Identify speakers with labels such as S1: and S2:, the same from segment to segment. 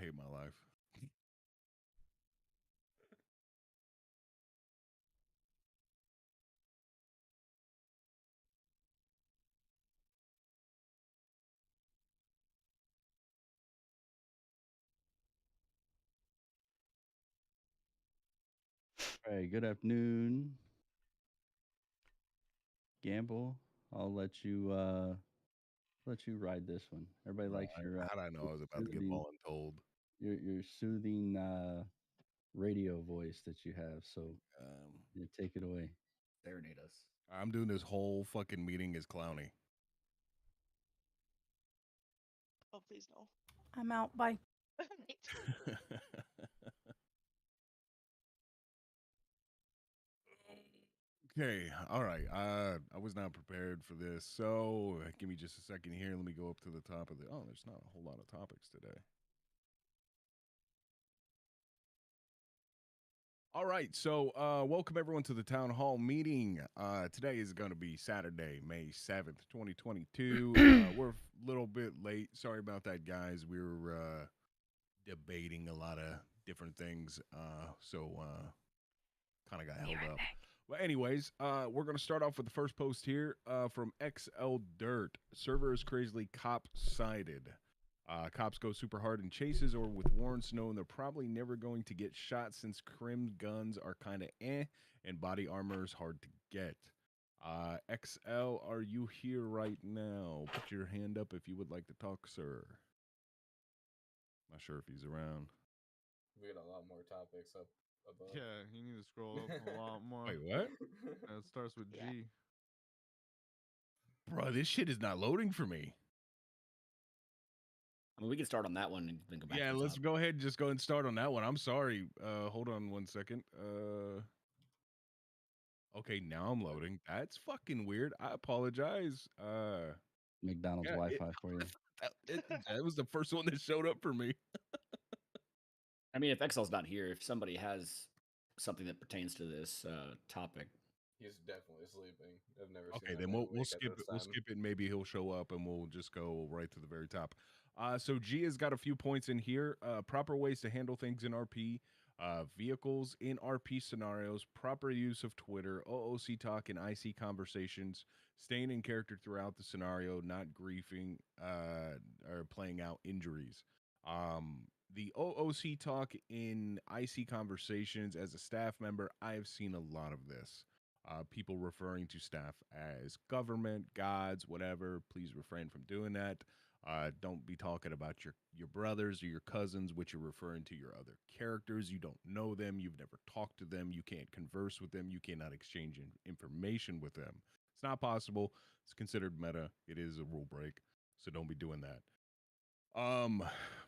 S1: hate my life.
S2: All right, good afternoon. Gamble. I'll let you ride this one. Everybody
S1: Bro,
S2: likes your
S1: how'd I know I was about to get
S2: soothing
S1: voluntold?
S2: your soothing radio voice that you have. So yeah, take it away.
S3: Serenade us.
S1: I'm doing this whole fucking meeting as Clowny.
S4: Oh, please no.
S5: I'm out. Bye.
S4: Me too.
S1: Okay, all right. I was not prepared for this, so give me just a second here. Let me go up to the top of the. Oh, there's not a whole lot of topics today. All right, so welcome everyone to the town hall meeting. Today is going to be Saturday, May 7th, 2022. We're a little bit late. Sorry about that, guys. We were debating a lot of different things, so kind of got held up. Well, anyways, we're going to start off with the first post here from XL Dirt. Server is crazily cop-sided. Cops go super hard in chases or with warrants knowing they're probably never going to get shot since crimmed guns are kind of and body armor is hard to get. XL, are you here right now? Put your hand up if you would like to talk, sir. Not sure if he's around.
S6: We got a lot more topics up above.
S7: Yeah, you need to scroll up a lot more.
S1: Wait, what?
S7: It starts with
S4: Yeah.
S7: G.
S1: Bro, this shit is not loading for me.
S3: I mean, we can start on that one and then go back.
S1: Yeah,
S3: to the
S1: let's
S3: top.
S1: go ahead and just go and start on that one. I'm sorry. Hold on one second. Okay, now I'm loading. That's fucking weird. I apologize.
S2: McDonald's
S1: Yeah,
S2: Wi-Fi for you.
S1: That was the first one that showed up for me.
S3: I mean, if XL's not here, if somebody has something that pertains to this topic,
S6: He's definitely sleeping. I've never
S1: Okay,
S6: seen
S1: then
S6: that man
S1: we'll
S6: awake at
S1: skip it.
S6: this
S1: We'll
S6: time.
S1: skip it. And maybe he'll show up, and we'll just go right to the very top. So G has got a few points in here. Proper ways to handle things in RP. Vehicles in RP scenarios. Proper use of Twitter. OOC talk and IC conversations. Staying in character throughout the scenario, not griefing or playing out injuries. The OOC talk in IC conversations as a staff member, I've seen a lot of this. People referring to staff as government, gods, whatever. Please refrain from doing that. Don't be talking about your brothers or your cousins, which you're referring to your other characters. You don't know them. You've never talked to them. You can't converse with them. You cannot exchange information with them. It's not possible. It's considered meta. It is a rule break. So don't be doing that.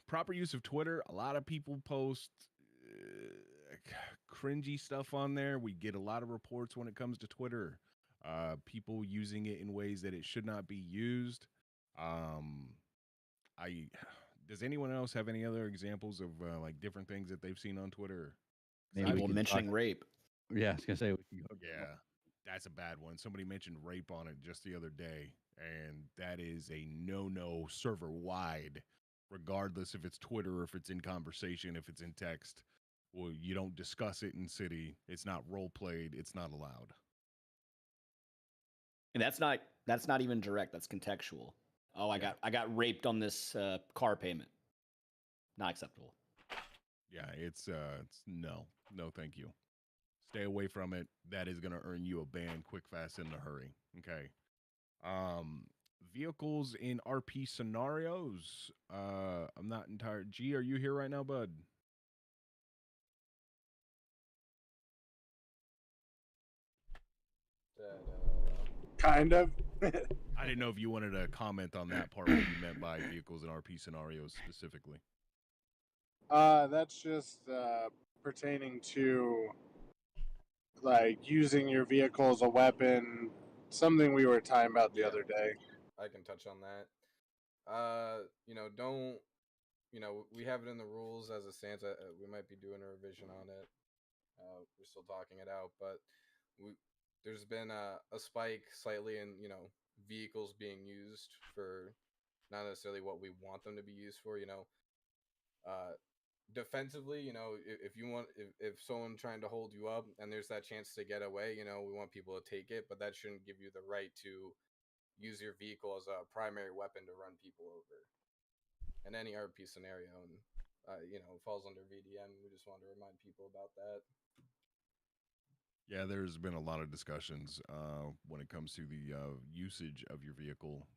S1: Proper use of Twitter. A lot of people post cringy stuff on there. We get a lot of reports when it comes to Twitter. People using it in ways that it should not be used. I does anyone else have any other examples of like different things that they've seen on Twitter?
S2: Maybe we
S3: people
S2: can
S3: mentioning
S2: talk-
S3: rape.
S2: Yeah, I was gonna say we can go.
S1: Yeah, that's a bad one. Somebody mentioned rape on it just the other day, and that is a no server wide, regardless if it's Twitter or if it's in conversation, if it's in text. Well, you don't discuss it in city. It's not role played. It's not allowed.
S3: And that's not even direct. That's contextual. Oh, I got raped on this car payment. Not acceptable.
S1: Yeah, it's no, thank you. Stay away from it. That is gonna earn you a ban quick, fast, in a hurry. Okay. Vehicles in RP scenarios. I'm not entirely. G, are you here right now, bud?
S8: Kind of.
S1: I didn't know if you wanted to comment on that part, what you meant by vehicles in RP scenarios specifically.
S8: That's just pertaining to like using your vehicle as a weapon. Something we were talking about the other day.
S6: I can touch on that. Don't. We have it in the rules as a Santa. We might be doing a revision on it. We're still talking it out, but there's been a spike slightly in vehicles being used for not necessarily what we want them to be used for. defensively, if you want, if someone trying to hold you up and there's that chance to get away, we want people to take it, but that shouldn't give you the right to use your vehicle as a primary weapon to run people over in any RP scenario. And it falls under VDM. We just wanted to remind people about that.
S1: Yeah, there's been a lot of discussions when it comes to the usage of your vehicle.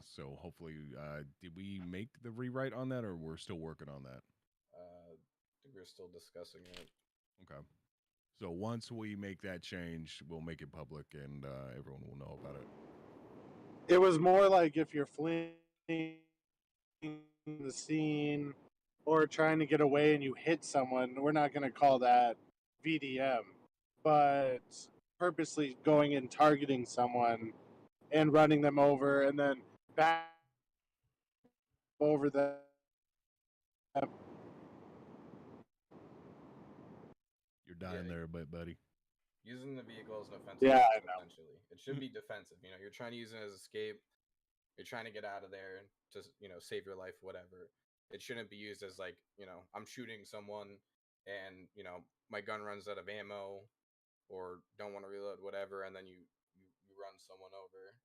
S1: So hopefully, did we make the rewrite on that, or we're still working on that?
S6: I think we're still discussing it.
S1: Okay. So once we make that change, we'll make it public, and everyone will know about it.
S8: It was more like if you're fleeing the scene or trying to get away and you hit someone, we're not going to call that VDM. But purposely going and targeting someone and running them over and then back over them.
S1: You're dying there a bit, buddy.
S6: Using the vehicle as an offensive
S8: Yeah, I
S6: weapon,
S8: know.
S6: essentially. It should be defensive. You're trying to use it as escape. You're trying to get out of there to, save your life, whatever. It shouldn't be used as like, I'm shooting someone and, my gun runs out of ammo or don't want to reload, whatever, and then you run someone over.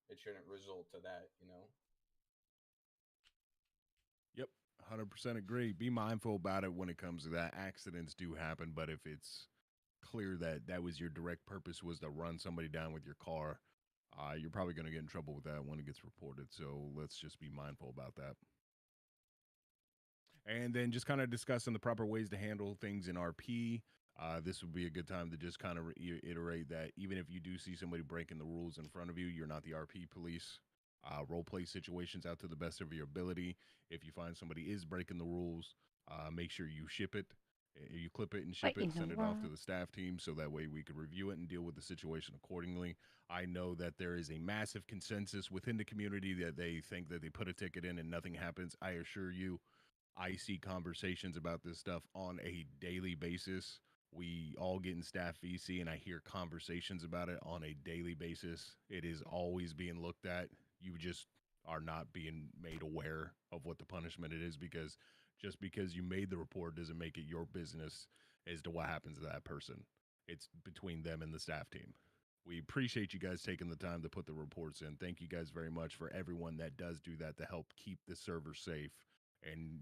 S6: It shouldn't result to that,
S1: Yep, 100% agree. Be mindful about it when it comes to that. Accidents do happen, but if it's clear that that was your direct purpose was to run somebody down with your car, you're probably going to get in trouble with that when it gets reported. So let's just be mindful about that. And then just kind of discussing the proper ways to handle things in RP. This would be a good time to just kind of reiterate that even if you do see somebody breaking the rules in front of you, you're not the RP police. Role play situations out to the best of your ability. If you find somebody is breaking the rules, make sure you ship it. You clip it and ship it, send it off to the staff team so that way we can review it and deal with the situation accordingly. I know that there is a massive consensus within the community that they think that they put a ticket in and nothing happens. I assure you, I see conversations about this stuff on a daily basis. We all get in staff VC and I hear conversations about it on a daily basis. It is always being looked at. You just are not being made aware of what the punishment it is, because just because you made the report doesn't make it your business as to what happens to that person. It's between them and the staff team. We appreciate you guys taking the time to put the reports in. Thank you guys very much for everyone that does do that to help keep the server safe and,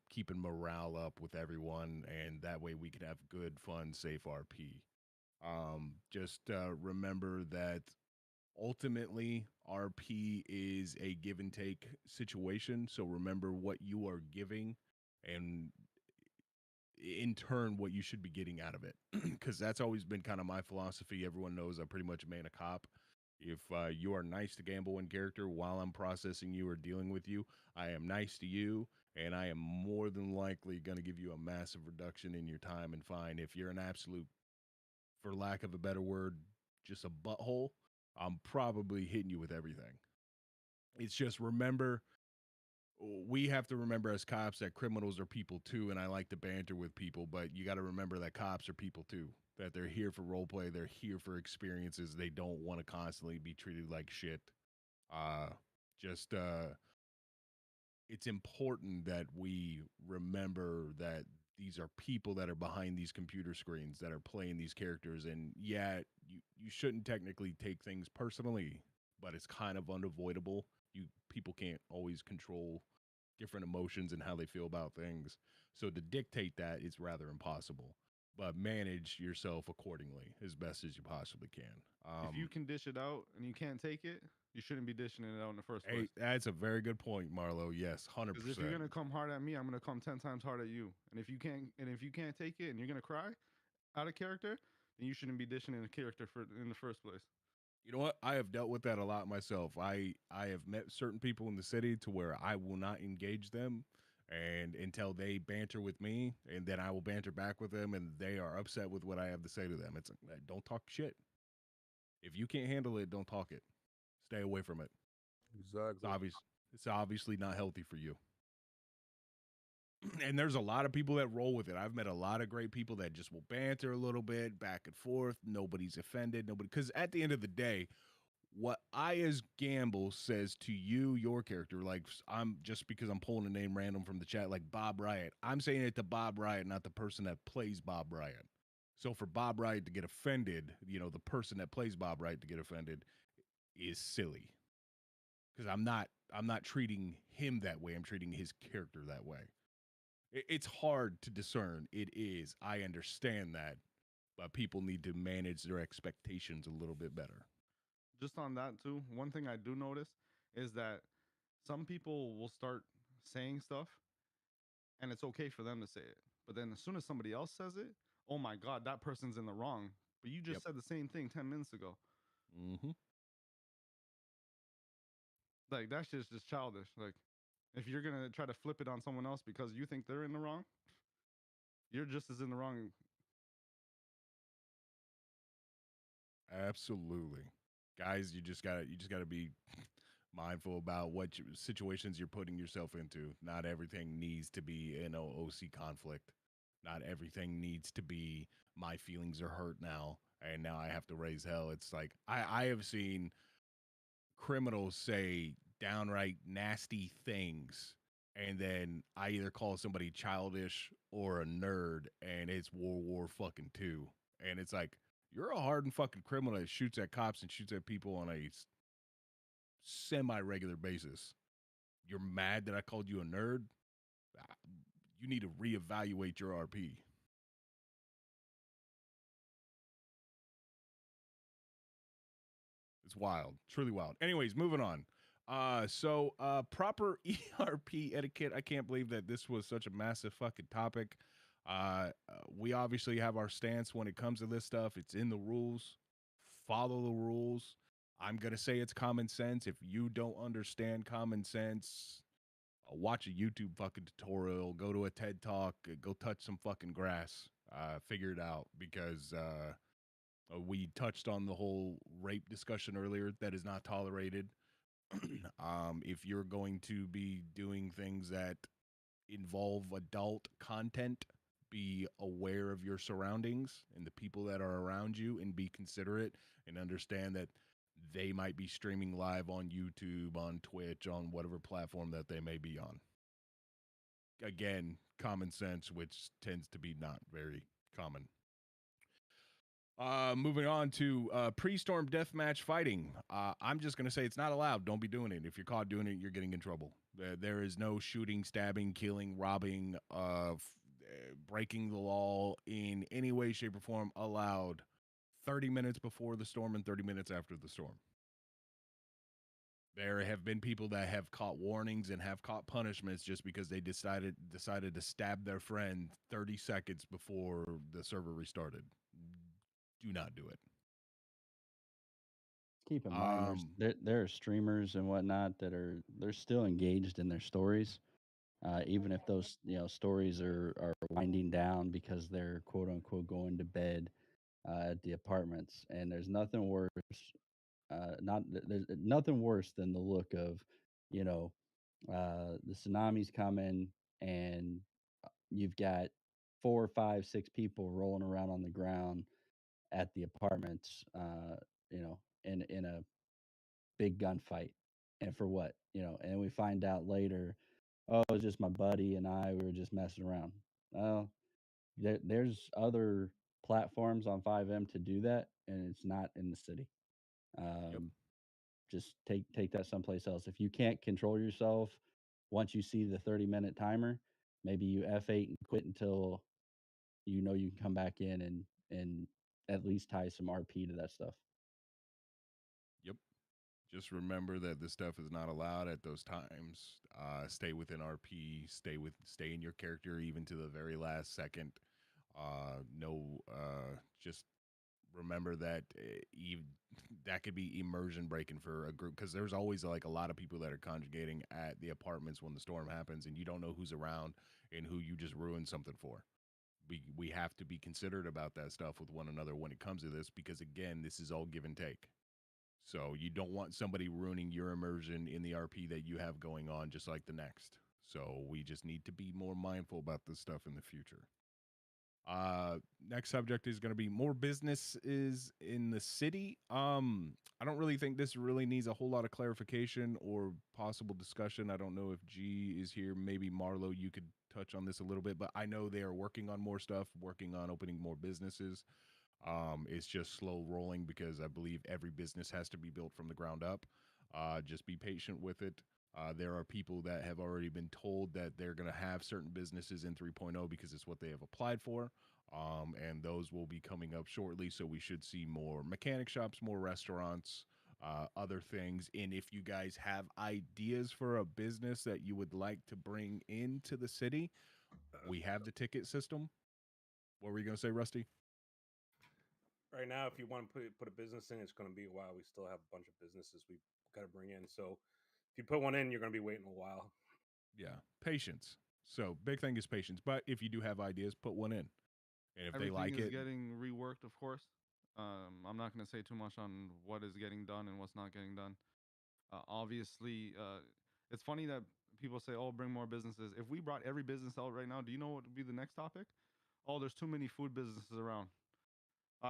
S1: keeping morale up with everyone. And that way we can have good, fun, safe RP. Just remember that ultimately RP is a give and take situation. So remember what you are giving and in turn what you should be getting out of it, because that's always been kind of my philosophy. Everyone knows I'm pretty much a man a cop. If you are nice to Gamble in character while I'm processing you or dealing with you, I am nice to you, and I am more than likely going to give you a massive reduction in your time and fine. If you're an absolute, for lack of a better word, just a butthole, I'm probably hitting you with everything. It's just we have to remember as cops that criminals are people too, and I like to banter with people, but you got to remember that cops are people too, that they're here for role play, they're here for experiences, they don't want to constantly be treated like shit. It's important that we remember that these are people that are behind these computer screens that are playing these characters, and yeah, you shouldn't technically take things personally, but it's kind of unavoidable. People can't always control different emotions and how they feel about things. So to dictate that is rather impossible. But manage yourself accordingly as best as you possibly can.
S7: If you can dish it out and you can't take it, you shouldn't be dishing it out in the first place.
S1: Hey, that's a very good point, Marlo. Yes, 100%.
S7: Because if you're gonna come hard at me, I'm gonna come 10 times hard at you. And if you can't take it and you're gonna cry out of character, then you shouldn't be dishing in a character in the first place.
S1: You know what? I have dealt with that a lot myself. I have met certain people in the city to where I will not engage them and until they banter with me, and then I will banter back with them, and they are upset with what I have to say to them. It's like, don't talk shit. If you can't handle it, don't talk it. Stay away from it.
S5: Exactly.
S1: It's obviously not healthy for you. And there's a lot of people that roll with it. I've met a lot of great people that just will banter a little bit back and forth. Nobody's offended. Because at the end of the day, what I as Gamble says to you, your character, like I'm just because I'm pulling a name random from the chat, like Bob Riot. I'm saying it to Bob Riot, not the person that plays Bob Riot. So for Bob Riot to get offended, the person that plays Bob Riot to get offended is silly. Because I'm not treating him that way. I'm treating his character that way. It's hard to discern. It is. I understand that, but people need to manage their expectations a little bit better.
S7: Just on that too, one thing I do notice is that some people will start saying stuff and it's okay for them to say it. But then as soon as somebody else says it, oh my God, that person's in the wrong. But you just said the same thing 10 minutes ago.
S1: Mm-hmm.
S7: Like, that's just childish. Like, if you're going to try to flip it on someone else because you think they're in the wrong, you're just as in the wrong.
S1: Absolutely. Guys, you just gotta be mindful about what situations you're putting yourself into. Not everything needs to be an OC conflict. Not everything needs to be my feelings are hurt now and now I have to raise hell. It's like I have seen criminals say downright nasty things and then I either call somebody childish or a nerd and it's World War fucking 2. And it's like you're a hardened fucking criminal that shoots at cops and shoots at people on a semi-regular basis. You're mad that I called you a nerd? You need to reevaluate your RP. It's wild, truly wild. Anyways, moving on. So proper ERP etiquette. I can't believe that this was such a massive fucking topic. We obviously have our stance when it comes to this stuff. It's in the rules. Follow the rules. I'm gonna say it's common sense. If you don't understand common sense, watch a YouTube fucking tutorial. Go to a TED talk. Go touch some fucking grass. Figure it out because we touched on the whole rape discussion earlier. That is not tolerated. If you're going to be doing things that involve adult content, be aware of your surroundings and the people that are around you and be considerate and understand that they might be streaming live on YouTube, on Twitch, on whatever platform that they may be on. Again, common sense, which tends to be not very common. Moving on to pre-storm deathmatch fighting. I'm just gonna say it's not allowed. Don't be doing it. If you're caught doing it, you're getting in trouble. There is no shooting, stabbing, killing, robbing, breaking the law in any way, shape, or form allowed. 30 minutes before the storm and 30 minutes after the storm. There have been people that have caught warnings and have caught punishments just because they decided to stab their friend 30 seconds before the server restarted. Do not do it.
S2: Keep in mind, there are streamers and whatnot that they're still engaged in their stories, even if those stories are winding down because they're quote unquote going to bed at the apartments. And there's nothing worse, there's nothing worse than the look of, the tsunami's coming and you've got 4, 5, 6 people rolling around on the ground at the apartments, in a big gunfight. And for what? And we find out later, oh, it was just my buddy and we were just messing around. Well, there's other platforms on 5M to do that, and it's not in the city.
S1: Yep.
S2: Just take that someplace else. If you can't control yourself once you see the 30-minute timer, maybe you F8 and quit until you can come back in and at least tie some RP to that stuff.
S1: Yep. Just remember that this stuff is not allowed at those times. Stay within RP. Stay in your character even to the very last second. Just remember that that could be immersion breaking for a group because there's always like a lot of people that are conjugating at the apartments when the storm happens, and you don't know who's around and who you just ruined something for. We have to be considerate about that stuff with one another when it comes to this because again, this is all give and take. So you don't want somebody ruining your immersion in the RP that you have going on just like the next. So we just need to be more mindful about this stuff in the future. Next subject is going to be more businesses in the city. I don't really think this really needs a whole lot of clarification or possible discussion. I don't know if G is here. Maybe Marlo, you could touch on this a little bit, but I know they are working on more stuff, working on opening more businesses. It's just slow rolling because I believe every business has to be built from the ground up. Just be patient with it. There are people that have already been told that they're going to have certain businesses in 3.0 because it's what they have applied for. And those will be coming up shortly. So we should see more mechanic shops, more restaurants, other things. And if you guys have ideas for a business that you would like to bring into the city, we have the ticket system. What were you going to say, Rusty?
S5: Right now, if you want to put a business in, it's going to be a while. We still have a bunch of businesses we got to bring in. So if you put one in, you're going to be waiting a while.
S1: Yeah, patience. So big thing is patience. But if you do have ideas, put one in. And if
S7: Everything
S1: they like
S7: is
S1: it,
S7: getting reworked, of course. I'm not going to say too much on what is getting done and what's not getting done. Obviously, it's funny that people say, "Oh, bring more businesses." If we brought every business out right now, do you know what would be the next topic? Oh, there's too many food businesses around.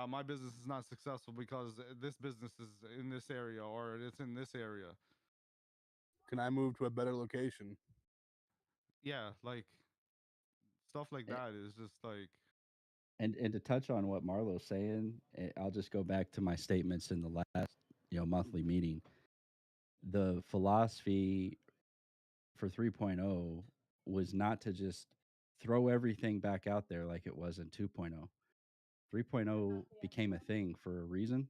S7: My business is not successful because this business is in this area or it's in this area.
S9: Can I move to a better location?
S7: Yeah, like stuff like
S2: Eh,
S7: that is just like
S2: and to touch on what Marlo's saying, I'll just go back to my statements in the last monthly meeting. The philosophy for 3.0 was not to just throw everything back out there like it was in 2.0. 3.0 became a thing for a reason,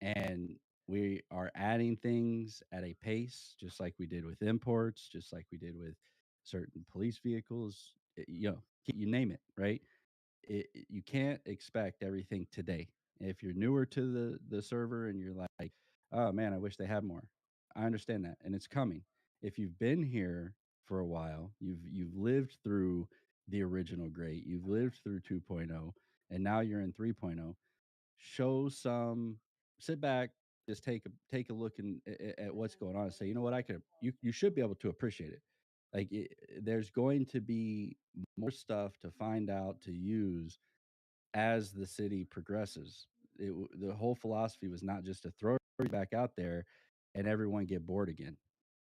S2: and we are adding things at a pace, just like we did with imports, just like we did with certain police vehicles. You name it, right? You can't expect everything today. If you're newer to the server and you're like, oh man, I wish they had more. I understand that, and it's coming. If you've been here for a while, you've lived through the original great, you've lived through 2.0, and now you're in 3.0. Show some, sit back, just take a look at what's going on and say, you know what, you should be able to appreciate it. Like there's going to be more stuff to find out, to use as the city progresses. The whole philosophy was not just to throw it back out there and everyone get bored again.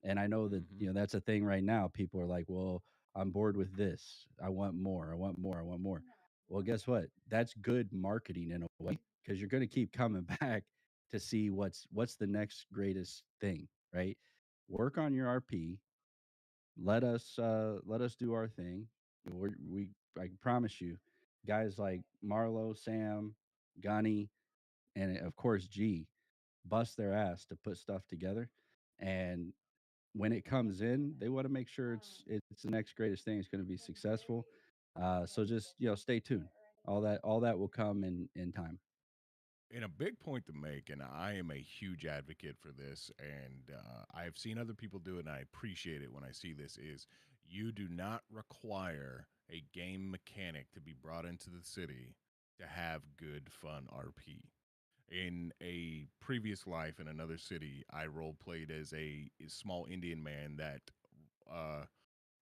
S2: And I know that that's a thing right now. People are like, "Well, I'm bored with this. I want more. I want more. I want more." Well, guess what? That's good marketing in a way because you're going to keep coming back to see what's the next greatest thing, right? Work on your RP. Let us do our thing. We I promise you, guys like Marlo, Sam, Gunny, and of course G, bust their ass to put stuff together. And when it comes in, they want to make sure it's the next greatest thing. It's going to be successful. So just stay tuned. All that will come in time.
S1: and a big point to make, and I am a huge advocate for this, and I have seen other people do it, and I appreciate it when I see this, is you do not require a game mechanic to be brought into the city to have good, fun RP. In a previous life in another city, I role played as a small Indian man that uh,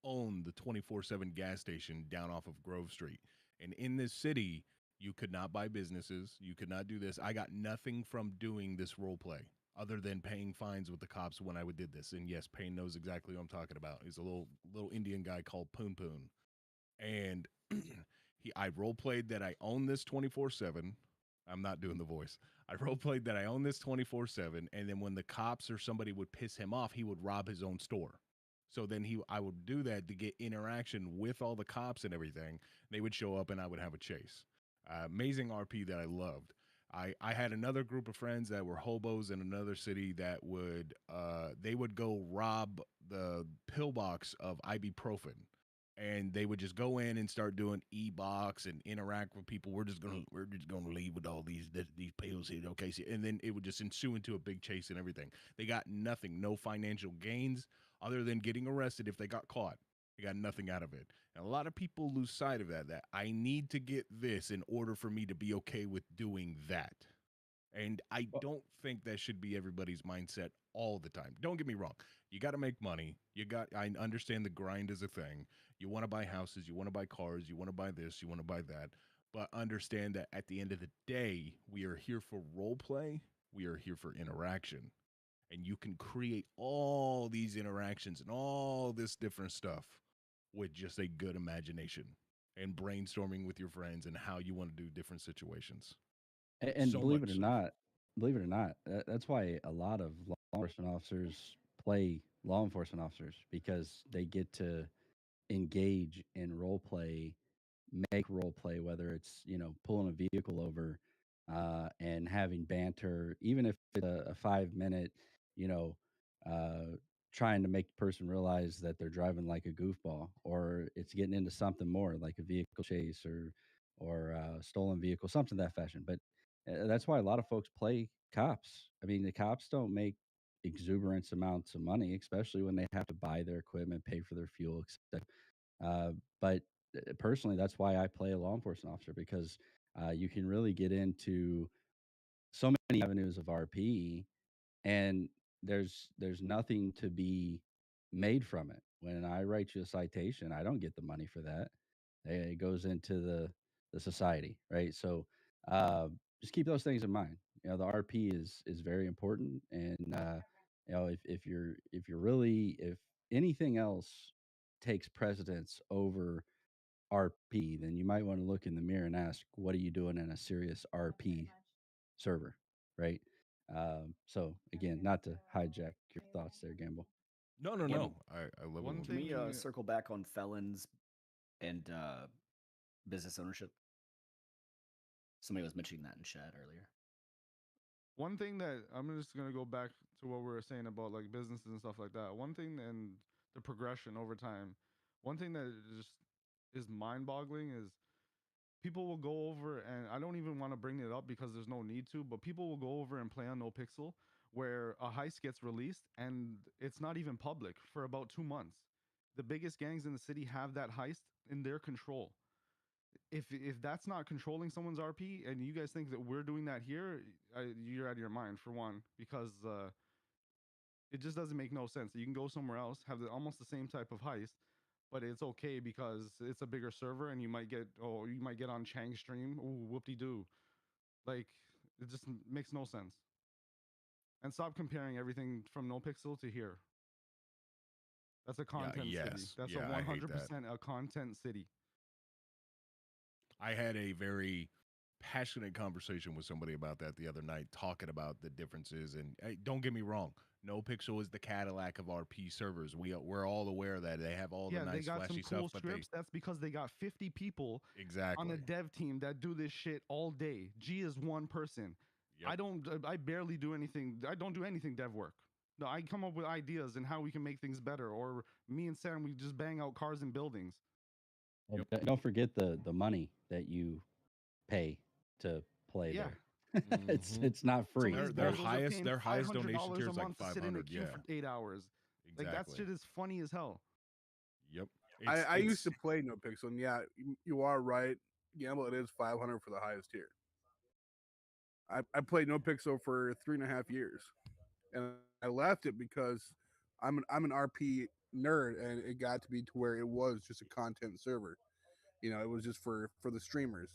S1: owned the 24/7 gas station down off of Grove Street. And in this city, you could not buy businesses. You could not do this. I got nothing from doing this role play other than paying fines with the cops when I would did this. And yes, Payne knows exactly what I'm talking about. He's a little Indian guy called Poon Poon. And I role played that I own this 24/7. I'm not doing the voice. I role played that I own this 24/7, and then when the cops or somebody would piss him off, he would rob his own store. So then I would do that to get interaction with all the cops and everything. They would show up and I would have a chase. Amazing RP that I loved. I had another group of friends that were hobos in another city that they would go rob the pillbox of ibuprofen, and they would just go in and start doing e-box and interact with people. We're just gonna leave with all these pills here, okay? So, and then it would just ensue into a big chase and everything. They got nothing, no financial gains other than getting arrested if they got caught. They got nothing out of it. And a lot of people lose sight of that I need to get this in order for me to be okay with doing that. And I don't think that should be everybody's mindset all the time. Don't get me wrong. You got to make money. I understand the grind is a thing. You want to buy houses, you want to buy cars, you want to buy this, you want to buy that. but understand that at the end of the day, we are here for role play. We are here for interaction. And you can create all these interactions and all this different stuff with just a good imagination and brainstorming with your friends and how you want to do different situations.
S2: And
S1: So
S2: believe it
S1: much
S2: or
S1: so.
S2: not, that's why a lot of law enforcement officers play law enforcement officers, because they get to engage in role play, make role play, whether it's, pulling a vehicle over, and having banter, even if it's a 5 minute, you know, uh, trying to make the person realize that they're driving like a goofball, or it's getting into something more like a vehicle chase, or stolen vehicle, something of that fashion. But that's why a lot of folks play cops. I mean, the cops don't make exuberance amounts of money, especially when they have to buy their equipment, pay for their fuel, etc. But personally, that's why I play a law enforcement officer, because you can really get into so many avenues of RP, and there's nothing to be made from it. When I write you a citation, I don't get the money for that. It goes into the society, right? So uh, just keep those things in mind. The RP is very important, and if anything else takes precedence over RP, then you might want to look in the mirror and ask, what are you doing in a serious RP server, right? So again, not to hijack your thoughts there, Gamble.
S1: No, no,
S3: Gamble,
S1: no. I love
S7: One
S1: it.
S3: can we
S7: thing,
S3: circle back on felons and business ownership? Somebody was mentioning that in chat earlier.
S7: one thing that I'm just gonna go back to what we were saying about like businesses and stuff like that. One thing, and the progression over time. One thing that just is mind-boggling is people will go over, and I don't even want to bring it up because there's no need to, but people will go over and play on No Pixel, where a heist gets released and it's not even public for about 2 months. The biggest gangs in the city have that heist in their control. If that's not controlling someone's RP, and you guys think that we're doing that here, you're out of your mind, for one, because it just doesn't make no sense. You can go somewhere else, have almost the same type of heist, but it's okay because it's a bigger server, and you might get on Chang's stream. Ooh, whoop de doo. Like, it just makes no sense. And stop comparing everything from No Pixel to here. That's a
S1: Yeah,
S7: content city.
S1: yes.
S7: That's
S1: Yeah,
S7: a
S1: I hate that.
S7: 100% a content city.
S1: I had a very passionate conversation with somebody about that the other night, talking about the differences. And hey, don't get me wrong, No Pixel is the Cadillac of RP servers. We're all aware that they have all the
S7: Yeah, they
S1: nice
S7: got some
S1: flashy
S7: cool
S1: stuff, but
S7: scripts. That's because they got 50 people on
S1: exactly.
S7: a dev team that do this shit all day. G is one person.
S1: Yep.
S7: I barely do anything. I don't do anything dev work. No, I come up with ideas and how we can make things better. Or me and Sam, we just bang out cars and buildings.
S2: And don't forget the money that you pay to play
S7: Yeah.
S2: there. it's
S1: Mhm.
S2: it's not
S7: Some
S2: free.
S7: of these
S1: Their
S7: bozos are
S1: highest
S7: paying
S1: their highest donation
S7: $500
S1: tier
S7: a
S1: is like
S7: month to sit in a
S1: 500.
S7: queue
S1: Yeah,
S7: for 8 hours. Like, that
S1: exactly.
S7: shit is funny as hell.
S1: Yep.
S9: I used to play No Pixel, and yeah, you are right. Gamble, it is 500 for the highest tier. I played No Pixel for 3.5 years, and I left it because I'm an RP nerd, and it got to be to where it was just a content server. It was just for the streamers.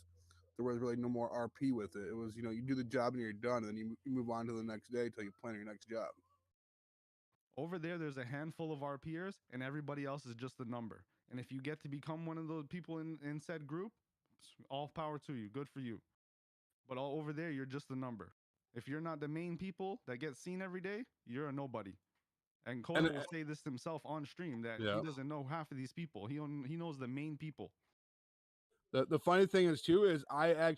S9: There was really no more RP with it. It was, you do the job and you're done, and then you move on to the next day till you plan your next job.
S7: Over there's a handful of RPers, and everybody else is just a number. And if you get to become one of those people in said group, all power to you. Good for you. But all over there, you're just a number. If you're not the main people that get seen every day, you're a nobody. And Coda
S9: And
S7: will say this himself on stream, that
S9: yeah,
S7: he doesn't know half of these people. He knows the main people.
S9: the funny thing is too is I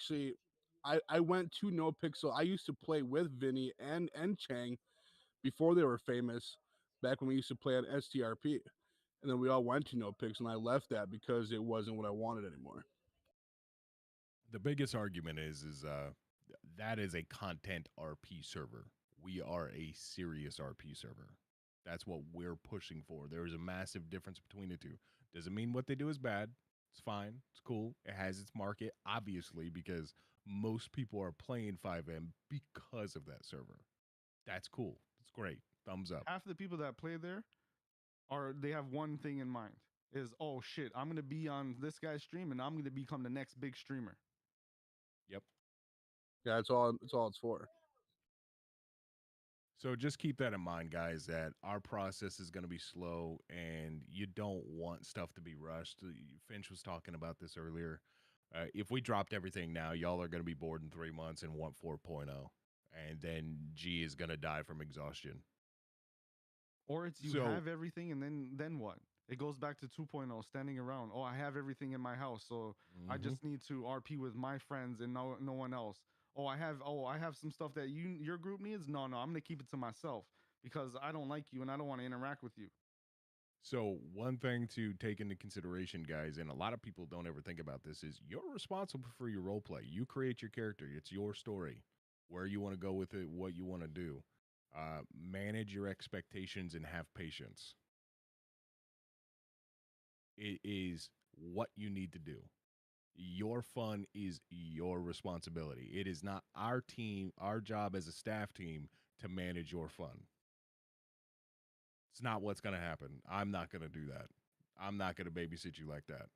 S9: went to No Pixel. I used to play with Vinny and Chang before they were famous, back when we used to play at STRP. And then we all went to No Pixel, and I left that because it wasn't what I wanted anymore.
S1: The biggest argument is that is a content RP server. We are a serious RP server. That's what we're pushing for. There is a massive difference between the two. Doesn't mean what they do is bad. It's fine. It's cool. It has its market, obviously, because most people are playing 5M because of that server. That's cool. It's great. Thumbs up.
S7: Half the people that play there they have one thing in mind, is, oh shit, I'm gonna be on this guy's stream and I'm gonna become the next big streamer.
S9: Yeah, that's all. That's all it's for.
S1: So just keep that in mind, guys, that our process is going to be slow and you don't want stuff to be rushed. Finch was talking about this earlier. If we dropped everything now, y'all are going to be bored in 3 months and want 4.0. And then G is going to die from exhaustion.
S7: Or it's you
S1: So-
S7: have everything and then what? It goes back to 2.0, standing around. Oh, I have everything in my house, so I
S1: Mhm.
S7: just need to RP with my friends and no one else. Oh, I have some stuff that your group needs. No, I'm gonna keep it to myself because I don't like you and I don't want to interact with you.
S1: So one thing to take into consideration, guys, and a lot of people don't ever think about this, is you're responsible for your role play. You create your character. It's your story. Where you want to go with it, what you want to do. Manage your expectations and have patience. It is what you need to do. Your fun is your responsibility. It is not our team, our job as a staff team to manage your fun. It's not what's going to happen. I'm not going to do that. I'm not going to babysit you like that.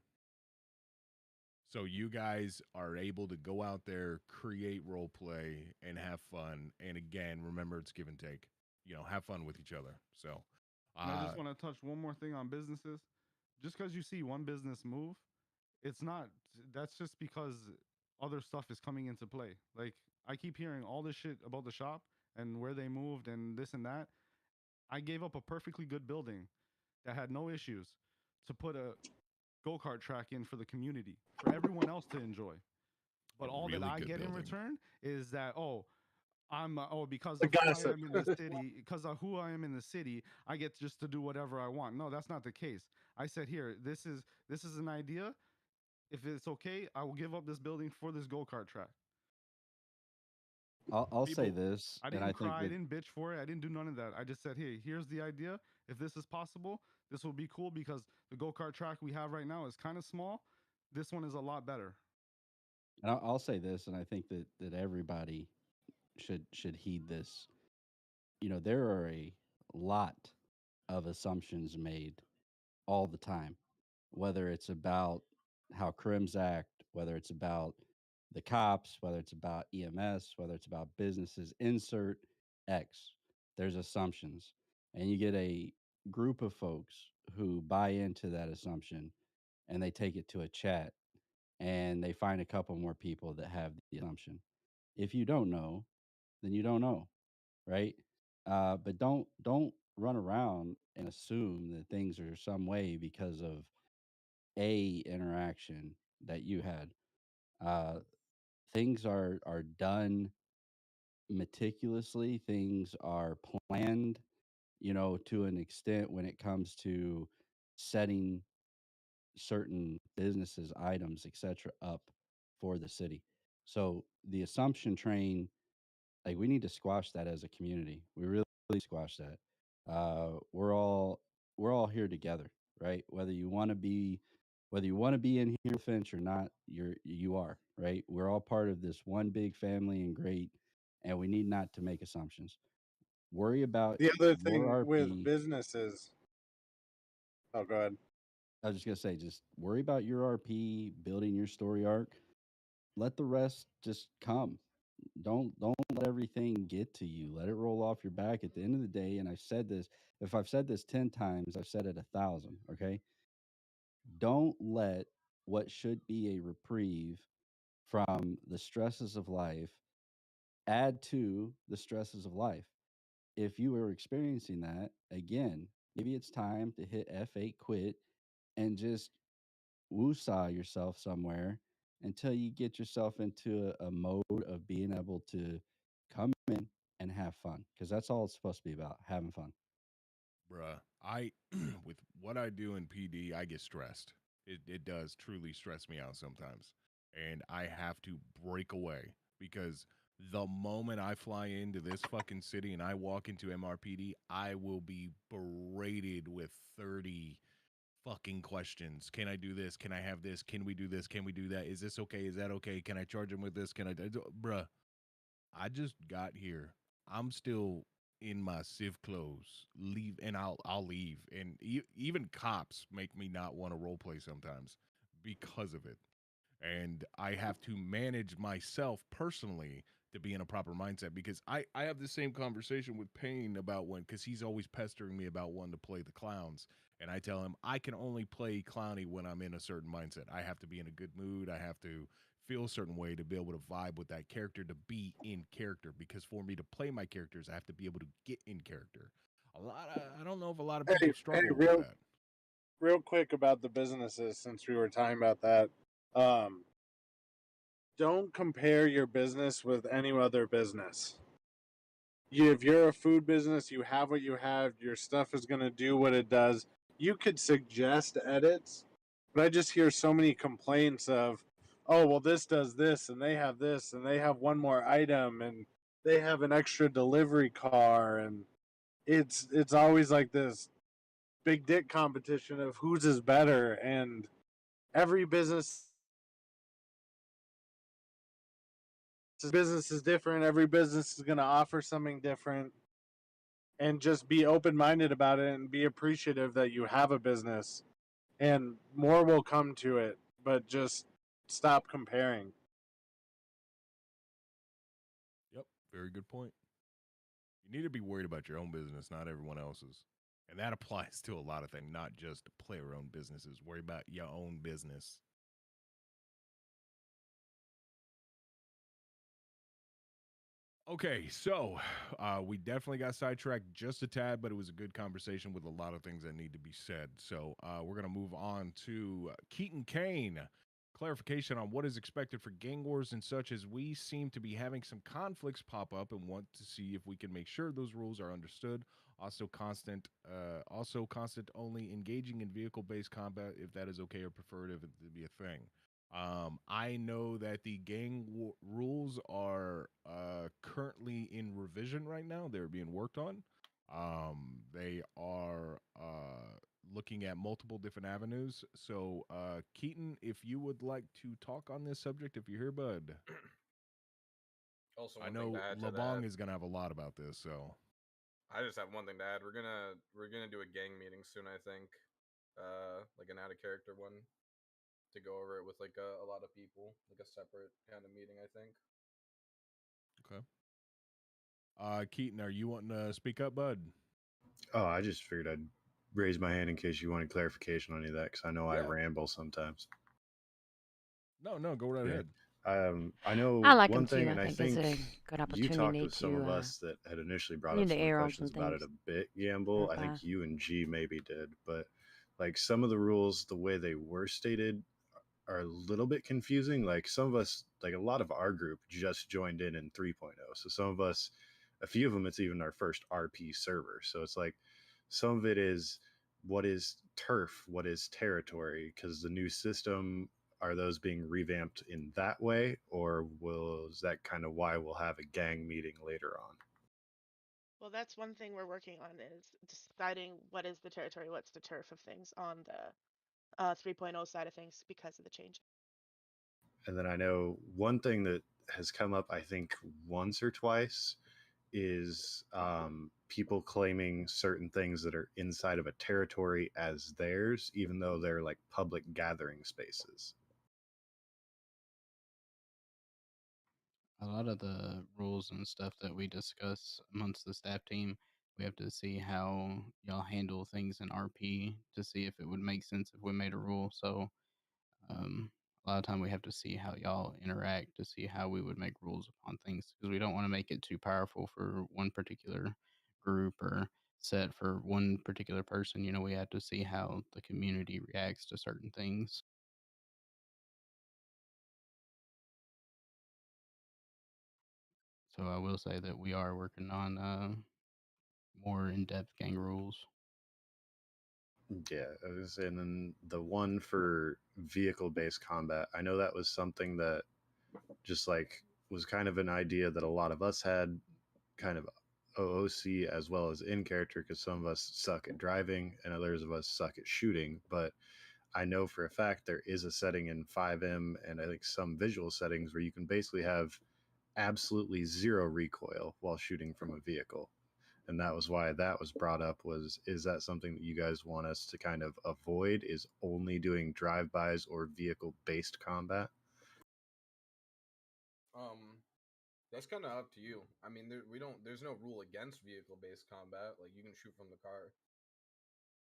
S1: So you guys are able to go out there, create role play, and have fun. And again, remember it's give and take. Have fun with each other. So,
S7: And I just want to touch one more thing on businesses. Just because you see one business move, it's not. That's just because other stuff is coming into play. Like I keep hearing all this shit about the shop and where they moved and this and that. I gave up a perfectly good building that had no issues to put a go-kart track in for the community, for everyone else to enjoy. But all that
S1: really
S7: I
S1: good
S7: get in
S1: building.
S7: return is that I'm because
S8: The
S7: of who I
S8: gossip.
S7: am in the city, because of who I am in the city, I get just to do whatever I want. No, that's not the case. I said here, this is an idea. If it's okay, I will give up this building for this go-kart track.
S2: I'll say
S1: People-
S2: this,
S7: I
S2: and
S7: didn't
S2: I think
S7: cry, I
S2: that
S7: didn't bitch for it. I didn't do none of that. I just said, hey, here's the idea. If this is possible, this will be cool because the go-kart track we have right now is kind of small. This one is a lot better.
S2: and I'll say this, and I think that everybody should heed this. There are a lot of assumptions made all the time, whether it's about how crims act, whether it's about the cops, whether it's about EMS, whether it's about businesses. Insert X. There's assumptions, and you get a group of folks who buy into that assumption, and they take it to a chat, and they find a couple more people that have the assumption. If you don't know, then you don't know, right? But don't run around and assume that things are some way because of a interaction that you had. Uh, things are done meticulously. Things are planned, to an extent when it comes to setting certain businesses, items, etc., up for the city. So the assumption train, like we need to squash that as a community. We really squash that. We're all here together, right? Whether you want to be in here, Finch, or not, you are, right? We're all part of this one big family and great, and we need not to make assumptions. Worry about
S8: The other
S2: your
S8: thing with
S2: RP.
S8: businesses. Oh, go ahead.
S2: I was just gonna say, just worry about your RP, building your story arc. Let the rest just come. Don't let everything get to you. Let it roll off your back. At the end of the day, and I've said this, if I've said this 10 times, I've said it 1,000. Okay, don't let what should be a reprieve from the stresses of life add to the stresses of life. If you are experiencing that, again, maybe it's time to hit F8 quit and just woosah yourself somewhere until you get yourself into a mode of being able to come in and have fun, because that's all it's supposed to be about, having fun.
S1: Bruh, I with what I do in PD, I get stressed. It does truly stress me out sometimes. And I have to break away because the moment I fly into this fucking city and I walk into MRPD, I will be berated with 30 fucking questions. Can I do this? Can I have this? Can we do this? Can we do that? Is this okay? Is that okay? Can I charge him with this? Bruh, I just got here. I'm still in my civ clothes. Leave, and I'll leave. And even cops make me not want to role play sometimes because of it. And I have to manage myself personally to be in a proper mindset, because I have the same conversation with Payne about because he's always pestering me about wanting to play the clowns. And I tell him I can only play clowny when I'm in a certain mindset. I have to be in a good mood. I have to feel a certain way to be able to vibe with that character, to be in character. Because for me to play my characters, I have to be able to get in character. I don't know if a lot of people
S8: Hey,
S1: struggle with
S8: real
S1: that.
S8: real quick about the businesses, since we were talking about that. Um, don't compare your business with any other business. If you're a food business, you have what you have. Your stuff is going to do what it does. You could suggest edits, but I just hear so many complaints of, oh, well, this does this, and they have one more item, and they have an extra delivery car, and it's always like this big dick competition of whose is better, and every business is different. Every business is going to offer something different, and just be open-minded about it and be appreciative that you have a business, and more will come to it, but just stop comparing.
S1: Yep, very good point. You need to be worried about your own business, not everyone else's. And that applies to a lot of things, not just player owned businesses. Worry about your own business. Okay, so we definitely got sidetracked just a tad, but it was a good conversation with a lot of things that need to be said. So we're going to move on to Keaton Kane. Clarification on what is expected for gang wars and such, as we seem to be having some conflicts pop up and want to see if we can make sure those rules are understood. Also constant only engaging in vehicle-based combat, if that is okay or preferred, if it to be a thing. I know that the rules are currently in revision right now. They're being worked on. They are looking at multiple different avenues. So, Keaton, if you would like to talk on this subject, if you're here, bud.
S6: Also,
S1: I
S6: one thing to
S1: know
S6: add to
S1: Labong
S6: that,
S1: is going to have a lot about this, so.
S6: I just have one thing to add. We're gonna do a gang meeting soon. I think, like an out of character one, to go over it with like a lot of people, like a separate kind of meeting. I think.
S1: Okay. Keaton, are you wanting to speak up, bud?
S10: Oh, I just figured I'd raise my hand in case you wanted clarification on any of that, because I know I
S1: Yeah.
S10: ramble sometimes.
S1: No, go right
S10: Yeah.
S1: ahead.
S10: I know
S11: I like
S10: one
S11: them
S10: thing,
S11: too.
S10: and
S11: I
S10: I
S11: think it's
S10: think
S11: a good
S10: you talked
S11: opportunity
S10: with some
S11: to
S10: of us that had initially brought
S11: clean
S10: up
S11: the
S10: some
S11: air on
S10: questions
S11: some
S10: about it
S11: things.
S10: a bit, Gamble. I think
S11: By
S10: you and G maybe did, but like some of the rules, the way they were stated, are a little bit confusing. Like some of us, like a lot of our group just joined in 3.0. So some of us, a few of them, it's even our first RP server. So it's like some of it is what is turf, what is territory, because the new system, are those being revamped in that way, or is that kind of why we'll have a gang meeting later on?
S4: Well, that's one thing we're working on is deciding what is the territory, what's the turf of things on the 3.0 side of things because of the change.
S10: And then I know one thing that has come up, I think, once or twice is people claiming certain things that are inside of a territory as theirs, even though they're like public gathering spaces.
S12: A lot of the rules and stuff that we discuss amongst the staff team, we have to see how y'all handle things in RP to see if it would make sense if we made a rule. So a lot of time we have to see how y'all interact to see how we would make rules upon things, because we don't want to make it too powerful for one particular group or set for one particular person. You know, we have to see how the community reacts to certain things. So I will say that we are working on more in-depth gang rules.
S10: Yeah, and then the one for vehicle-based combat, I know that was something that just like was kind of an idea that a lot of us had, kind of OOC as well as in character, because some of us suck at driving and others of us suck at shooting. But I know for a fact there is a setting in 5M and I think some visual settings where you can basically have absolutely zero recoil while shooting from a vehicle. And that was why that was brought up, was, is that something that you guys want us to kind of avoid, is only doing drive-bys or vehicle-based combat?
S6: That's kind of up to you. I mean, there's no rule against vehicle-based combat. Like, you can shoot from the car,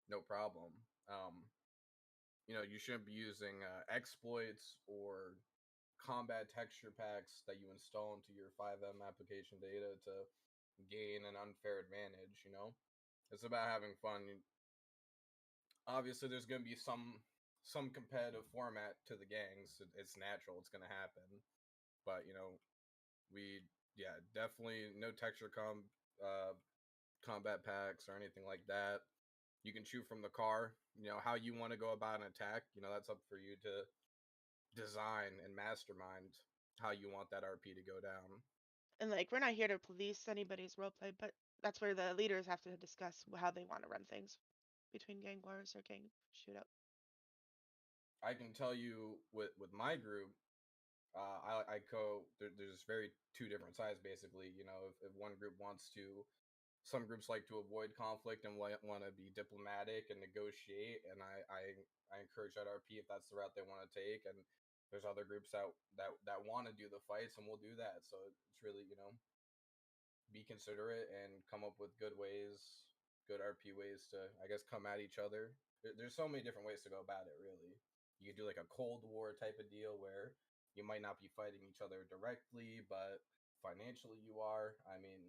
S6: no problem. You shouldn't be using exploits or combat texture packs that you install into your 5M application data to gain an unfair advantage. It's about having fun. Obviously, there's going to be some competitive format to the gangs. It's natural. It's going to happen. But definitely no texture combat packs or anything like that. You can shoot from the car. How you want to go about an attack. That's up for you to design and mastermind how you want that RP to go down.
S4: And like, we're not here to police anybody's roleplay, but that's where the leaders have to discuss how they want to run things between gang wars or gang shootout.
S6: I can tell you with my group, there's very two different sides basically. If one group some groups like to avoid conflict and want to be diplomatic and negotiate, and I encourage that RP if that's the route they want to take. And there's other groups that want to do the fights, and we'll do that. So it's really be considerate and come up with good RP ways to, I guess, come at each other. There's so many different ways to go about it. Really, you could do like a Cold War type of deal where you might not be fighting each other directly, but financially you are. I mean,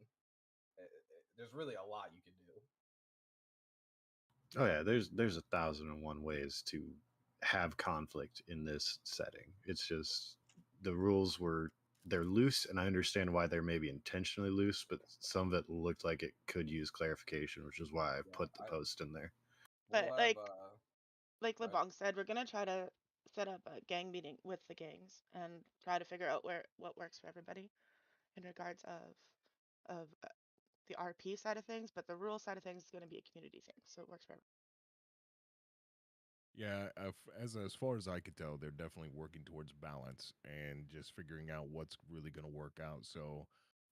S6: there's really a lot you could do.
S10: Oh yeah, there's 1,001 ways to have conflict in this setting. It's just the rules they're loose, and I understand why they're maybe intentionally loose, but some of it looked like it could use clarification, which is why I put the post in there.
S4: But like LeBlanc said, we're gonna try to set up a gang meeting with the gangs and try to figure out what works for everybody in regards of the RP side of things, but the rule side of things is going to be a community thing, so it works for everyone.
S1: Yeah, as far as I could tell, they're definitely working towards balance and just figuring out what's really going to work out. So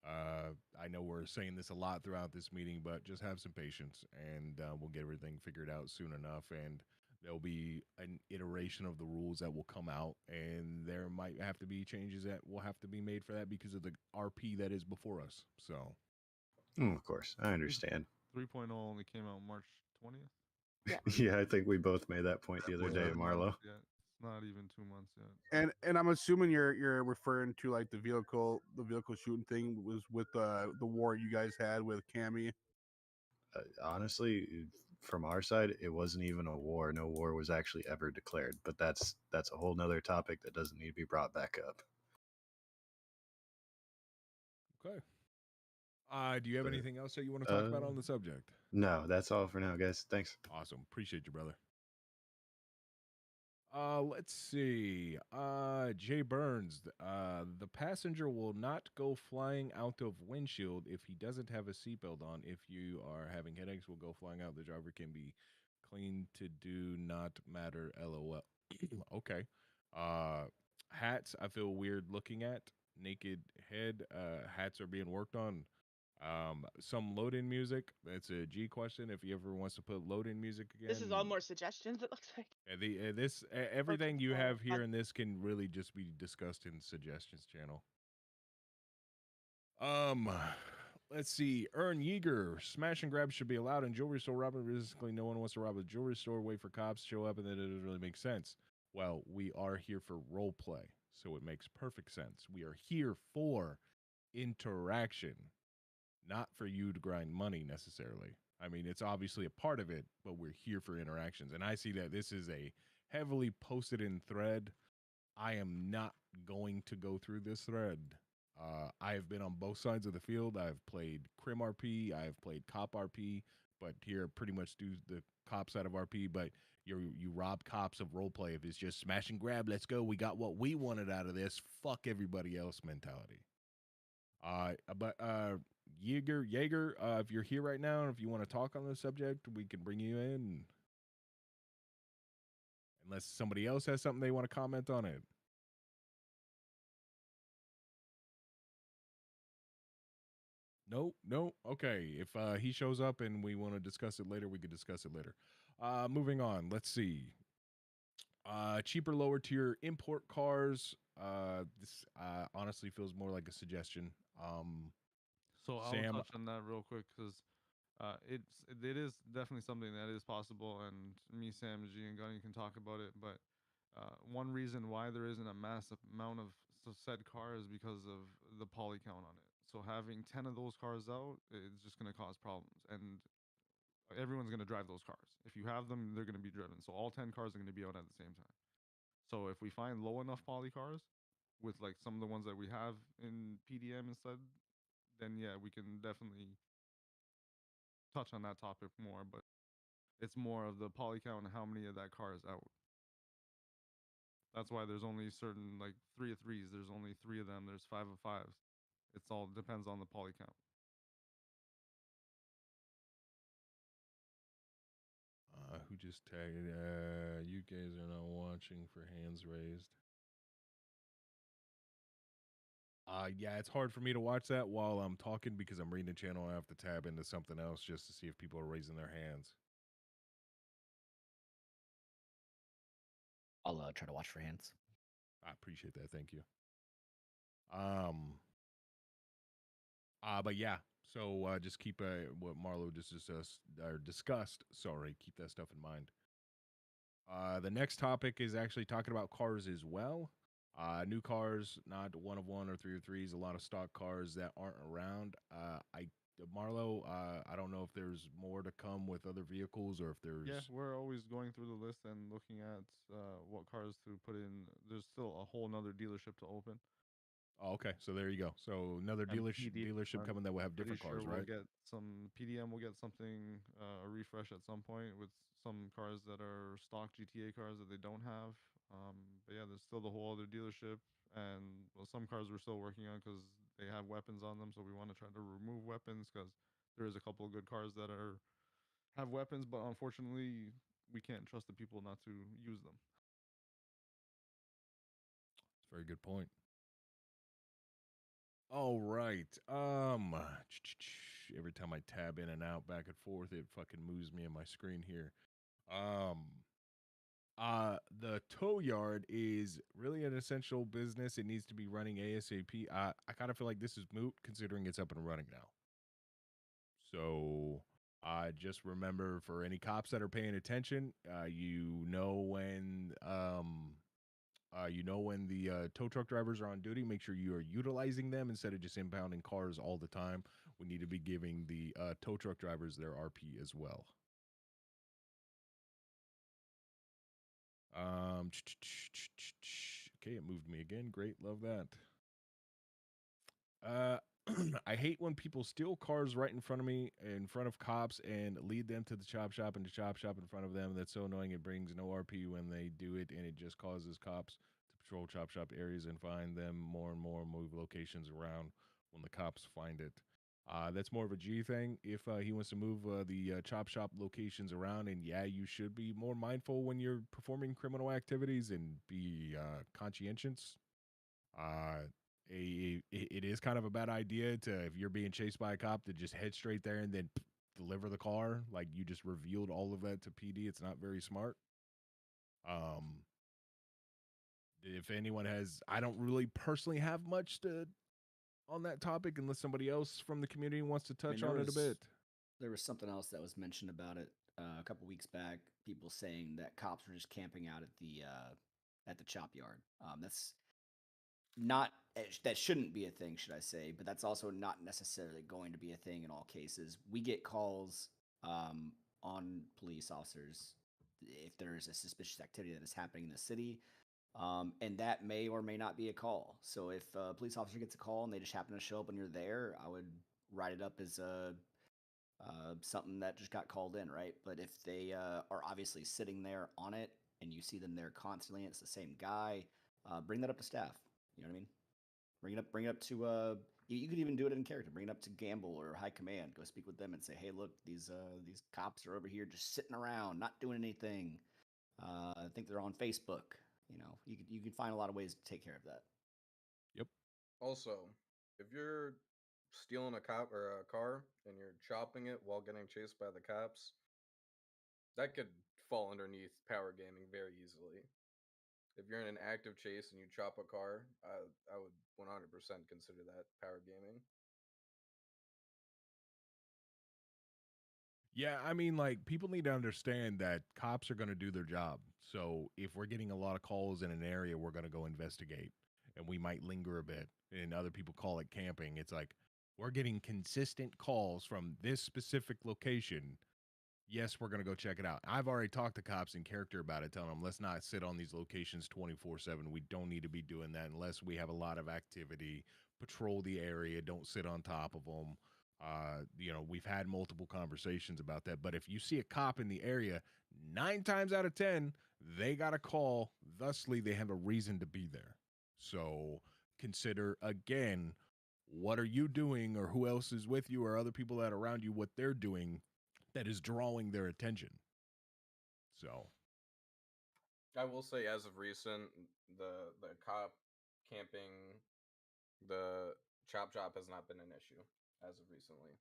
S1: I know we're saying this a lot throughout this meeting, but just have some patience, and we'll get everything figured out soon enough. And there'll be an iteration of the rules that will come out, and there might have to be changes that will have to be made for that because of the RP that is before us. So,
S10: of course, I understand.
S7: 3.0 only came out March 20th.
S10: Yeah, I think we both made that point the other day, Marlo.
S7: Yeah, it's not even 2 months yet.
S9: And I'm assuming you're referring to like the vehicle shooting thing was with the war you guys had with Cammy.
S10: Honestly, from our side, it wasn't even a war. No war was actually ever declared. But that's a whole nother topic that doesn't need to be brought back up.
S1: Okay. Do you have anything else that you want to talk about on the subject?
S10: No, that's all for now, guys. Thanks.
S1: Awesome. Appreciate you, brother. Let's see. Jay Burns. The passenger will not go flying out of windshield if he doesn't have a seatbelt on. If you are having headaches, will go flying out. The driver can be clean to do not matter. LOL. Okay. Hats. I feel weird looking at. Naked head. Hats are being worked on. Some load-in music. That's a G question. If he ever wants to put load-in music again.
S4: This is all more suggestions. It looks like.
S1: Everything you have here in this can really just be discussed in suggestions channel. Let's see. Earn Yeager. Smash and grab should be allowed in jewelry store robbery. Basically, no one wants to rob a jewelry store. Wait for cops to show up, and then it doesn't really make sense. Well, we are here for role play, so it makes perfect sense. We are here for interaction, not for you to grind money necessarily. I mean, it's obviously a part of it, but we're here for interactions. And I see that this is a heavily posted in thread. I am not going to go through this thread. I have been on both sides of the field. I've played Crim RP. I have played Cop RP, but here pretty much do the cop side of RP. But you rob cops of roleplay if it's just smash and grab. Let's go. We got what we wanted out of this. Fuck everybody else mentality. But Jaeger, if you're here right now, if you want to talk on the subject, we can bring you in. Unless somebody else has something they want to comment on it. No. Okay. If he shows up and we want to discuss it later, we could discuss it later. Moving on. Let's see. Cheaper, lower tier import cars. This honestly feels more like a suggestion.
S7: So I'll
S1: Sam,
S7: touch on that real quick because it is definitely something that is possible, and me, Sam, G, and Gunny can talk about it. But one reason why there isn't a massive amount of said car is because of the poly count on it. So having 10 of those cars out is just going to cause problems, and everyone's going to drive those cars. If you have them, they're going to be driven. So all 10 cars are going to be out at the same time. So if we find low enough poly cars with like some of the ones that we have in PDM instead, then yeah, we can definitely touch on that topic more. But it's more of the poly count and how many of that car is out. That's why there's only certain like 3 of 3s. There's only 3 of them. There's 5 of 5s. It's all depends on the poly count.
S1: Who just tagged? You guys are not watching for hands raised. Yeah, it's hard for me to watch that while I'm talking because I'm reading the channel and I have to tab into something else just to see if people are raising their hands.
S3: I'll try to watch for hands.
S1: I appreciate that. Thank you. But yeah, so just keep what Marlo just discussed. Sorry, keep that stuff in mind. The next topic is actually talking about cars as well. New cars, not one of one or three or threes. A lot of stock cars that aren't around. Marlo, I don't know if there's more to come with other vehicles or if there's.
S7: Yeah, we're always going through the list and looking at what cars to put in. There's still a whole nother dealership to open.
S1: Oh, okay, so there you go. So another
S7: And
S1: dealership coming that will have different
S7: pretty
S1: cars,
S7: sure
S1: right?
S7: We'll get some PDM. We'll get something a refresh at some point with some cars that are stock GTA cars that they don't have. But yeah, there's still the whole other dealership, and well, some cars we're still working on because they have weapons on them. So we want to try to remove weapons because there is a couple of good cars that have weapons, but unfortunately we can't trust the people not to use them.
S1: That's a very good point. All right. Every time I tab in and out, back and forth, it fucking moves me in my screen here. The tow yard is really an essential business. It needs to be running ASAP. I kind of feel like this is moot considering it's up and running now. So I just remember for any cops that are paying attention, you know when the tow truck drivers are on duty, make sure you are utilizing them instead of just impounding cars all the time. We need to be giving the tow truck drivers their RP as well. Okay, it moved me again. Great, love that. I hate when people steal cars right in front of me, in front of cops, and lead them to the chop shop and the chop shop in front of them. That's so annoying. It brings no RP when they do it, and it just causes cops to patrol chop shop areas and find them more and more, move locations around when the cops find it. That's more of a G thing. If he wants to move the chop shop locations around, and yeah, you should be more mindful when you're performing criminal activities and be conscientious. It is kind of a bad idea to, if you're being chased by a cop, to just head straight there and then deliver the car. Like, you just revealed all of that to PD. It's not very smart. If anyone has, I don't really personally have much to on that topic unless somebody else from the community wants to touch on it a bit.
S3: There was something else that was mentioned about it a couple weeks back. People saying that cops were just camping out at the chop yard. That's not that shouldn't be a thing, should I say? But that's also not necessarily going to be a thing in all cases. We get calls on police officers if there is a suspicious activity that is happening in the city. And that may or may not be a call. So if a police officer gets a call and they just happen to show up and you're there, I would write it up as something that just got called in, right? But if they are obviously sitting there on it and you see them there constantly, and it's the same guy, bring that up to staff. You know what I mean? Bring it up to you could even do it in character. Bring it up to Gamble or High Command. Go speak with them and say, hey, look, these cops are over here just sitting around, not doing anything. I think they're on Facebook. You know, you can find a lot of ways to take care of that.
S1: Yep.
S6: Also, if you're stealing a cop or a car and you're chopping it while getting chased by the cops, that could fall underneath power gaming very easily. If you're in an active chase and you chop a car, I would 100% consider that power gaming.
S1: Yeah, I mean, like, people need to understand that cops are going to do their job. So if we're getting a lot of calls in an area, we're going to go investigate, and we might linger a bit. And other people call it camping. It's like we're getting consistent calls from this specific location. Yes, we're going to go check it out. I've already talked to cops in character about it, telling them let's not sit on these locations 24/7. We don't need to be doing that unless we have a lot of activity. Patrol the area. Don't sit on top of them. We've had multiple conversations about that. But if you see a cop in the area, 9 times out of 10, they got a call. Thusly, they have a reason to be there. So consider again, what are you doing, or who else is with you, or other people that are around you, what they're doing that is drawing their attention. So
S6: I will say, as of recent, the cop camping, the chop chop has not been an issue as of recently.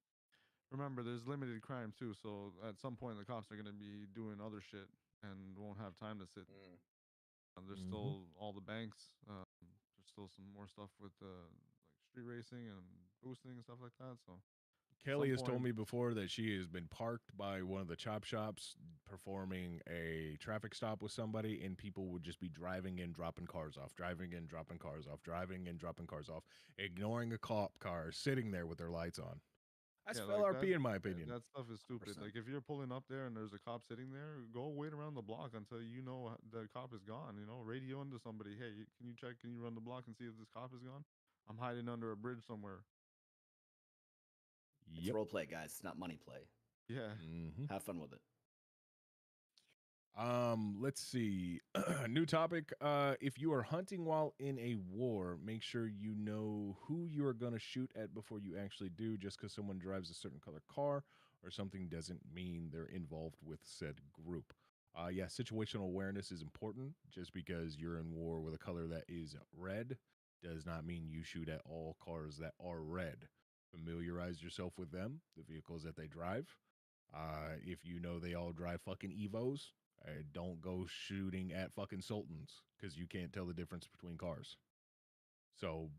S7: Remember, there's limited crime too, so at some point the cops are going to be doing other shit and won't have time to sit. There's still all the banks. There's still some more stuff with like street racing and boosting and stuff like that. So
S1: Kelly has told me before that she has been parked by one of the chop shops performing a traffic stop with somebody, and people would just be driving in, dropping cars off, driving in, dropping cars off, driving in, dropping cars off, ignoring a cop car, sitting there with their lights on. That's
S7: like
S1: LRP, in my opinion.
S7: That stuff is stupid.
S1: 100%.
S7: Like if you're pulling up there and there's a cop sitting there, go wait around the block until you know the cop is gone. You know, radio into somebody. Hey, can you check? Can you run the block and see if this cop is gone? I'm hiding under a bridge somewhere.
S3: It's role play, guys. It's not money play.
S7: Yeah.
S3: Have fun with it.
S1: Let's see. New topic. If you are hunting while in a war, make sure you know who you are going to shoot at before you actually do. Just because someone drives a certain color car or something doesn't mean they're involved with said group. Yeah, situational awareness is important. Just because you're in war with a color that is red does not mean you shoot at all cars that are red. Familiarize yourself with them, the vehicles that they drive. If you know they all drive fucking Evos, don't go shooting at fucking Sultans because you can't tell the difference between cars. So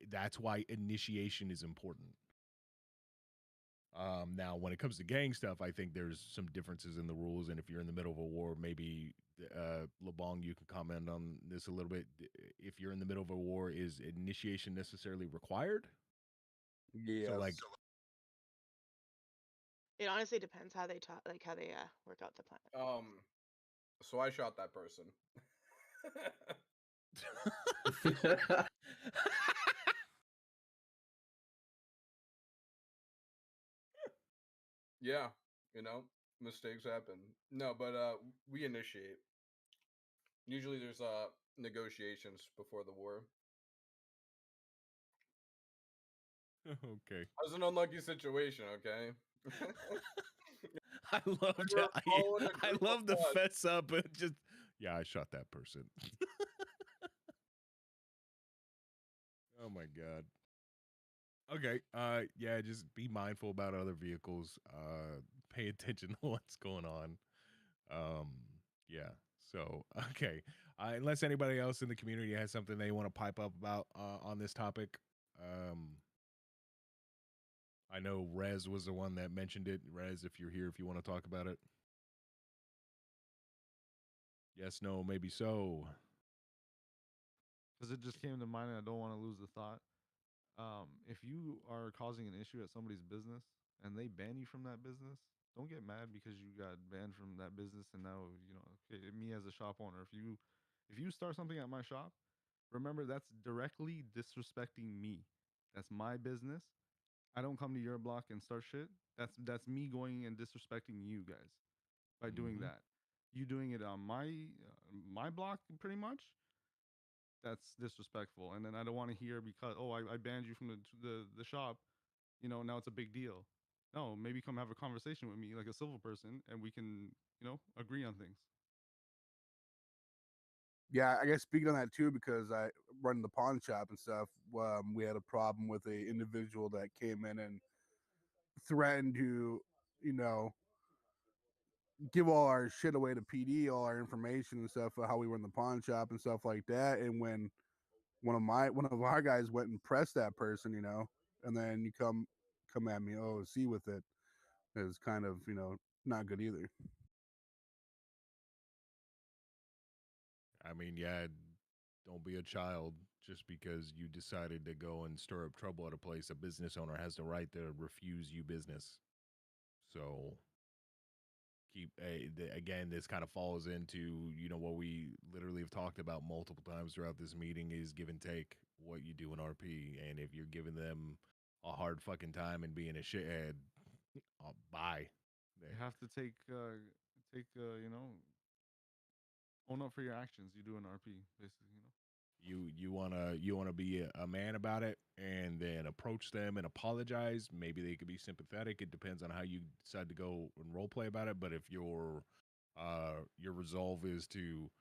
S1: that's why initiation is important. Now, when it comes to gang stuff, I think there's some differences in the rules. And if you're in the middle of a war, maybe Lebong, you can comment on this a little bit. If you're in the middle of a war, is initiation necessarily required?
S9: Yeah.
S1: So, like,
S4: It honestly depends how they talk, like how they work out the plan.
S6: So I shot that person. Yeah, mistakes happen. No, but we initiate. Usually there's negotiations before the war.
S1: Okay.
S6: That was an unlucky situation, okay?
S1: I love I love the fess up and just yeah, I shot that person. Oh my god. Okay. Yeah, just be mindful about other vehicles. Pay attention to what's going on. Yeah. So, okay. Unless anybody else in the community has something they want to pipe up about on this topic. I know Rez was the one that mentioned it. Rez, if you're here, if you want to talk about it. Yes, no, maybe so.
S7: Because it just came to mind, and I don't want to lose the thought. If you are causing an issue at somebody's business and they ban you from that business, don't get mad because you got banned from that business. And now, okay, me as a shop owner, if you start something at my shop, remember that's directly disrespecting me. That's my business. I don't come to your block and start shit. That's me going and disrespecting you guys by doing that. You doing it on my block, pretty much. That's disrespectful. And then I don't want to hear because I banned you from the shop. Now it's a big deal. No, maybe come have a conversation with me like a civil person, and we can agree on things.
S9: Yeah, I guess speaking on that too, because I run the pawn shop and stuff. We had a problem with a individual that came in and threatened to, give all our shit away to PD, all our information and stuff, how we run the pawn shop and stuff like that. And when one of our guys went and pressed that person, and then you come at me, see with it is kind of not good either.
S1: I mean, yeah, don't be a child just because you decided to go and stir up trouble at a place. A business owner has the right to refuse you business. So again, this kind of falls into what we literally have talked about multiple times throughout this meeting is give and take what you do in RP. And if you're giving them a hard fucking time and being a shithead, bye.
S7: You have to take own up for your actions. You do in RP, basically.
S1: You wanna be a man about it, and then approach them and apologize. Maybe they could be sympathetic. It depends on how you decide to go and role play about it. But if your resolve is to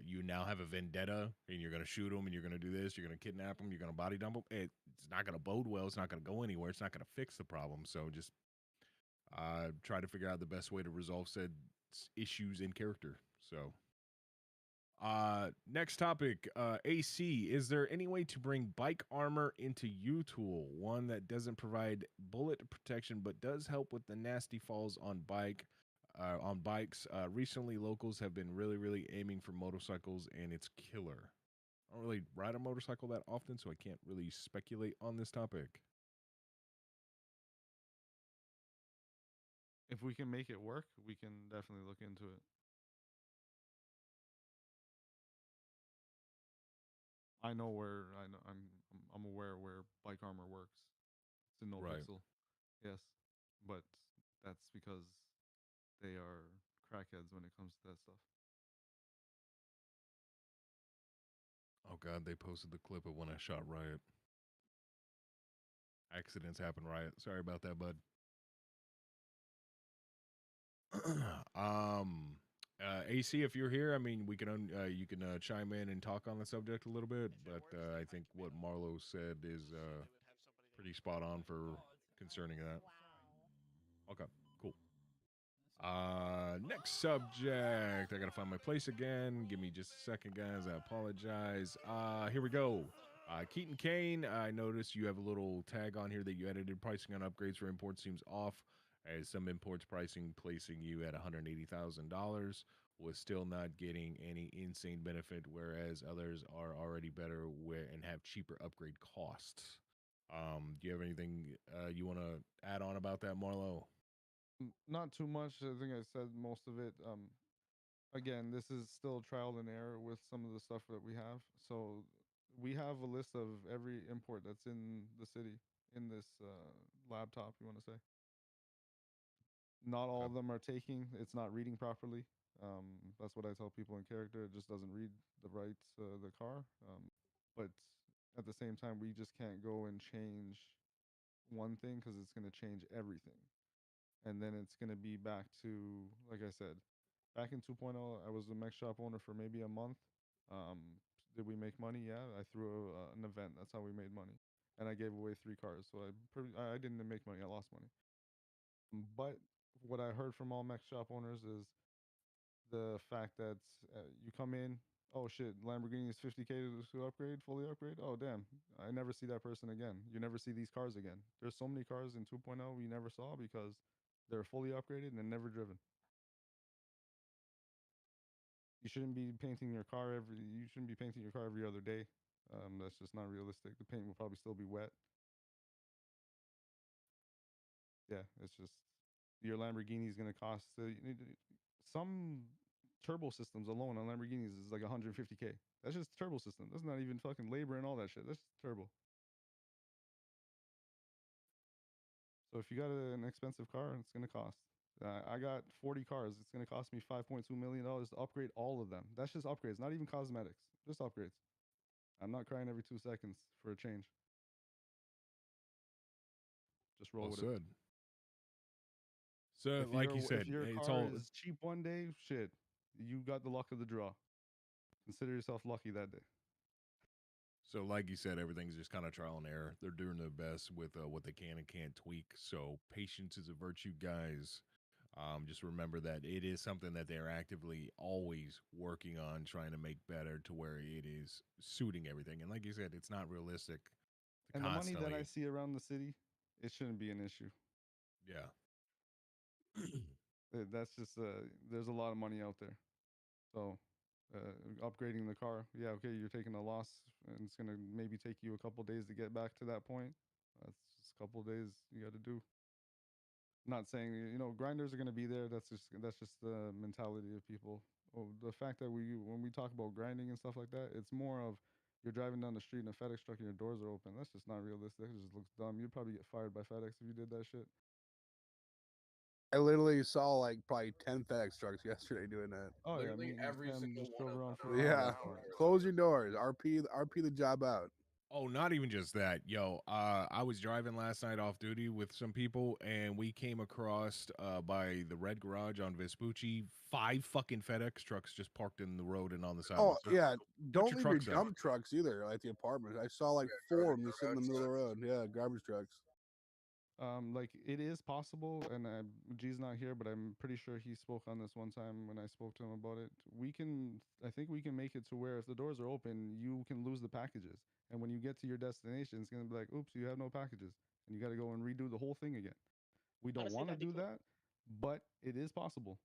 S1: you now have a vendetta and you're gonna shoot them and you're gonna do this, you're gonna kidnap them, you're gonna body dump them, it's not gonna bode well. It's not gonna go anywhere. It's not gonna fix the problem. So just try to figure out the best way to resolve said issues in character. So. Next topic, AC. Is there any way to bring bike armor into U-Tool? One that doesn't provide bullet protection, but does help with the nasty falls on bikes. Recently, locals have been really aiming for motorcycles, and it's killer. I don't really ride a motorcycle that often, so I can't really speculate on this topic.
S7: If we can make it work, we can definitely look into it. I know where I'm aware where bike armor works. It's in No
S1: Right.
S7: Pixel. Yes, but that's because they are crackheads when it comes to that stuff.
S1: Oh God, they posted the clip of when I shot Riot. Accidents happen, Riot. Sorry about that, bud. AC, if you're here, I mean, we can you can chime in and talk on the subject a little bit, but I think what Marlo said is pretty spot on for concerning that. Okay, cool. Next subject. I gotta find my place again. Give me just a second, guys. I apologize. Here we go. Keaton Kane, I noticed you have a little tag on here that you edited. Pricing on upgrades for imports seems off, as some imports pricing placing you at $180,000 was still not getting any insane benefit, whereas others are already better and have cheaper upgrade costs. Do you have anything you want to add on about that, Marlo?
S7: Not too much. I think I said most of it. Again, this is still trial and error with some of the stuff that we have. So we have a list of every import that's in the city in this laptop, you want to say. Not all of them are taking. It's not reading properly. That's what I tell people in character. It just doesn't read the car. But at the same time, we just can't go and change one thing because it's going to change everything. And then it's going to be back to, like I said, back in 2.0, I was a mech shop owner for maybe a month. Did we make money? Yeah, I threw an event. That's how we made money. And I gave away 3 cars. So I didn't make money. I lost money. But what I heard from all mech shop owners is the fact that you come in, oh shit, Lamborghini is 50K to upgrade, fully upgrade. Oh damn, I never see that person again. You never see these cars again. There's so many cars in 2.0 we never saw because they're fully upgraded and never driven. You shouldn't be painting your car every other day. That's just not realistic. The paint will probably still be wet. Yeah, it's just your Lamborghini is going to cost some turbo systems alone on Lamborghinis is like 150K. That's just turbo system. That's not even fucking labor and all that shit. That's turbo. So if you got an expensive car, it's going to cost. I got 40 cars. It's going to cost me $5.2 million to upgrade all of them. That's just upgrades, not even cosmetics, just upgrades. I'm not crying every 2 seconds for a change. Just roll with it.
S1: So, like you said,
S7: if your
S1: it's
S7: car
S1: all
S7: is cheap one day, shit, you got the luck of the draw. Consider yourself lucky that day.
S1: So, like you said, everything's just kind of trial and error. They're doing their best with what they can and can't tweak. So, patience is a virtue, guys. Just remember that it is something that they're actively always working on, trying to make better to where it is suiting everything. And like you said, it's not realistic to
S7: And the money that I
S1: constantly.
S7: see around the city, it shouldn't be an issue.
S1: Yeah.
S7: That's just there's a lot of money out there. So upgrading the car, yeah, okay, you're taking a loss, and it's gonna maybe take you a couple days to get back to that point. That's just a couple days you got to do. Not saying grinders are gonna be there. That's just the mentality of people. The fact that when we talk about grinding and stuff like that, it's more of you're driving down the street in a FedEx truck and your doors are open. That's just not realistic. It just looks dumb. You'd probably get fired by FedEx if you did that shit.
S9: I literally saw like probably 10 FedEx trucks yesterday doing that.
S7: Oh yeah,
S6: Literally
S7: me and
S6: every
S7: Sam
S6: single
S7: just
S6: one
S7: drove
S6: of
S7: around
S6: them
S7: for
S6: are
S7: an hour
S9: Yeah,
S7: last night.
S9: close your doors. RP the job out.
S1: Oh, not even just that. Yo, I was driving last night off duty with some people, and we came across by the red garage on Vespucci 5 fucking FedEx trucks just parked in the road and on the side.
S9: Oh yeah,
S1: Put
S9: don't
S1: your
S9: leave your
S1: trucks out.
S9: dump trucks either at the apartment. I saw like 4 of them just sitting in the middle of the road. Yeah, garbage trucks.
S7: Like it is possible, and G's not here, but I'm pretty sure he spoke on this one time when I spoke to him about it. I think we can make it to where if the doors are open, you can lose the packages, and when you get to your destination, it's gonna be like, oops, you have no packages, and you got to go and redo the whole thing again. We don't
S4: Honestly,
S7: want to
S4: that'd be
S7: do
S4: cool.
S7: that, but it is possible.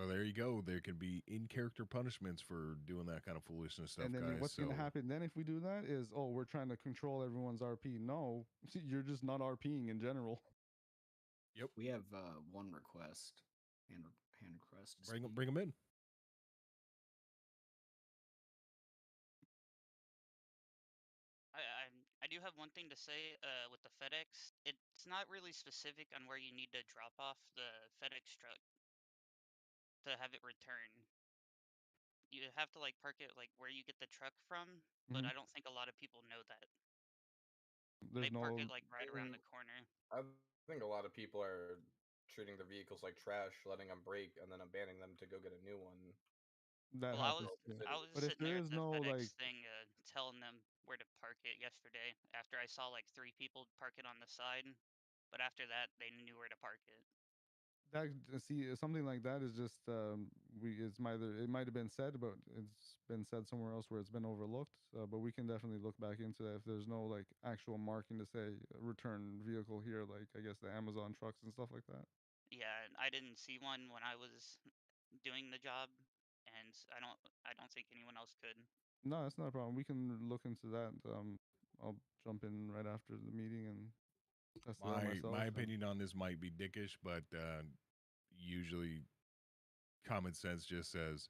S1: There you go. There can be in-character punishments for doing that kind of foolishness stuff,
S7: And then
S1: guys.
S7: what's
S1: So
S7: gonna happen then if we do that is, oh, we're trying to control everyone's RP. No, you're just not RPing in general.
S1: yep,
S3: We have one request. Hand request. to
S1: bring
S3: speak.
S1: them in.
S11: I do have one thing to say with the FedEx. It's not really specific on where you need to drop off the FedEx truck to have it return. You have to like park it like where you get the truck from, but
S7: Mhm.
S11: I don't think a lot of people know that.
S7: There's
S11: They park
S7: no
S11: it like right around the corner.
S6: I think a lot of people are treating the vehicles like trash, letting them break, and then abandoning them to go get a new one.
S7: that
S11: Well, I
S7: happens
S11: was
S7: too.
S11: I was
S7: But if
S11: sitting
S7: there
S11: there at
S7: is
S11: the
S7: no like,
S11: FedEx thing, telling them where to park it yesterday. After I saw like 3 people park it on the side, but after that they knew where to park it.
S7: that something like that is just it might have been said, but it's been said somewhere else where it's been overlooked. But we can definitely look back into that if there's no like actual marking to say return vehicle here, like I guess the Amazon trucks and stuff like that.
S11: Yeah, and I didn't see one when I was doing the job, and I don't think anyone else could.
S7: No, that's not a problem. We can look into that. I'll jump in right after the meeting and test it out myself.
S1: My opinion on this might be dickish, but usually common sense just says,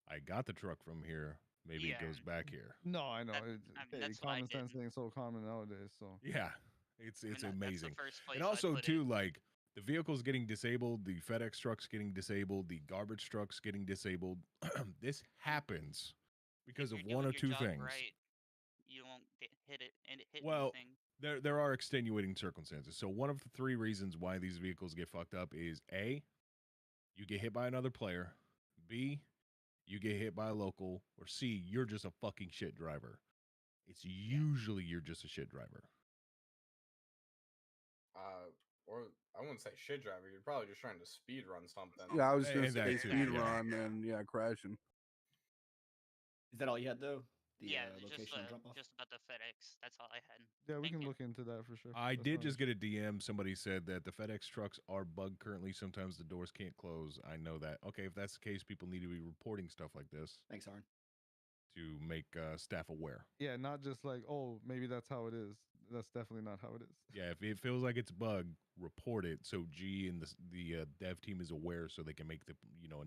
S1: "I got the truck from here. Maybe
S11: Yeah,
S1: it goes back here."
S7: No, I know.
S11: that, I mean that's what I
S7: Common
S11: did.
S7: sense ain't so common nowadays. So
S1: Yeah, it's
S11: I mean
S1: it's
S11: that's the
S1: amazing.
S11: first
S1: And
S11: place I
S1: also
S11: put
S1: too,
S11: it.
S1: like the vehicles getting disabled, the FedEx trucks getting disabled, the garbage trucks getting disabled. This happens because
S11: If
S1: of
S11: you're
S1: one
S11: doing
S1: or
S11: your
S1: two
S11: job
S1: things.
S11: right, you won't hit it and hit
S1: Well,
S11: anything.
S1: there are extenuating circumstances. So one of the 3 reasons why these vehicles get fucked up is A, you get hit by another player, B, you get hit by a local, or C, you're just a fucking shit driver. It's usually you're just a shit driver.
S6: Or I wouldn't say shit driver. You're probably just trying to speed run something.
S9: Yeah, I was gonna
S1: And that
S9: say
S1: too,
S9: speed
S1: yeah.
S9: run and crashing.
S3: Is that all you had though? The
S11: Yeah,
S3: locational drop off.
S11: just about the FedEx. That's all I had.
S7: yeah, we
S11: Thank
S7: can
S11: you.
S7: look into that for sure.
S1: I
S7: That's
S1: did
S7: not an
S1: just get a DM. Somebody said that the FedEx trucks are bugged currently. Sometimes the doors can't close. I know that. Okay, if that's the case, people need to be reporting stuff like this
S3: Thanks, Aaron.
S1: to make staff aware.
S7: Yeah, not just like, oh, maybe that's how it is. That's definitely not how it is.
S1: Yeah, if it feels like it's bugged, report it so G and the dev team is aware so they can make the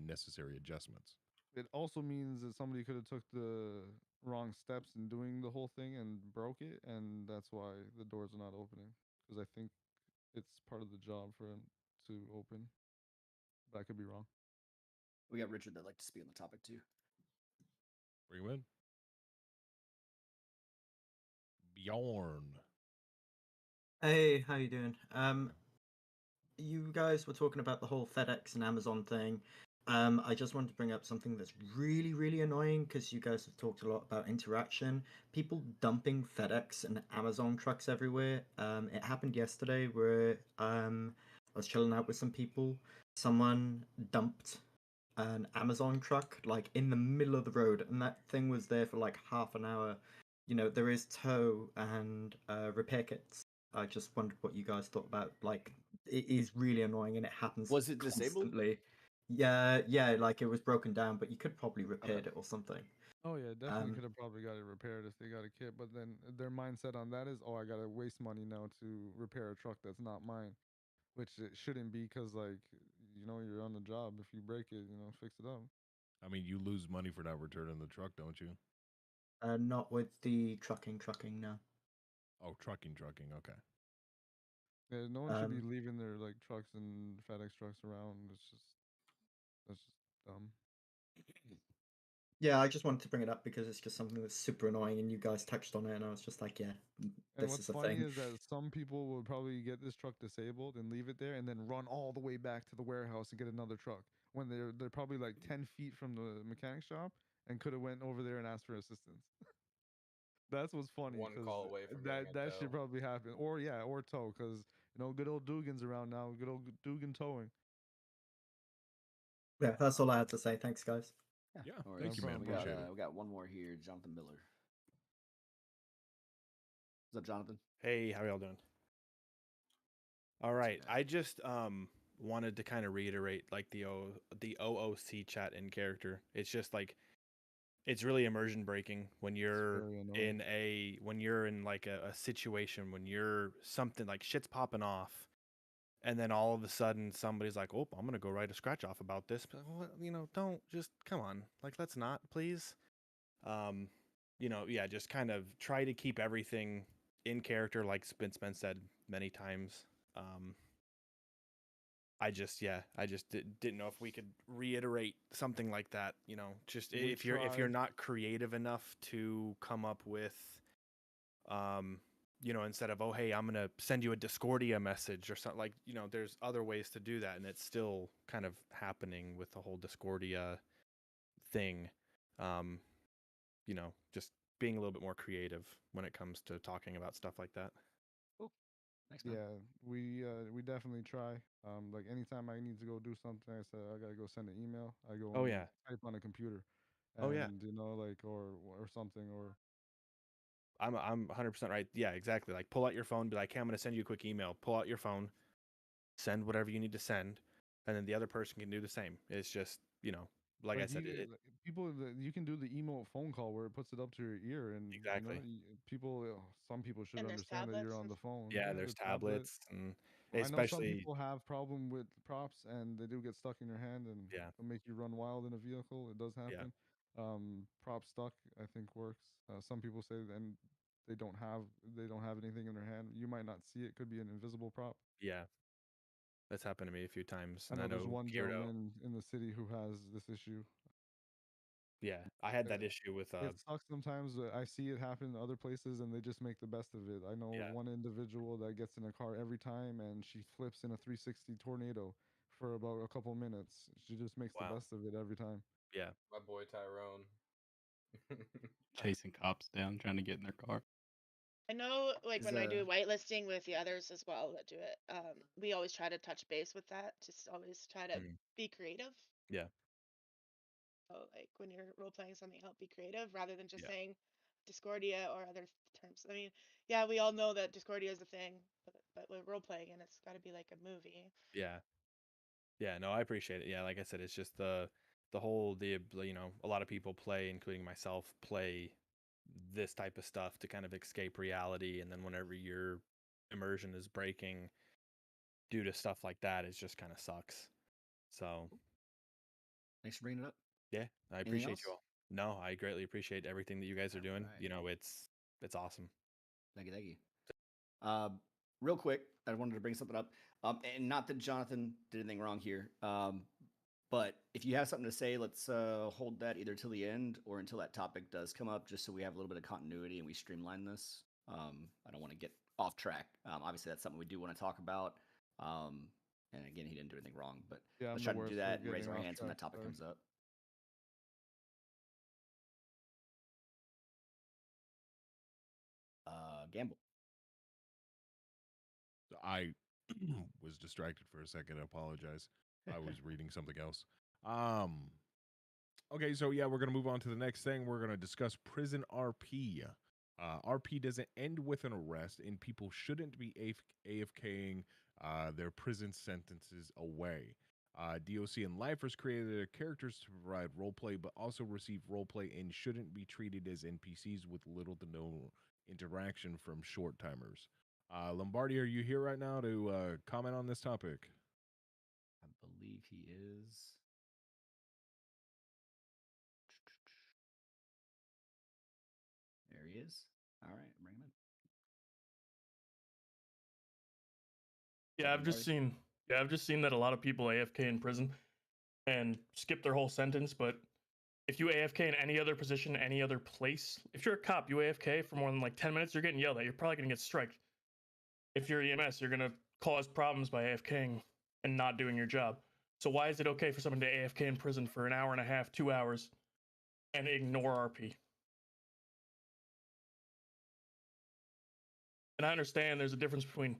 S1: necessary adjustments.
S7: It also means that somebody could have took the wrong steps in doing the whole thing and broke it, and that's why the doors are not opening. Because I think it's part of the job for him to open. But I could be wrong.
S3: We got Richard that'd like to speak on the topic too.
S1: Bring him in. Bjorn.
S13: Hey, how you doing? You guys were talking about the whole FedEx and Amazon thing.
S14: I just wanted to bring up something that's really, really annoying because you guys have talked a lot about interaction. People dumping FedEx and Amazon trucks everywhere. It happened yesterday where I was chilling out with some people. Someone dumped an Amazon truck like in the middle of the road, and that thing was there for like half an hour. You know, there is tow and repair kits. I just wondered what you guys thought about. Like, it is really annoying, and it happens.
S3: Was it disabled?
S14: Constantly. Yeah, like it was broken down, but you could probably repair it or something.
S7: Oh yeah, definitely could have probably got it repaired if they got a kit. But then their mindset on that is, oh, I gotta waste money now to repair a truck that's not mine, which it shouldn't be because like you're on the job. If you break it, fix it up.
S1: I mean, you lose money for not returning the truck, don't you?
S14: Not with the trucking, no.
S1: Oh, trucking. Okay.
S7: Yeah, no one should be leaving their like trucks and FedEx trucks around. That's just dumb.
S14: Yeah, I just wanted to bring it up because it's just something that's super annoying, and you guys touched on it, and I was just like, yeah,
S7: And
S14: this
S7: what's
S14: is a
S7: funny
S14: thing.
S7: is that some people will probably get this truck disabled and leave it there, and then run all the way back to the warehouse and get another truck when they're probably like 10 feet from the mechanic shop and could have went over there and asked for assistance. That's what's funny.
S6: One call away from getting a
S7: that
S6: tow.
S7: should probably happen, or tow, because good old Dugan's around now. Good old Dugan towing.
S14: Yeah, that's all I had to say. Thanks, guys.
S1: Yeah,
S3: All
S1: thank you, man.
S3: We
S1: Appreciate it.
S3: we got one more here, Jonathan Miller. What's up, Jonathan?
S15: Hey, how y'all doing? All right, I just wanted to kind of reiterate like the OOC chat in character. It's just like it's really immersion breaking when you're when you're in like a situation when you're something like shit's popping off, and then all of a sudden somebody's like, "Oh, I'm gonna go write a scratch off about this." But, well, don't just come on, like let's not, please. Yeah, just kind of try to keep everything in character, like Spence said many times. I just didn't know if we could reiterate something like that. Just if you're not creative enough to come up with, instead of, oh hey, I'm gonna send you a Discordia message or something, like there's other ways to do that, and it's still kind of happening with the whole Discordia thing. Just being a little bit more creative when it comes to talking about stuff like that.
S3: Cool. Thanks, man.
S7: Yeah, we definitely try. Like anytime I need to go do something, I said I gotta go send an email. I go type on a computer, and or something or.
S15: I'm 100% right. Yeah, exactly. Like pull out your phone, be like, hey, I'm gonna send you a quick email. Pull out your phone, send whatever you need to send, and then the other person can do the same. It's just like I said,
S7: you can do the emote phone call where it puts it up to your ear, and
S15: exactly.
S7: Some people should
S4: And
S7: understand that you're on the phone.
S15: Yeah, there's tablets, and
S7: I know some
S15: especially
S7: people have problem with props, and they do get stuck in your hand, and it'll make you run wild in a vehicle. It does happen. Prop stuck, I think, works. Some people say, and they don't have anything in their hand. You might not see it. Could be an invisible prop.
S15: Yeah, that's happened to me a few times.
S7: I know there's one gentleman in the city who has this issue.
S15: Yeah, I had that issue with.
S7: It sucks sometimes. I see it happen in other places, and they just make the best of it. I know one individual that gets in a car every time, and she flips in a 360 tornado for about a couple minutes. She just makes the best of it every time.
S15: Yeah,
S6: my boy Tyrone.
S12: Chasing cops down, trying to get in their car.
S4: I know, like when I do whitelisting with the others as well that do it, we always try to touch base with that. Just always try to be creative.
S15: Yeah.
S4: So like when you're role playing something, help be creative rather than just saying Discordia or other terms. I mean, yeah, we all know that Discordia is a thing, but we're role playing and it's got to be like a movie.
S15: Yeah. Yeah. No, I appreciate it. Yeah, like I said, it's just the whole a lot of people play, including myself, play this type of stuff to kind of escape reality, and then whenever your immersion is breaking due to stuff like that, it just kind of sucks. So
S3: thanks for bringing it up.
S15: Yeah, I appreciate you all. No, I greatly appreciate everything that you guys are doing. Right. It's awesome.
S3: Thank you. Real quick, I wanted to bring something up. And not that Jonathan did anything wrong here. But if you have something to say, let's hold that either till the end or until that topic does come up, just so we have a little bit of continuity and we streamline this. I don't want to get off track. Obviously, that's something we do want to talk about. And again, he didn't do anything wrong, but
S7: Yeah,
S3: let's
S7: I'm
S3: try
S7: the
S3: to do
S7: worst for
S3: that and raise
S7: getting
S3: our
S7: off
S3: hands when that
S7: track,
S3: topic
S7: sorry.
S3: comes up. Gamble.
S1: I was distracted for a second. I apologize. I was reading something else. Okay, so yeah, we're gonna move on to the next thing. We're gonna discuss prison RP. RP doesn't end with an arrest, and people shouldn't be AFKing their prison sentences away. DOC and Lifers created their characters to provide roleplay, but also receive roleplay and shouldn't be treated as NPCs with little to no interaction from short timers. Lombardi, are you here right now to comment on this topic?
S3: I believe he is. There he is. All right, bring him in.
S16: Yeah, I've just seen. Yeah, I've just seen that a lot of people AFK in prison and skip their whole sentence. But if you AFK in any other position, any other place, if you're a cop, you AFK for more than like 10 minutes, you're getting yelled at. You're probably gonna get striked. If you're EMS, you're gonna cause problems by AFKing and not doing your job. So why is it okay for someone to AFK in prison for an hour and a half, 2 hours, and ignore RP? And I understand there's a difference between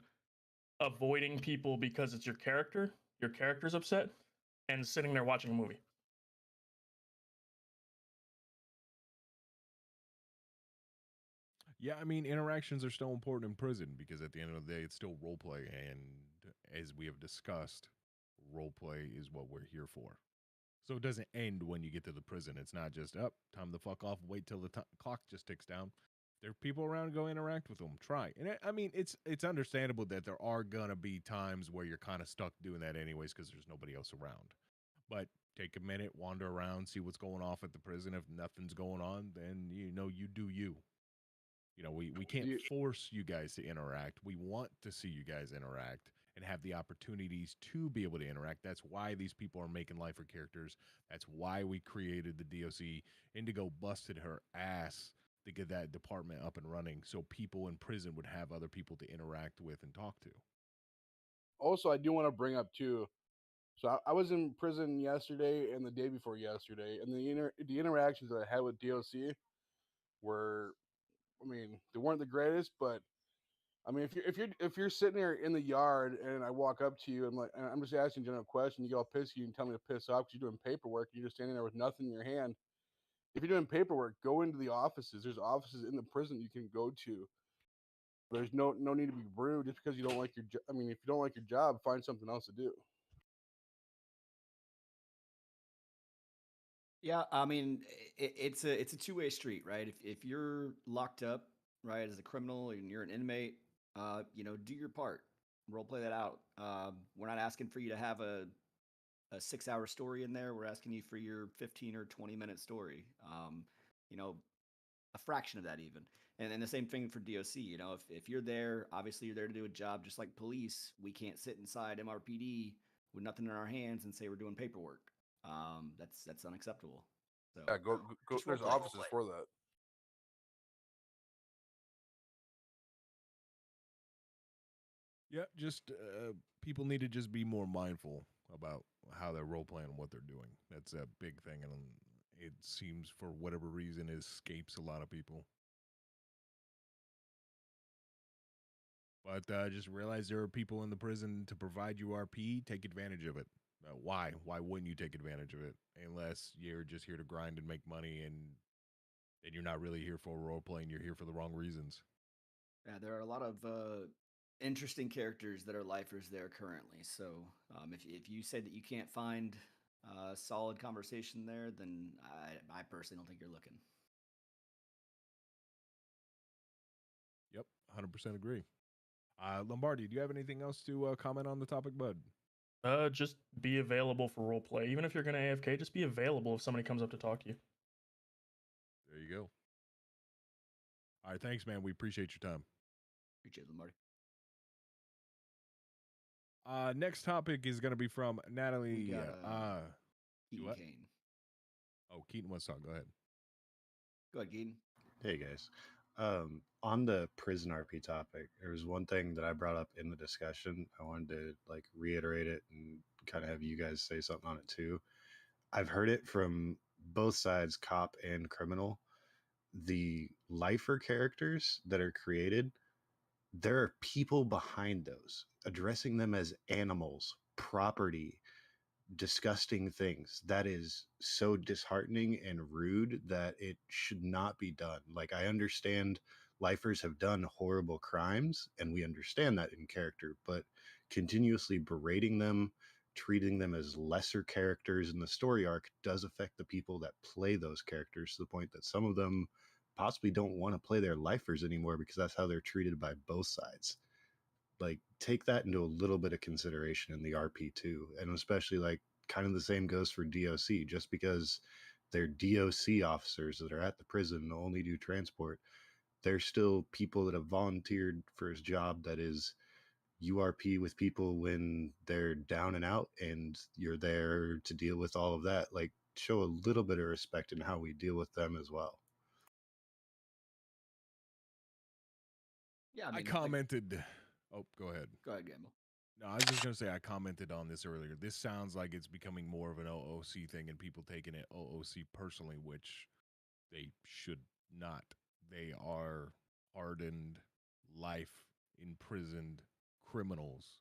S16: avoiding people because it's your character's upset, and sitting there watching a movie.
S1: Yeah, I mean, interactions are still important in prison because at the end of the day, it's still role play. And as we have discussed, role play is what we're here for. So it doesn't end when you get to the prison. It's not just up, time to fuck off, wait till the clock just ticks down. There are people around, go interact with them, try. And I mean, it's understandable that there are gonna be times where you're kind of stuck doing that anyways because there's nobody else around. But take a minute, wander around, see what's going off at the prison. If nothing's going on, then you do you. We can't force you guys to interact. We want to see you guys interact and have the opportunities to be able to interact. That's why these people are making lifer characters. That's why we created the DOC. Indigo busted her ass to get that department up and running so people in prison would have other people to interact with and talk to.
S9: Also, I do want to bring up too. So I was in prison yesterday and the day before yesterday, and the interactions that I had with DOC were, I mean, they weren't the greatest, but I mean, if you're sitting there in the yard and I walk up to you and I'm just asking a general question, you get all pissy and tell me to piss off because you're doing paperwork, you're just standing there with nothing in your hand. If you're doing paperwork, go into the offices. There's offices in the prison you can go to. There's no need to be rude just because you don't like your job. I mean, if you don't like your job, find something else to do.
S3: Yeah, I mean, it's a two-way street, right? If you're locked up, right, as a criminal and you're an inmate, do your part, role play that out. We're not asking for you to have a 6-hour story in there. We're asking you for your 15 or 20-minute story. You know, a fraction of that even. And then the same thing for DOC. If you're there, obviously you're there to do a job just like police. We can't sit inside MRPD with nothing in our hands and say we're doing paperwork. That's unacceptable. So
S9: Yeah, go.
S3: just
S9: There's
S3: roleplay.
S9: offices for that.
S1: Yeah, just people need to just be more mindful about how they're role playing and what they're doing. That's a big thing, and it seems for whatever reason it escapes a lot of people. But just realize there are people in the prison to provide you RP. Take advantage of it. Why? Why wouldn't you take advantage of it? Unless you're just here to grind and make money, and you're not really here for role playing. You're here for the wrong reasons.
S3: Yeah, there are a lot of interesting characters that are lifers there currently. So if you say that you can't find solid conversation there, then I personally don't think you're looking.
S1: Yep, 100% agree. Lombardi, do you have anything else to comment on the topic, bud?
S16: Just be available for role play. Even if you're gonna AFK, just be available if somebody comes up to talk to you.
S1: There you go. All right, thanks, man. We appreciate your time.
S3: Appreciate it, Lombardi.
S1: Next topic is going to be from Natalie.
S3: We got Keaton
S1: what?
S3: Kane.
S1: Oh, Keaton wants to talk. Go ahead.
S3: Go ahead, Keaton.
S10: Hey guys. On the prison RP topic, there was one thing that I brought up in the discussion. I wanted to like reiterate it and kind of have you guys say something on it too. I've heard it from both sides, cop and criminal. The lifer characters that are created, there are people behind those, addressing them as animals, property, disgusting things. That is so disheartening and rude that it should not be done. Like, I understand lifers have done horrible crimes, and we understand that in character, but continuously berating them, treating them as lesser characters in the story arc does affect the people that play those characters, to the point that some of them possibly don't want to play their lifers anymore because that's how they're treated by both sides. Like, take that into a little bit of consideration in the RP too. And especially, like, kind of the same goes for DOC. Just because they're DOC officers that are at the prison and only do transport, they're still people that have volunteered for his job that is URP with people when they're down and out, and you're there to deal with all of that. Like, show a little bit of respect in how we deal with them as well.
S3: Yeah, I
S1: I
S3: mean,
S1: commented. Oh, go ahead.
S3: Go ahead, Gamble.
S1: No, I was just gonna say I commented on this earlier. This sounds like it's becoming more of an OOC thing and people taking it OOC personally, which they should not. They are hardened, life imprisoned criminals,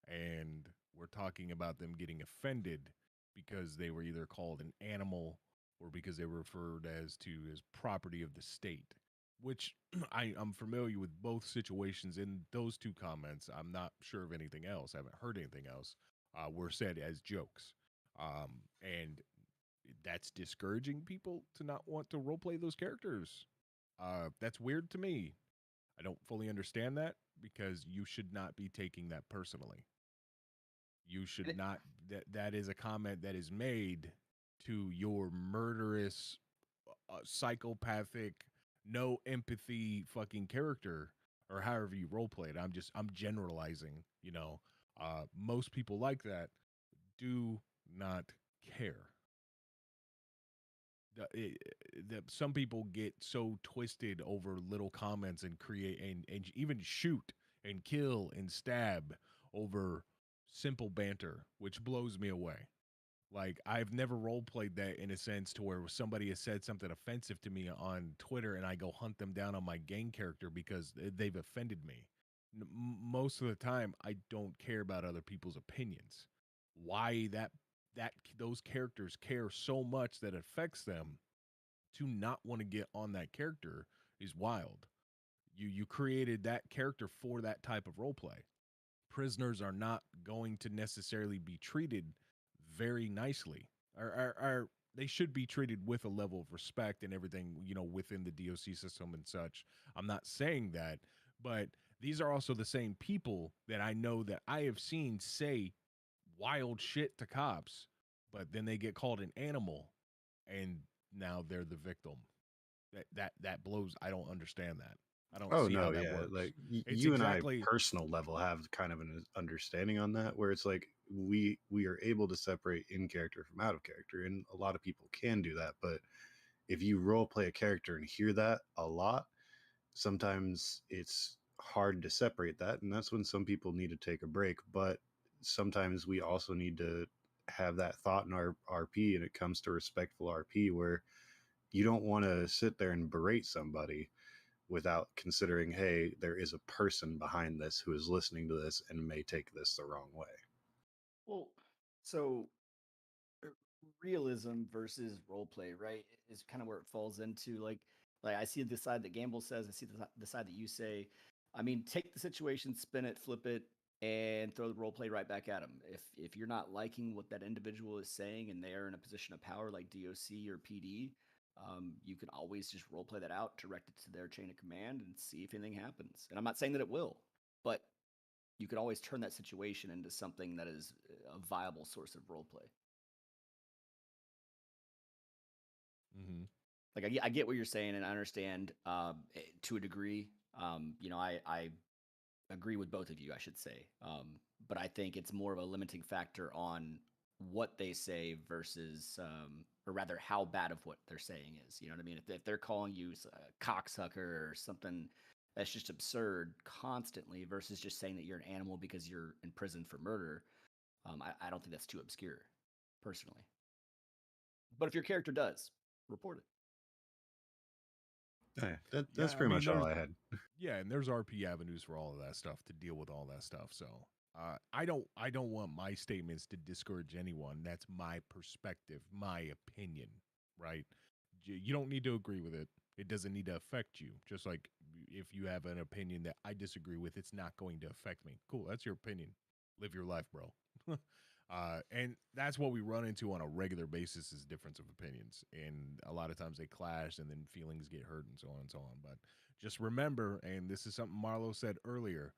S1: and we're talking about them getting offended because they were either called an animal or because they were referred as property of the state, which I'm familiar with both situations in those two comments. I'm not sure of anything else. I haven't heard anything else. Were said as jokes. And that's discouraging people to not want to roleplay those characters. That's weird to me. I don't fully understand that because you should not be taking that personally. You should not. That is a comment that is made to your murderous, psychopathic, no empathy fucking character, or however you roleplay it. I'm generalizing. Most people like that do not care. Some people get so twisted over little comments and create and even shoot and kill and stab over simple banter, which blows me away. Like, I've never role played that in a sense to where somebody has said something offensive to me on Twitter and I go hunt them down on my gang character because they've offended me. Most of the time, I don't care about other people's opinions. Why those characters care so much that it affects them to not want to get on that character is wild. You created that character for that type of role play. Prisoners are not going to necessarily be treated very nicely. They should be treated with a level of respect and everything, within the DOC system and such. I'm not saying that, but these are also the same people that I know that I have seen say wild shit to cops, but then they get called an animal and now they're the victim. That blows. I don't understand that. I don't
S10: Oh
S1: see how
S10: no,
S1: that
S10: yeah.
S1: works.
S10: Like
S1: It's
S10: you and I
S1: exactly
S10: personal level have kind of an understanding on that, where it's like we are able to separate in character from out of character, and a lot of people can do that. But if you role play a character and hear that a lot, sometimes it's hard to separate that, and that's when some people need to take a break. But sometimes we also need to have that thought in our RP, and it comes to respectful RP, where you don't want to sit there and berate somebody without considering, hey, there is a person behind this who is listening to this and may take this the wrong way.
S3: Well, so realism versus role play, right, is kind of where it falls into. Like I see the side that Gamble says, I see the side that you say. I mean, take the situation, spin it, flip it, and throw the role play right back at them. If you're not liking what that individual is saying and they're in a position of power like DOC or PD, you can always just role play that out, direct it to their chain of command, and see if anything happens. And I'm not saying that it will, but you could always turn that situation into something that is a viable source of role play.
S1: Mm-hmm.
S3: Like I get what you're saying, and I understand to a degree. I agree with both of you, I should say. But I think it's more of a limiting factor on what they say versus, or rather, how bad of what they're saying is. You know what I mean? If they're calling you a cocksucker or something that's just absurd constantly versus just saying that you're an animal because you're in prison for murder, I don't think that's too obscure, personally. But if your character does, report it.
S10: That's pretty much all I had.
S1: Yeah, and there's RP avenues for all of that stuff to deal with all that stuff. So I don't want my statements to discourage anyone. That's my perspective, my opinion, right? You don't need to agree with it. It doesn't need to affect you. Just like if you have an opinion that I disagree with, it's not going to affect me. Cool, that's your opinion. Live your life, bro. And that's what we run into on a regular basis is difference of opinions. And a lot of times they clash and then feelings get hurt and so on and so on. But just remember, and this is something Marlo said earlier,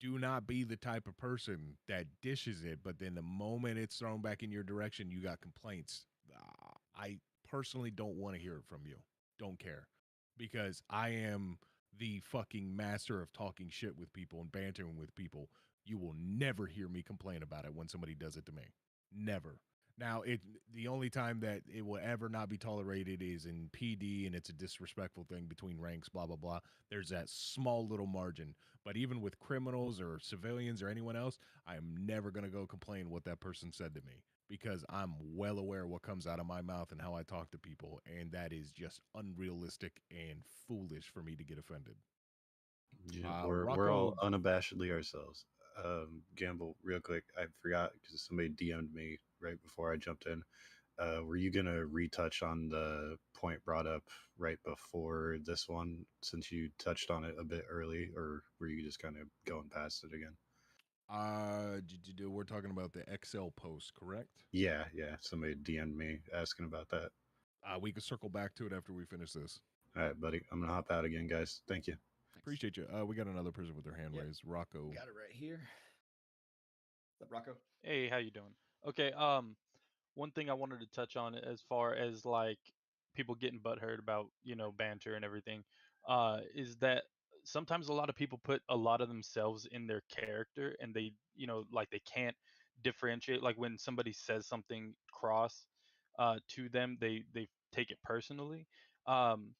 S1: do not be the type of person that dishes it, but then the moment it's thrown back in your direction, you got complaints. I personally don't want to hear it from you. Don't care. Because I am the fucking master of talking shit with people and bantering with people. You will never hear me complain about it when somebody does it to me. Never. Now, the only time that it will ever not be tolerated is in PD, and it's a disrespectful thing between ranks, blah, blah, blah. There's that small little margin. But even with criminals or civilians or anyone else, I am never going to go complain what that person said to me because I'm well aware what comes out of my mouth and how I talk to people, and that is just unrealistic and foolish for me to get offended.
S10: Yeah, we're all unabashedly ourselves. Gamble, real quick, I forgot because somebody DM'd me right before I jumped in. Were you gonna retouch on the point brought up right before this one, since you touched on it a bit early, or were you just kind of going past it again?
S1: We're talking about the Excel post, correct?
S10: Yeah. Somebody DM'd me asking about that.
S1: We can circle back to it after we finish this.
S10: All right, buddy. I'm gonna hop out again, guys. Thank you.
S1: Appreciate you. We got another person with their hand raised. Rocco.
S3: Got it right here. What's up, Rocco?
S17: Hey, how you doing? Okay, one thing I wanted to touch on as far as like people getting butthurt about, banter and everything, is that sometimes a lot of people put a lot of themselves in their character and they, like they can't differentiate. Like when somebody says something cross to them, they take it personally. Um,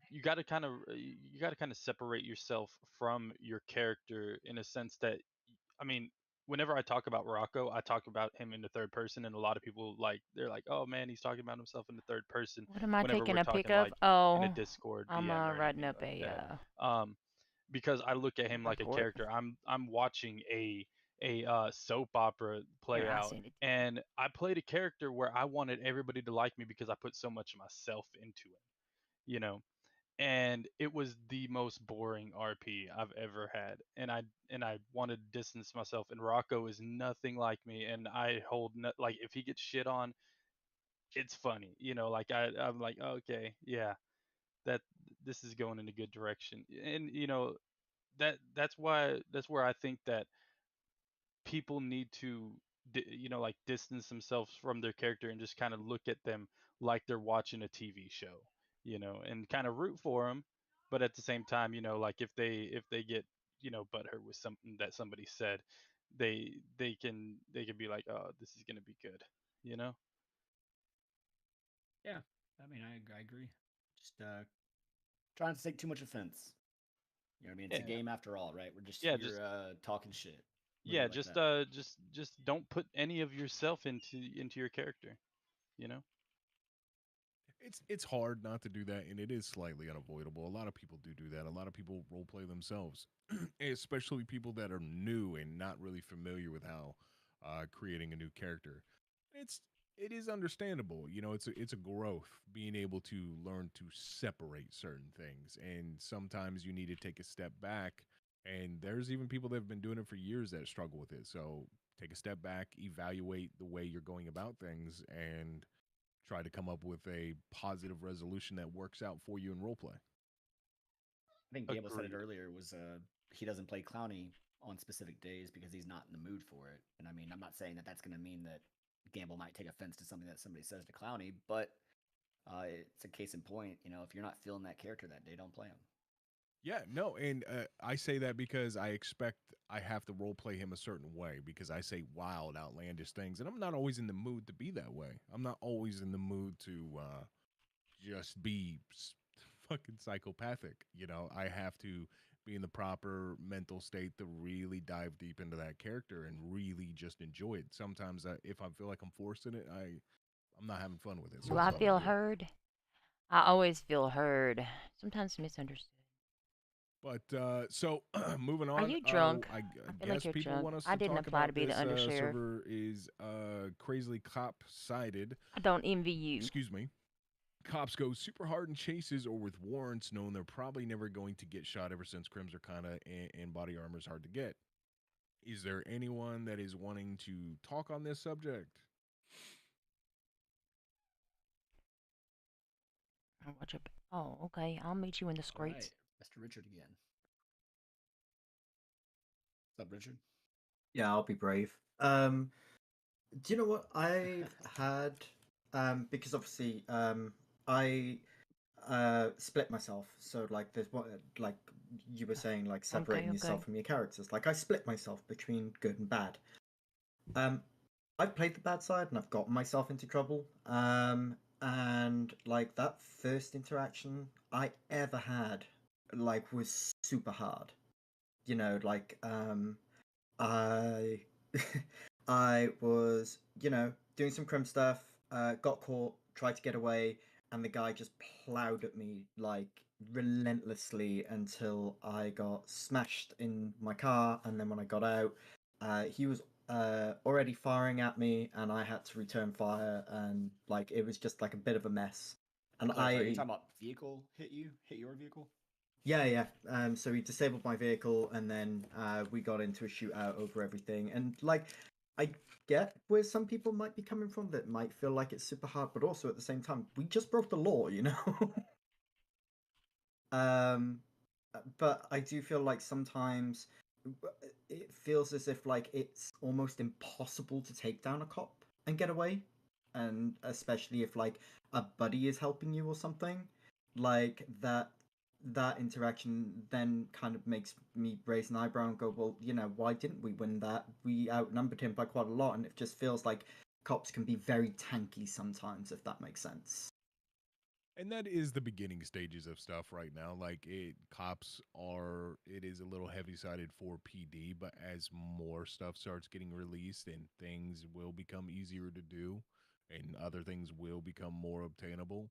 S17: you got to kind of separate yourself from your character in a sense that I mean, whenever I talk about Rocco, I talk about him in the third person, and a lot of people they're like, "Oh man, he's talking about himself in the third person."
S18: What am I
S17: Whenever
S18: taking
S17: we're
S18: a pic
S17: talking
S18: of?
S17: like in a
S18: Oh,
S17: Discord
S18: I'm
S17: DM or
S18: writing
S17: anything
S18: up
S17: like
S18: a
S17: that, because I look at him like a
S18: report.
S17: character. I'm watching a soap opera play
S18: Here, I'll
S17: out,
S18: send it.
S17: and I played a character where I wanted everybody to like me because I put so much of myself into it, you know and it was the most boring RP I've ever had. And I wanted to distance myself. And Rocco is nothing like me. And I hold like if he gets shit on, it's funny. Like I'm like okay, yeah, that this is going in a good direction. And that's where I think that people need to like distance themselves from their character and just kind of look at them like they're watching a TV show, and kind of root for them, but at the same time, like if they get butthurt with something that somebody said, they can be like, oh, this is gonna be good, you know.
S3: Yeah, I mean, I agree. Just trying to take too much offense. You know what I mean? It's a
S17: Yeah.
S3: game after all, right? We're just
S17: Yeah,
S3: here talking shit. Look
S17: yeah,
S3: at it like
S17: just
S3: that.
S17: just don't put any of yourself into your character, you know.
S1: It's hard not to do that, and it is slightly unavoidable. A lot of people do that. A lot of people role play themselves, especially people that are new and not really familiar with how creating a new character. It is understandable. It's a growth being able to learn to separate certain things, and sometimes you need to take a step back. And there's even people that have been doing it for years that struggle with it. So take a step back, evaluate the way you're going about things, and try to come up with a positive resolution that works out for you in roleplay.
S3: I think Gable said it
S17: Agreed.
S3: earlier was he doesn't play Clowny on specific days because he's not in the mood for it. And I mean, I'm not saying that that's going to mean that Gamble might take offense to something that somebody says to Clowny, but it's a case in point. If you're not feeling that character that day, don't play him.
S1: Yeah, no, and I say that because I expect I have to role play him a certain way because I say wild, outlandish things, and I'm not always in the mood to be that way. I'm not always in the mood to just be fucking psychopathic. You know, I have to be in the proper mental state to really dive deep into that character and really just enjoy it. Sometimes, if I feel like I'm forcing it, I'm not having fun with it. So
S18: Do
S1: I
S18: I
S1: don't
S18: feel
S1: do it.
S18: heard? I always feel heard. Sometimes misunderstood.
S1: But so moving
S18: Are
S1: on,
S18: you drunk?
S1: I
S18: I feel like
S1: guess
S18: you're
S1: people
S18: drunk.
S1: want us
S18: I
S1: to
S18: didn't
S1: talk
S18: apply to
S1: about
S18: be the
S1: this
S18: undersheriff.
S1: server is crazily cop sided.
S18: I don't envy you.
S1: Excuse me. Cops go super hard in chases or with warrants, knowing they're probably never going to get shot. Ever since crims are kind of and body armor is hard to get. Is there anyone that is wanting to talk on this subject?
S18: Oh, okay. I'll meet you in the
S3: All right,
S18: streets.
S3: Mr. Richard again. What's up, Richard?
S14: Yeah, I'll be brave. Do you know what I've had? Because obviously, I split myself. So like, there's what like you were saying, like separating yourself
S18: okay.
S14: from your characters. Like I split myself between good and bad. I've played the bad side and I've gotten myself into trouble. And like that first interaction I ever had, like, was super hard. You know, like I I was, doing some crim stuff, got caught, tried to get away, and the guy just plowed at me like relentlessly until I got smashed in my car. And then when I got out, he was already firing at me, and I had to return fire, and like it was just like a bit of a mess. And
S3: Clarify, are you talking about vehicle hit your vehicle?
S14: Yeah. So he disabled my vehicle, and then we got into a shootout over everything. And like, I get where some people might be coming from that might feel like it's super hard, but also at the same time, we just broke the law, you know. But I do feel like sometimes it feels as if like it's almost impossible to take down a cop and get away, and especially if like a buddy is helping you or something, like that interaction then kind of makes me raise an eyebrow and go, well, why didn't we win that? We outnumbered him by quite a lot, and it just feels like cops can be very tanky sometimes, if that makes sense.
S1: And that is the beginning stages of stuff right now. Like it is a little heavy sided for PD, but as more stuff starts getting released and things will become easier to do and other things will become more obtainable,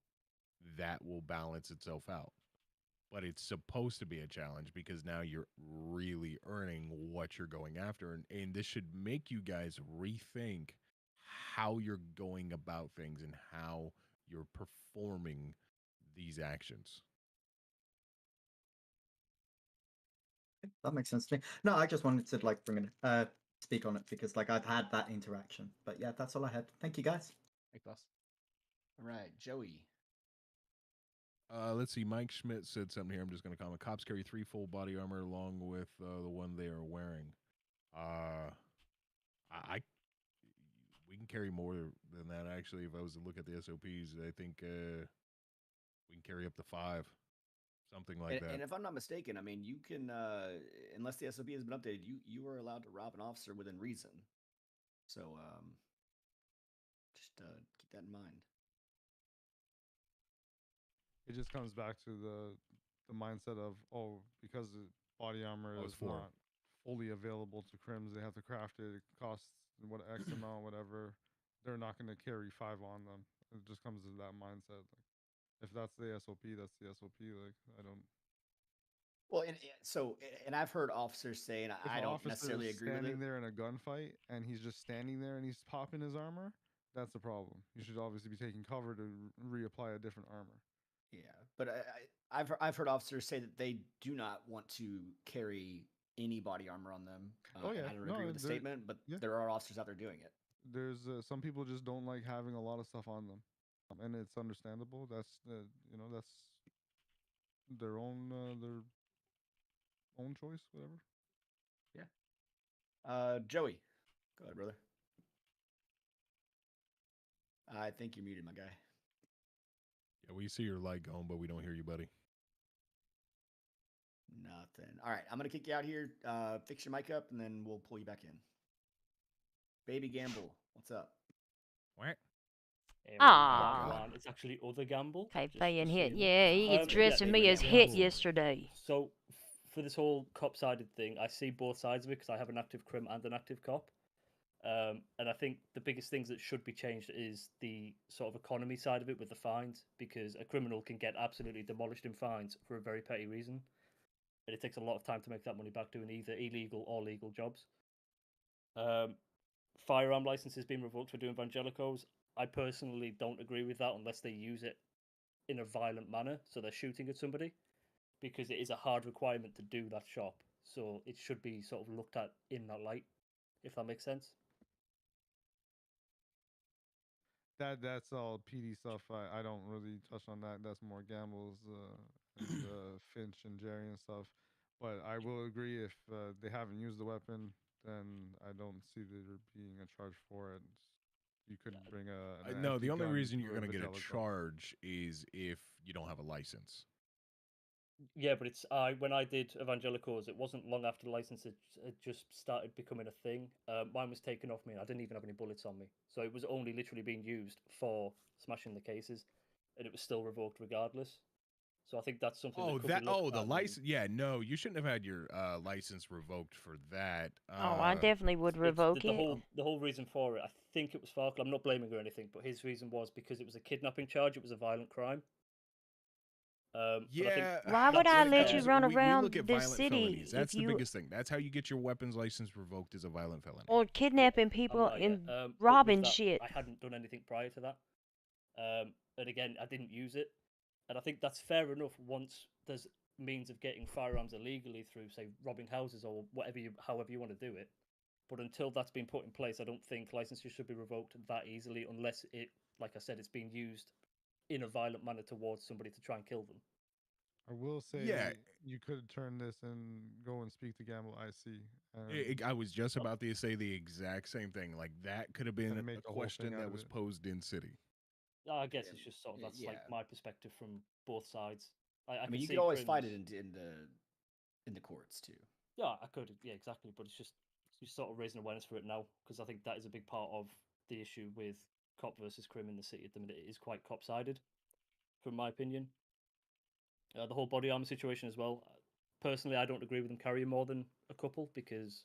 S1: that will balance itself out. But it's supposed to be a challenge because now you're really earning what you're going after. And this should make you guys rethink how you're going about things and how you're performing these actions.
S14: That makes sense to me. No, I just wanted to like bring it, speak on it because like I've had that interaction. But yeah, that's all I had. Thank you, guys.
S3: Thanks, boss. All right, Joey.
S1: Let's see. Mike Schmidt said something here. I'm just going to comment. Cops carry 3 full body armor along with the one they are wearing. I we can carry more than that actually. If I was to look at the SOPs, I think we can carry up to 5, something like that.
S3: And if I'm not mistaken, I mean, you can, unless the SOP has been updated, you are allowed to rob an officer within reason. So just keep that in mind.
S7: It just comes back to the mindset of, because the body armor is not fully available to crims, they have to craft it. It costs what X amount, whatever. They're not going to carry 5 on them. It just comes to that mindset. Like, if that's the SOP, that's the SOP. Like, I don't.
S3: Well, and I've heard officers say, and
S7: If
S3: I
S7: an
S3: don't
S7: officer
S3: necessarily
S7: is
S3: agree with
S7: standing
S3: it.
S7: there in a gunfight and he's just standing there and he's popping his armor, that's a problem. You should obviously be taking cover to reapply a different armor.
S3: Yeah, but I've heard officers say that they do not want to carry any body armor on them.
S7: Oh yeah,
S3: and I don't agree with the statement, but there are officers out there doing it.
S7: There's some people just don't like having a lot of stuff on them, and it's understandable. That's that's their own choice, whatever.
S3: Yeah. Joey, go ahead, brother. I think you're muted, my guy.
S1: Yeah, we see your light going, but we don't hear you, buddy.
S3: Nothing. All right, I'm gonna kick you out here. Fix your mic up, and then we'll pull you back in. Baby Gamble, what's up?
S1: What?
S18: Ah.
S19: It's actually other Gamble.
S18: Okay,
S19: just
S18: playing
S19: so
S18: Hit.
S19: you know.
S18: Yeah, he addressing me as Hit yesterday.
S19: So for this whole cop-sided thing, I see both sides of it because I have an active crim and an active cop. And I think the biggest things that should be changed is the sort of economy side of it with the fines, because a criminal can get absolutely demolished in fines for a very petty reason, and it takes a lot of time to make that money back doing either illegal or legal jobs. Firearm licenses being revoked for doing evangelicals, I personally don't agree with that unless they use it in a violent manner, so they're shooting at somebody, because it is a hard requirement to do that shop. So it should be sort of looked at in that light, if that makes sense.
S7: That's all PD stuff. I don't really touch on that. That's more Gamble's and Finch and Jerry and stuff. But I will agree, if they haven't used the weapon, then I don't see there being a charge for it. You could bring an
S1: No,
S7: empty
S1: the only
S7: gun
S1: reason
S7: to
S1: you're
S7: a
S1: going to get a
S7: Vigelico.
S1: charge is if you don't have a license.
S19: Yeah, but it's when I did evangelicals, it wasn't long after the license had just started becoming a thing. Mine was taken off me, and I didn't even have any bullets on me, so it was only literally being used for smashing the cases, and it was still revoked regardless. So I think that's something.
S1: Oh,
S19: that could be looked
S1: the
S19: at
S1: license. Yeah, no, you shouldn't have had your license revoked for that.
S18: Oh, I definitely would
S19: It's
S18: revoke
S19: the
S18: it.
S19: whole reason for it. I think it was Farkle. I'm not blaming or anything, but his reason was because it was a kidnapping charge. It was a violent crime.
S1: Yeah.
S18: Why would I let you run
S1: we
S18: around
S1: look at
S18: the
S1: violent
S18: city
S1: felonies. That's
S18: if
S1: the
S18: you
S1: biggest thing. That's how you get your weapons license revoked, is a violent felony.
S18: or kidnapping people and robbing shit?
S19: I hadn't done anything prior to that. And again, I didn't use it. And I think that's fair enough once there's means of getting firearms illegally through, say, robbing houses or however you want to do it. But until that's been put in place, I don't think licenses should be revoked that easily unless it, like I said, it's being used in a violent manner towards somebody to try and kill them.
S7: I will say,
S1: Yeah.
S7: you could turn this and go and speak to Gamble IC.
S1: I was just about to say the exact same thing. Like, that could have been
S7: And make
S1: a
S7: the whole
S1: question
S7: thing out
S1: that
S7: of
S1: was
S7: it.
S1: posed in city.
S19: I guess it's just sort of that's like my perspective from both sides.
S3: I
S19: can
S3: mean, you
S19: see
S3: could always fight
S19: Crim's-
S3: it in the courts too.
S19: Yeah, I could. Yeah, exactly. But it's just sort of raising awareness for it now, because I think that is a big part of the issue with cop versus crim in the city at the minute. It is quite cop-sided, from my opinion. The whole body armor situation as well. Personally, I don't agree with them carrying more than a couple, because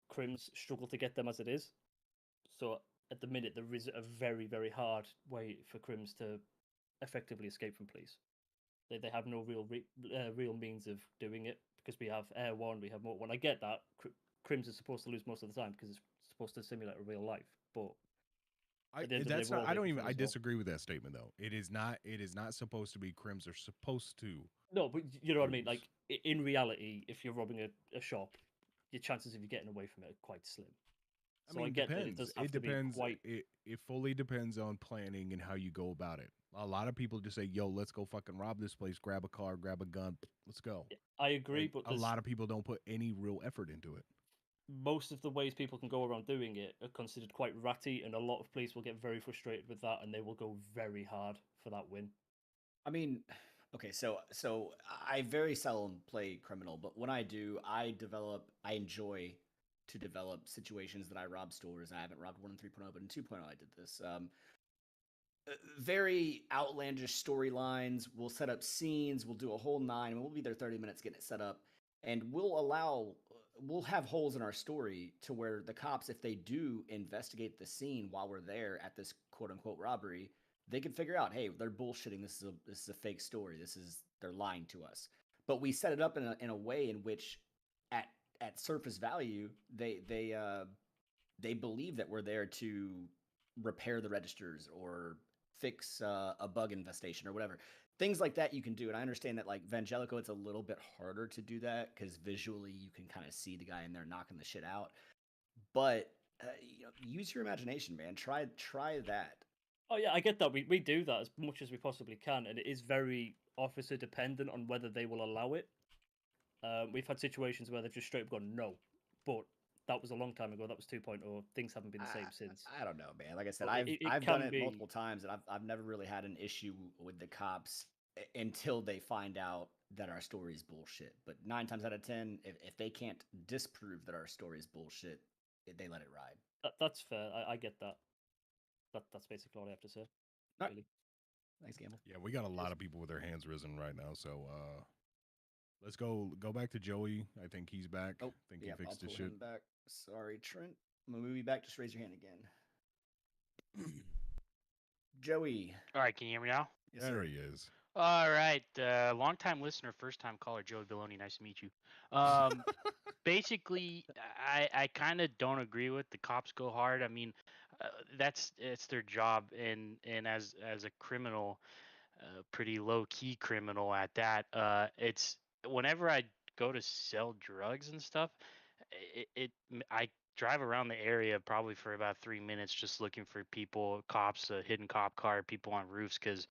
S19: crims struggle to get them as it is. So at the minute, there is a very, very hard way for crims to effectively escape from police. They have no real means of doing it, because we have Air One, we have Motor One. I get that crims are supposed to lose most of the time because it's supposed to simulate a real life, but at the end of the day,
S1: That's
S19: we're
S1: not,
S19: all
S1: I
S19: here
S1: don't
S19: for
S1: even.
S19: fun
S1: I
S19: as well.
S1: disagree with that statement, though. It is not. It is not supposed to be crims are supposed to.
S19: No, but you know what I mean. Like in reality, if you're robbing a shop, your chances of you getting away from it are quite slim.
S1: I
S19: So
S1: mean,
S19: I get
S1: depends.
S19: that it does have
S1: It
S19: to
S1: depends.
S19: be quite.
S1: It fully depends on planning and how you go about it. A lot of people just say, "Yo, let's go fucking rob this place. Grab a car, grab a gun, let's go."
S19: I agree,
S1: Like,
S19: but
S1: a lot of people don't put any real effort into it.
S19: most of the ways people can go around doing it are considered quite ratty, and a lot of police will get very frustrated with that, and they will go very hard for that win.
S3: I mean, okay, so I very seldom play criminal, but when I do, I enjoy to develop situations that I rob stores. I haven't robbed 1 in 3.0, but in 2.0 I did this. Very outlandish storylines. We'll set up scenes. We'll do a whole 9, and we'll be there 30 minutes getting it set up, and we'll have holes in our story to where the cops, if they do investigate the scene while we're there at this quote unquote robbery, they can figure out, hey, they're bullshitting. This is a fake story. They're lying to us. But we set it up in a way in which, at surface value, they believe that we're there to repair the registers or fix a bug infestation or whatever. Things like that you can do. And I understand that, like, Vangelico, it's a little bit harder to do that because visually you can kind of see the guy in there knocking the shit out. But use your imagination, man. Try that.
S19: Oh yeah, I get that. We do that as much as we possibly can, and it is very officer dependent on whether they will allow it. We've had situations where they've just straight up gone no, but that was a long time ago. That was 2.0. Things haven't been the same since.
S3: I don't know, man. Like I said,
S19: But
S3: I've
S19: it
S3: done
S19: can
S3: it
S19: be-
S3: multiple times, and I've never really had an issue with the cops until they find out that our story is bullshit. But 9 times out of 10, if they can't disprove that our story is bullshit, they let it ride.
S19: That's fair. I get that. That's basically all I have to say.
S3: Right.
S19: Really.
S3: Thanks, Gamble.
S1: Yeah, we got a lot of people with their hands risen right now. So let's go back to Joey. I think he's back.
S3: Oh,
S1: I think
S3: yeah,
S1: he fixed
S3: I'll
S1: his
S3: pull
S1: shit.
S3: him back. Sorry, Trent. I'm gonna move you back. Just raise your hand again. Joey.
S20: All right, can you hear me now?
S3: Yes,
S1: There
S3: sir.
S1: he is.
S20: All right, long time listener, first time caller, Joey Baloney. Nice to meet you. Basically, I kind of don't agree with the cops go hard. I mean, it's their job, and as a criminal, pretty low key criminal at that. It's whenever I go to sell drugs and stuff, I drive around the area probably for about 3 minutes just looking for people, cops, a hidden cop car, people on roofs, because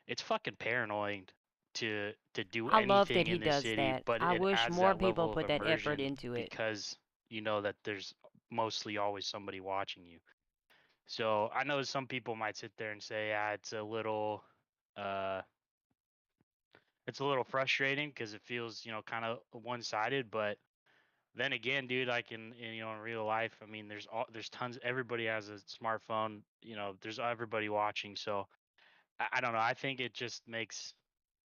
S20: it's fucking paranoid to do
S18: I love that
S20: anything
S18: he
S20: in this
S18: does
S20: city,
S18: that.
S20: but
S18: I
S20: it
S18: wish
S20: adds
S18: more
S20: that
S18: people
S20: level of
S18: put that effort
S20: immersion
S18: into it.
S20: because you know that there's mostly always somebody watching you. So I know some people might sit there and say, it's a little frustrating because it feels, kind of one-sided, but then again, dude, like in real life, I mean, there's tons. Everybody has a smartphone. There's everybody watching. So I don't know. I think it just makes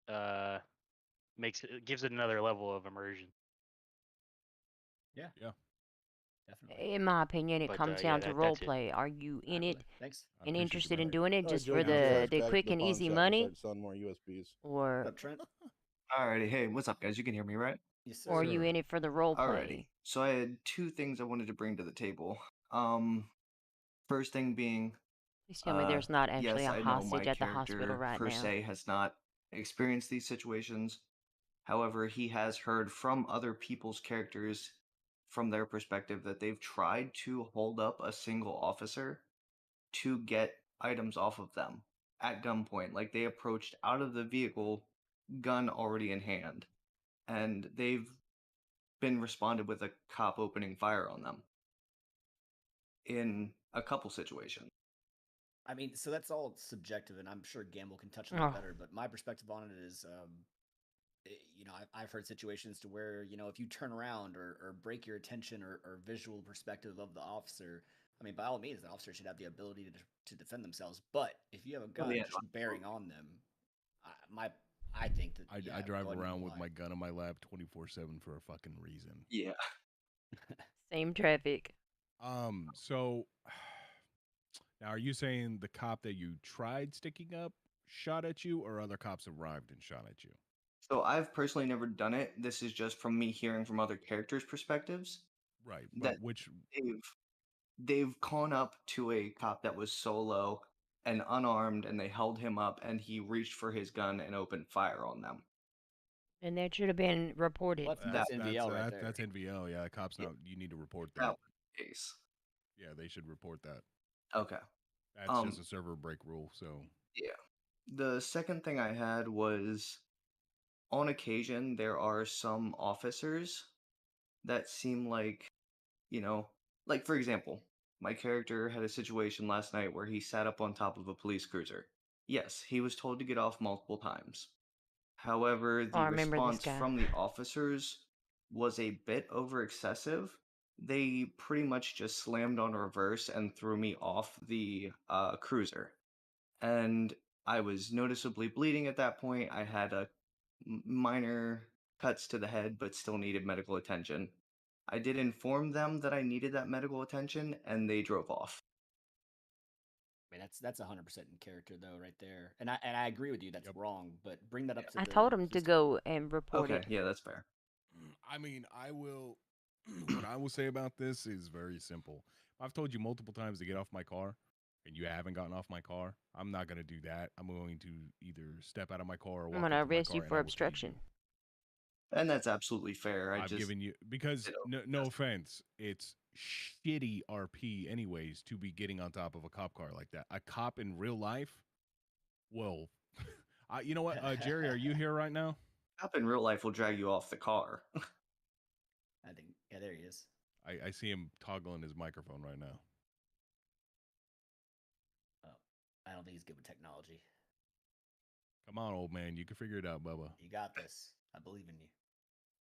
S20: it gives it another level of immersion.
S3: Yeah.
S1: Yeah.
S3: Definitely.
S18: In my opinion, it
S20: But,
S18: comes
S20: yeah,
S18: down to
S20: that's
S18: role
S20: it.
S18: play. Are you in it
S3: Thanks.
S1: I
S18: and
S1: appreciate you,
S18: interested in
S1: man.
S18: doing it just
S21: Joey,
S18: for
S21: get your ass
S18: the
S21: back to
S18: quick
S21: the
S18: and
S21: pawn
S18: easy
S21: shop and
S18: money,
S21: start selling more USBs.
S18: or
S3: What's up, Trent?
S22: Alrighty, hey, what's up, guys? You can hear me, right?
S3: Yes,
S18: or are you
S3: sir.
S18: in it for the role
S22: Alrighty.
S18: play?
S22: So I had two things I wanted to bring to the table. First thing being,
S18: Please tell me there's not actually
S22: yes,
S18: a
S22: I know my
S18: hostage at the hospital
S22: character
S18: right
S22: per
S18: now.
S22: se has not experienced these situations. However, he has heard from other people's characters from their perspective that they've tried to hold up a single officer to get items off of them at gunpoint. Like they approached out of the vehicle, gun already in hand, and they've been responded with a cop opening fire on them in a couple situations.
S3: I mean, so that's all subjective, and I'm sure Gamble can touch on
S18: Oh.
S3: that better. But my perspective on it is, I've heard situations to where, if you turn around or break your attention or visual perspective of the officer, I mean, by all means, the officer should have the ability to defend themselves. But if you have a gun
S22: yeah,
S3: just bearing on them, I think that
S1: I drive
S3: go ahead and
S1: around with
S3: lie.
S1: my gun in my lap 24/7 for a fucking reason.
S22: Yeah.
S18: Same traffic.
S1: So now are you saying the cop that you tried sticking up shot at you, or other cops arrived and shot at you?
S22: So I've personally never done it. This is just from me hearing from other characters' perspectives.
S1: Right,
S22: That
S1: but which
S22: they've gone up to a cop that was solo and unarmed, and they held him up, and he reached for his gun and opened fire on them.
S18: And that should have been reported.
S3: That's NVL right there.
S1: That's NVL. Yeah, cops now you need to report
S22: That
S1: that.
S22: was the case.
S1: Yeah, they should report that.
S22: Okay.
S1: That's just a server break rule. So
S22: Yeah. The second thing I had was, on occasion, there are some officers that seem like, like for example, my character had a situation last night where he sat up on top of a police cruiser. Yes, he was told to get off multiple times. However,
S18: Oh, I
S22: the
S18: remember this
S22: response
S18: guy.
S22: from the officers was a bit over excessive. They pretty much just slammed on reverse and threw me off the cruiser. And I was noticeably bleeding at that point. I had a minor cuts to the head, but still needed medical attention. I did inform them that I needed that medical attention, and they drove off.
S3: I mean, that's 100% in character though, right there. And I agree with you. That's wrong. But bring that up to
S18: I
S3: the
S18: told him to
S3: police
S18: go and report
S22: Okay,
S18: it.
S22: yeah, that's fair.
S1: I mean, I will. What I will say about this is very simple. I've told you multiple times to get off my car, and you haven't gotten off my car. I'm not going to do that. I'm going to either step out of my car or
S18: I'm
S1: walk
S18: gonna
S1: into my
S18: arrest
S1: car
S18: you
S1: and
S18: for
S1: I will tase
S18: obstruction.
S22: And that's absolutely fair.
S1: I've given you because no offense, it's shitty RP anyways to be getting on top of a cop car like that. A cop in real life, well, you know what, Jerry, are you here right now?
S22: Cop in real life will drag you off the car.
S3: I think, yeah, there he is.
S1: I see him toggling his microphone right now.
S3: Oh, I don't think he's good with technology.
S1: Come on, old man. You can figure it out, Bubba.
S3: You got this. I believe in you.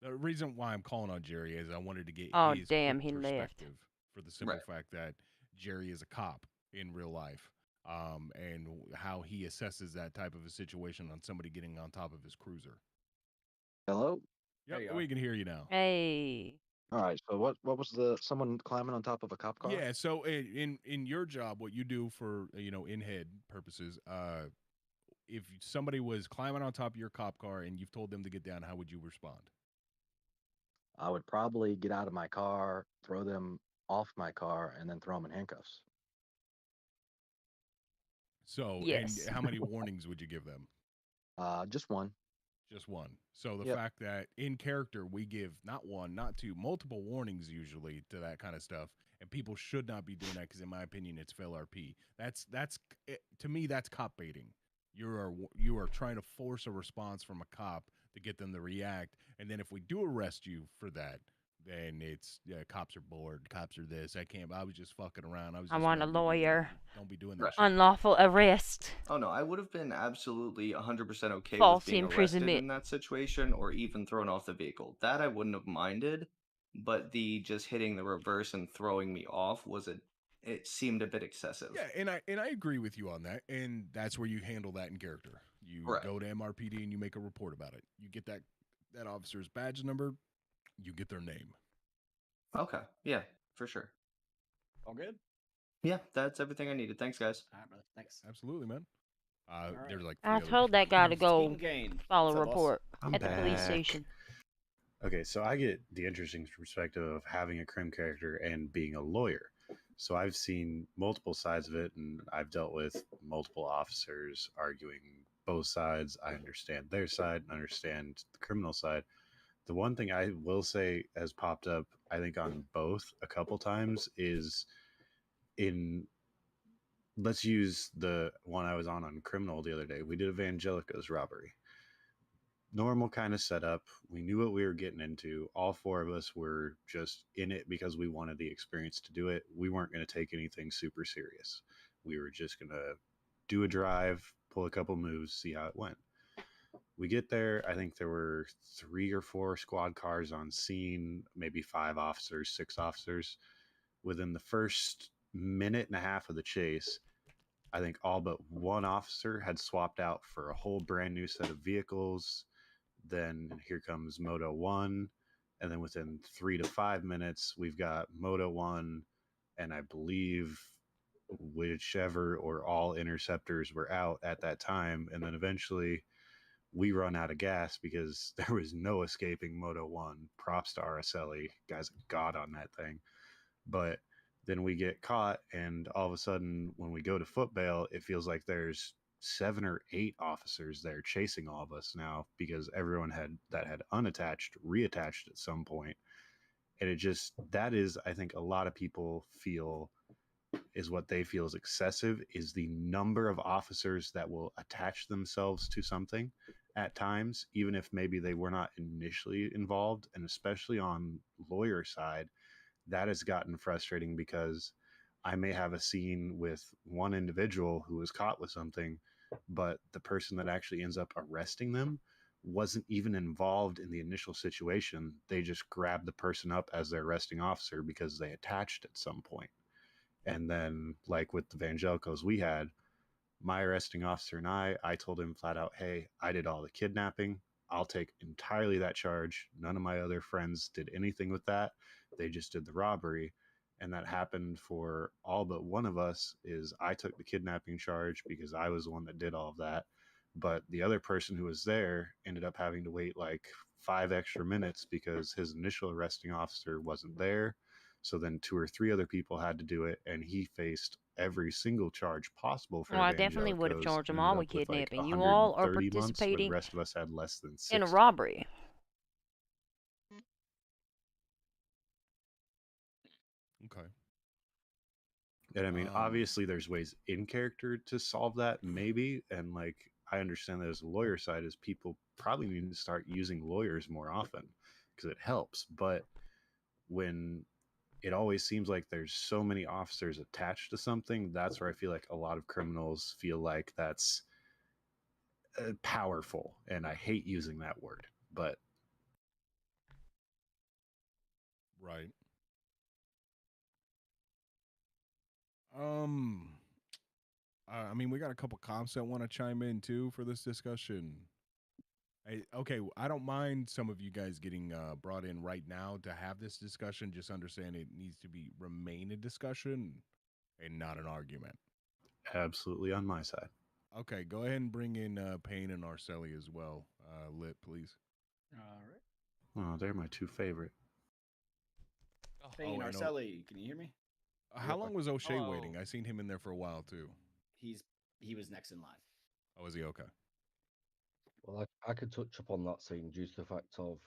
S1: The reason why I'm calling on Jerry is I wanted to get
S18: Oh,
S1: his
S18: damn,
S1: quick
S18: he left.
S1: perspective for the simple fact that Jerry is a cop in real life, and how he assesses that type of a situation on somebody getting on top of his cruiser.
S5: Hello?
S1: Yep, we can hear you now.
S18: Hey.
S5: All right. So what was the someone climbing on top of a cop car?
S1: Yeah, so in your job, what you do for in head purposes, if somebody was climbing on top of your cop car and you've told them to get down, how would you respond?
S5: I would probably get out of my car, throw them off my car, and then throw them in handcuffs.
S1: So,
S5: Yes.
S1: and how many warnings would you give them?
S5: Just one.
S1: Just one. So the
S5: Yep.
S1: fact that in character we give not one, not two, multiple warnings usually to that kind of stuff, and people should not be doing that because, in my opinion, it's fail RP. To me, that's cop baiting. You are trying to force a response from a cop to get them to react, and then if we do arrest you for that, then it's cops are bored, cops are this. I was just fucking around.
S18: I want a lawyer.
S1: Don't be doing that. Shit.
S18: Unlawful arrest.
S22: Oh no, I would have been absolutely 100% okay
S18: False
S22: with being arrested
S18: imprisonment.
S22: in that situation or even thrown off the vehicle. That I wouldn't have minded, but the just hitting the reverse and throwing me off it seemed a bit excessive.
S1: Yeah, and I agree with you on that, and that's where you handle that in character. You
S22: Right.
S1: go to MRPD and you make a report about it. You get that officer's badge number, you get their name.
S22: Okay. Yeah, for sure.
S3: All good?
S22: Yeah, that's everything I needed. Thanks, guys.
S3: All right, brother. Thanks.
S1: Absolutely, man. There's like
S18: I
S1: three
S18: told
S1: other
S18: that guy to go
S3: Steven Kane.
S18: file a
S3: What's up, boss?
S18: report
S10: I'm
S18: at the police
S10: back.
S18: station.
S10: Okay, so I get the interesting perspective of having a crim character and being a lawyer. So I've seen multiple sides of it, and I've dealt with multiple officers arguing both sides. I understand their side and understand the criminal side. The one thing I will say has popped up, I think, on both a couple times is let's use the one I was on criminal the other day. We did Evangelica's robbery. Normal kind of setup. We knew what we were getting into. All four of us were just in it because we wanted the experience to do it. We weren't going to take anything super serious. We were just going to do a drive, pull a couple moves, see how it went. We get there. I think there were 3 or 4 squad cars on scene, maybe 5 officers, 6 officers. Within the first minute and a half of the chase, I think all but one officer had swapped out for a whole brand new set of vehicles. Then here comes Moto 1. And then within 3 to 5 minutes, we've got Moto 1 and I believe whichever or all interceptors were out at that time. And then eventually we run out of gas because there was no escaping Moto 1. Props to Araceli. Guy's a god on that thing. But then we get caught, and all of a sudden, when we go to foot bail, it feels like there's 7 or 8 officers there chasing all of us now because everyone had unattached, reattached at some point. And that is, I think, a lot of people feel is what they feel is excessive is the number of officers that will attach themselves to something at times, even if maybe they were not initially involved. And especially on lawyer side, that has gotten frustrating because I may have a scene with one individual who was caught with something, but the person that actually ends up arresting them wasn't even involved in the initial situation. They just grabbed the person up as their arresting officer because they attached at some point. And then, like with the Vangelicals we had, my arresting officer and I told him flat out, hey, I did all the kidnapping. I'll take entirely that charge. None of my other friends did anything with that. They just did the robbery. And that happened for all but one of us is I took the kidnapping charge because I was the one that did all of that. But the other person who was there ended up having to wait like 5 extra minutes because his initial arresting officer wasn't there. So then 2 or 3 other people had to do it, and he faced every single charge possible for
S18: Well, I definitely would have
S10: Evangelicos
S18: charged them
S10: and ended
S18: all
S10: up
S18: with
S10: with like
S18: kidnapping. You all are
S10: 130 months, where the
S18: participating
S10: rest of us had less than 60.
S18: in a robbery.
S1: Okay.
S10: And I mean, obviously, there's ways in character to solve that, maybe. And like, I understand that as a lawyer side, is people probably need to start using lawyers more often because it helps. But when it always seems like there's so many officers attached to something, that's where I feel like a lot of criminals feel like that's powerful, and I hate using that word, but
S1: Right. I mean, we got a couple comps that want to chime in too for this discussion. Okay, I don't mind some of you guys getting brought in right now to have this discussion. Just understand it needs to be remain a discussion and not an argument.
S10: absolutely on my side.
S1: Okay, go ahead and bring in Payne and Arceli as well. Lit, please.
S3: All right.
S10: Oh, they're my two favorite.
S3: Payne,
S1: and
S3: Arceli, can you hear me?
S1: How long was O'Shea
S3: Hello.
S1: waiting? I seen him in there for a while too.
S3: He was next in line.
S1: Oh, is he okay?
S2: Well, I could touch upon that scene due to the fact of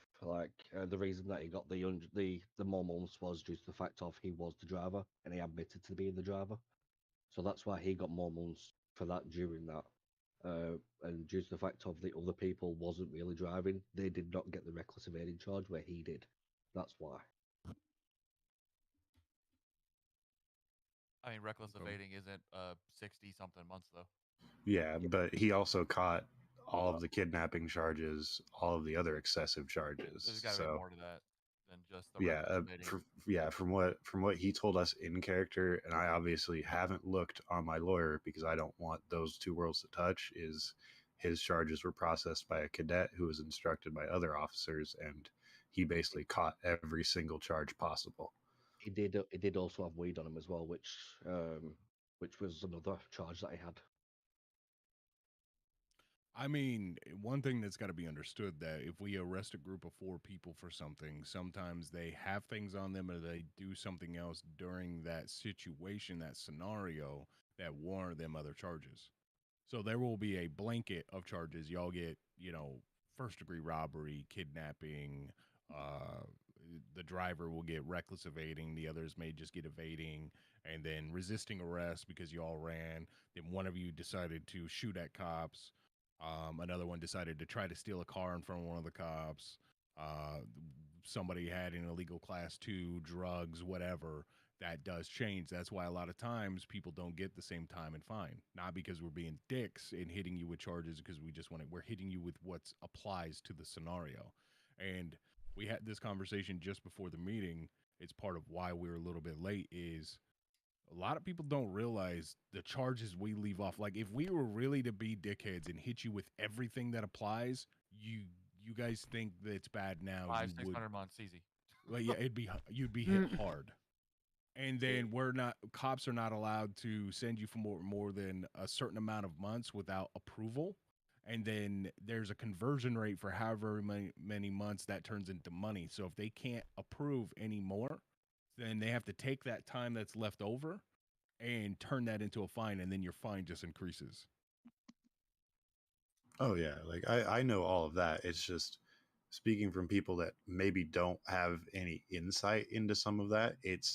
S2: the reason that he got the more months was due to the fact of he was the driver and he admitted to being the driver, so that's why he got more months for that during that. And due to the fact of the other people wasn't really driving, they did not get the reckless evading charge where he did. That's why.
S21: I mean, reckless evading isn't 60 something months though.
S10: Yeah, but he also caught all of the kidnapping charges, all of the other excessive charges.
S21: There's got to be more to that than just the
S10: yeah,
S21: reckless evading.
S10: from what he told us in character, and I obviously haven't looked on my lawyer because I don't want those two worlds to touch. Is his charges were processed by a cadet who was instructed by other officers, and he basically caught every single charge possible.
S2: He did also have weed on him as well, which was another charge that he had.
S1: I mean, one thing that's got to be understood that if we arrest a group of 4 people for something, sometimes they have things on them or they do something else during that situation, that scenario that warrant them other charges. So there will be a blanket of charges. Y'all get, first degree robbery, kidnapping, the driver will get reckless evading, the others may just get evading, and then resisting arrest because you all ran. Then one of you decided to shoot at cops. Another one decided to try to steal a car in front of one of the cops. Somebody had an illegal class 2, drugs, whatever. That does change. That's why a lot of times people don't get the same time and fine. Not because we're being dicks and hitting you with charges, because we just want to. We're hitting you with what applies to the scenario. And we had this conversation just before the meeting. It's part of why we're a little bit late. Is a lot of people don't realize the charges we leave off. Like if we were really to be dickheads and hit you with everything that applies, you guys think that it's bad now.
S21: 500-600 months easy.
S1: Well, yeah, you'd be hit hard. And then cops are not allowed to send you for more than a certain amount of months without approval. And then there's a conversion rate for however many months that turns into money. So if they can't approve any more, then they have to take that time that's left over and turn that into a fine, and then your fine just increases.
S10: Oh yeah, like I know all of that. It's just speaking from people that maybe don't have any insight into some of that. It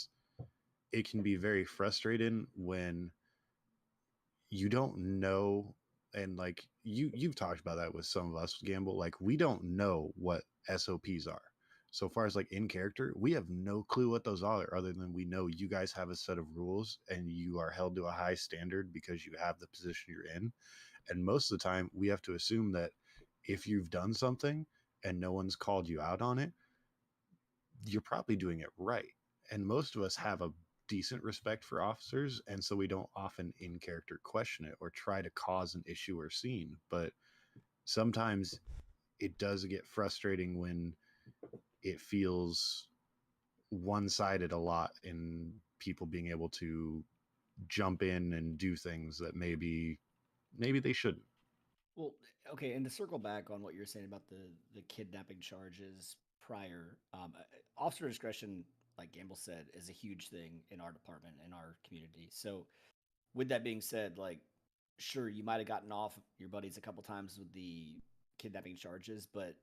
S10: can be very frustrating when you don't know, and like you've talked about that with some of us, Gamble. Like we don't know what SOPs are. So far as like in character, we have no clue what those are, other than we know you guys have a set of rules and you are held to a high standard because you have the position you're in. And most of the time, we have to assume that if you've done something and no one's called you out on it, you're probably doing it right. And most of us have a decent respect for officers, and so we don't often in character question it or try to cause an issue or scene. But sometimes it does get frustrating when it feels one-sided a lot in people being able to jump in and do things that maybe they shouldn't.
S3: Well, okay, and to circle back on what you're saying about the kidnapping charges prior, officer discretion, like Gamble said, is a huge thing in our department, in our community. So, with that being said, like, sure, you might have gotten off your buddies a couple times with the kidnapping charges, but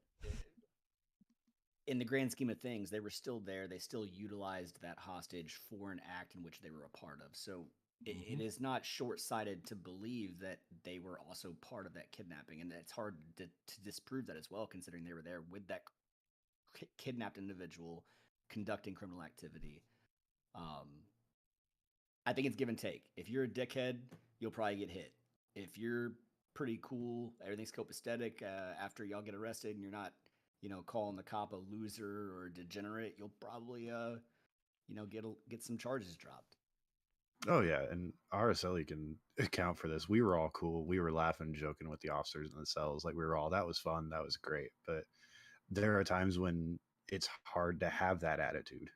S3: in the grand scheme of things, they were still there. They still utilized that hostage for an act in which they were a part of. So it is not short-sighted to believe that they were also part of that kidnapping, and it's hard to disprove that as well, considering they were there with that kidnapped individual conducting criminal activity. I think it's give and take. If you're a dickhead, you'll probably get hit. If you're pretty cool. Everything's copacetic. After y'all get arrested and you're not, calling the cop a loser or a degenerate, you'll probably, get some charges dropped.
S10: Oh yeah, and RSLE can account for this. We were all cool. We were laughing and joking with the officers in the cells. Like we were all, that was fun. That was great. But there are times when it's hard to have that attitude.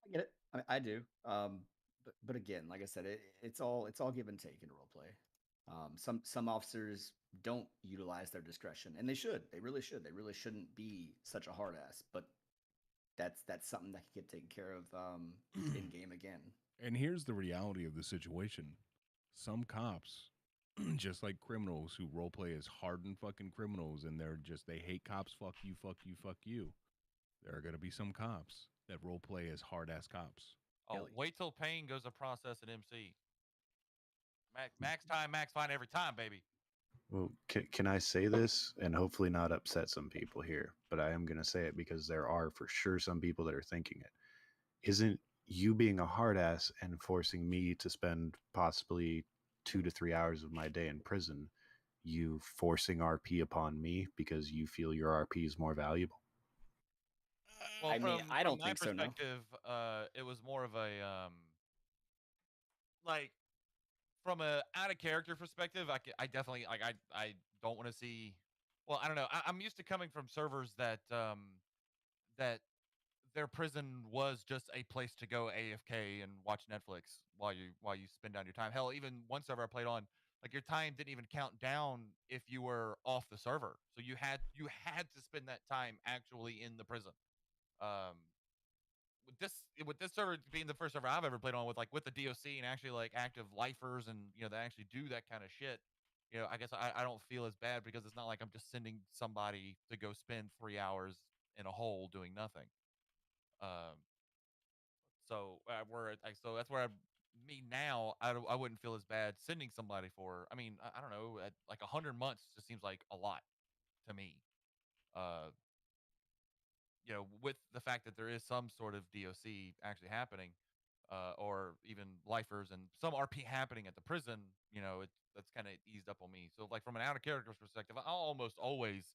S3: I get it. I do. But again, like I said, it's all give and take in role play. Some officers don't utilize their discretion, and they should. They really should. They really shouldn't be such a hard ass. But that's something that can get taken care of in game again.
S1: And here's the reality of the situation: some cops, just like criminals who roleplay as hardened fucking criminals, and they hate cops. Fuck you. Fuck you. Fuck you. There are gonna be some cops that roleplay as hard ass cops.
S21: Oh, wait till Payne goes to process at MC. Max time, max fine every time, baby.
S10: Well, can I say this and hopefully not upset some people here, but I am going to say it because there are for sure some people that are thinking it. Isn't you being a hard ass and forcing me to spend possibly 2 to 3 hours of my day in prison, you forcing RP upon me because you feel your RP is more valuable?
S21: Well,
S3: I don't
S21: from my
S3: think so, no.
S21: perspective, it was more of a like from a out of character perspective. I definitely like I don't want to see. Well, I don't know. I'm used to coming from servers that that their prison was just a place to go AFK and watch Netflix while you spend down your time. Hell, even one server I played on, like your time didn't even count down if you were off the server. So you had to spend that time actually in the prison. Um, with this server being the first server I've ever played on with the DOC and actually like active lifers and they actually do that kind of shit. I guess I don't feel as bad because it's not like I'm just sending somebody to go spend 3 hours in a hole doing nothing. So that's where me now. I wouldn't feel as bad sending somebody for. I mean, I don't know, at like 100 months just seems like a lot to me. Uh, with the fact that there is some sort of DOC actually happening, or even lifers and some RP happening at the prison, that's kind of eased up on me. So, like from an out of character perspective, I'll almost always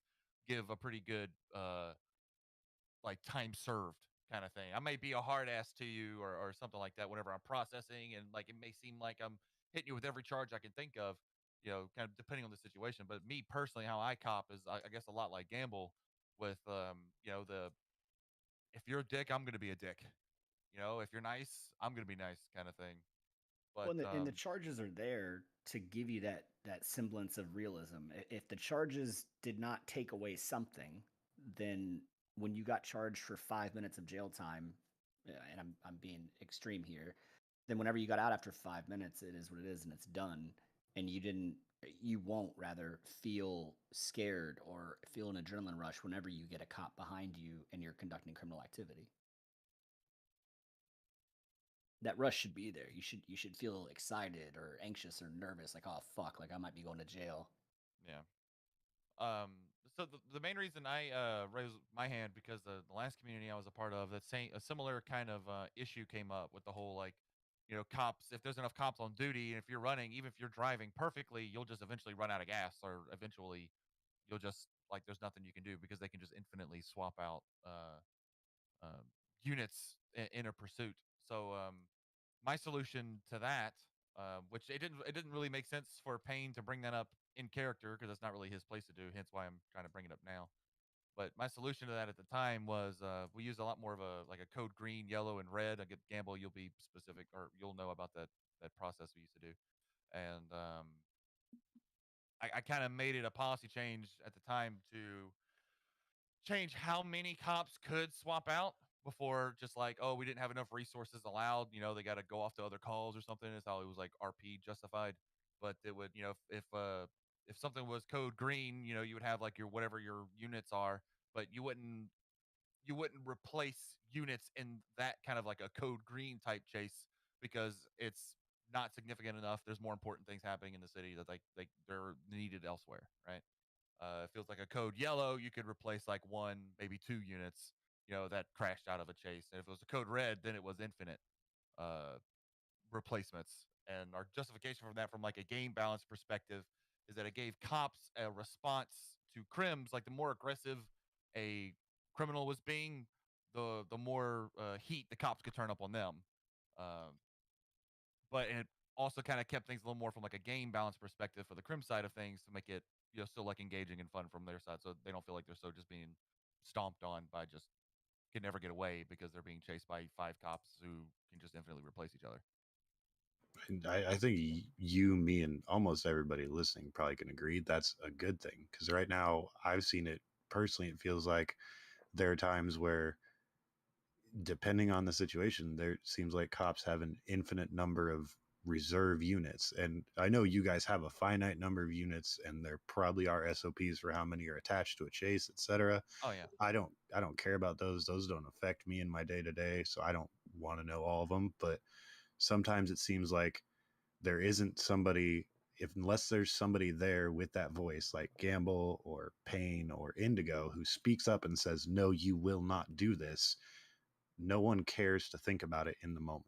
S21: give a pretty good like time served kind of thing. I may be a hard ass to you or something like that whenever I'm processing, and like it may seem like I'm hitting you with every charge I can think of, kind of depending on the situation. But me personally, how I cop is I guess a lot like Gamble with the if you're a dick, I'm gonna be a dick. If you're nice, I'm gonna be nice kind of thing. But
S3: And the charges are there to give you that semblance of realism. If the charges did not take away something, then when you got charged for 5 minutes of jail time, and I'm being extreme here, then whenever you got out after 5 minutes, it is what it is and it's done. And you won't rather feel scared or feel an adrenaline rush whenever you get a cop behind you and you're conducting criminal activity. That rush should be there. You should feel excited or anxious or nervous, like, oh fuck, like I might be going to jail.
S21: Yeah. So the main reason I raised my hand because the last community I was a part of, that same a similar kind of issue came up with the whole like, cops. If there's enough cops on duty, and if you're running, even if you're driving perfectly, you'll just eventually run out of gas, or eventually you'll just like there's nothing you can do because they can just infinitely swap out units in a pursuit. So my solution to that, which it didn't really make sense for Payne to bring that up in character because that's not really his place to do. Hence why I'm trying to bring it up now. But my solution to that at the time was we used a lot more of a code green, yellow, and red. I get Gamble, you'll be specific or you'll know about that process we used to do, and I kind of made it a policy change at the time to change how many cops could swap out before just like, oh, we didn't have enough resources allowed, they got to go off to other calls or something. Is how it was like RP justified. But it would, if something was code green, you would have like your whatever your units are, but you wouldn't replace units in that kind of like a code green type chase because it's not significant enough. There's more important things happening in the city that like they're needed elsewhere, right? It feels like a code yellow, you could replace like one, maybe two units, that crashed out of a chase. And if it was a code red, then it was infinite replacements. And our justification from that, from like a game balance perspective, is that it gave cops a response to crims. Like the more aggressive a criminal was being, the more heat the cops could turn up on them. Um, but it also kind of kept things a little more from like a game balance perspective for the crim side of things to make it still like engaging and fun from their side, so they don't feel like they're so just being stomped on by just can never get away because they're being chased by 5 cops who can just infinitely replace each other.
S10: And I think you, me, and almost everybody listening probably can agree that's a good thing, because right now I've seen it personally. It feels like there are times where, depending on the situation, there seems like cops have an infinite number of reserve units. And I know you guys have a finite number of units, and there probably are SOPs for how many are attached to a chase, etc.
S21: Oh yeah.
S10: I don't care about those. Those don't affect me in my day to day, so I don't want to know all of them. But sometimes it seems like there isn't somebody, unless there's somebody there with that voice like Gamble or Payne or Indigo who speaks up and says, no, you will not do this. No one cares to think about it in the moment.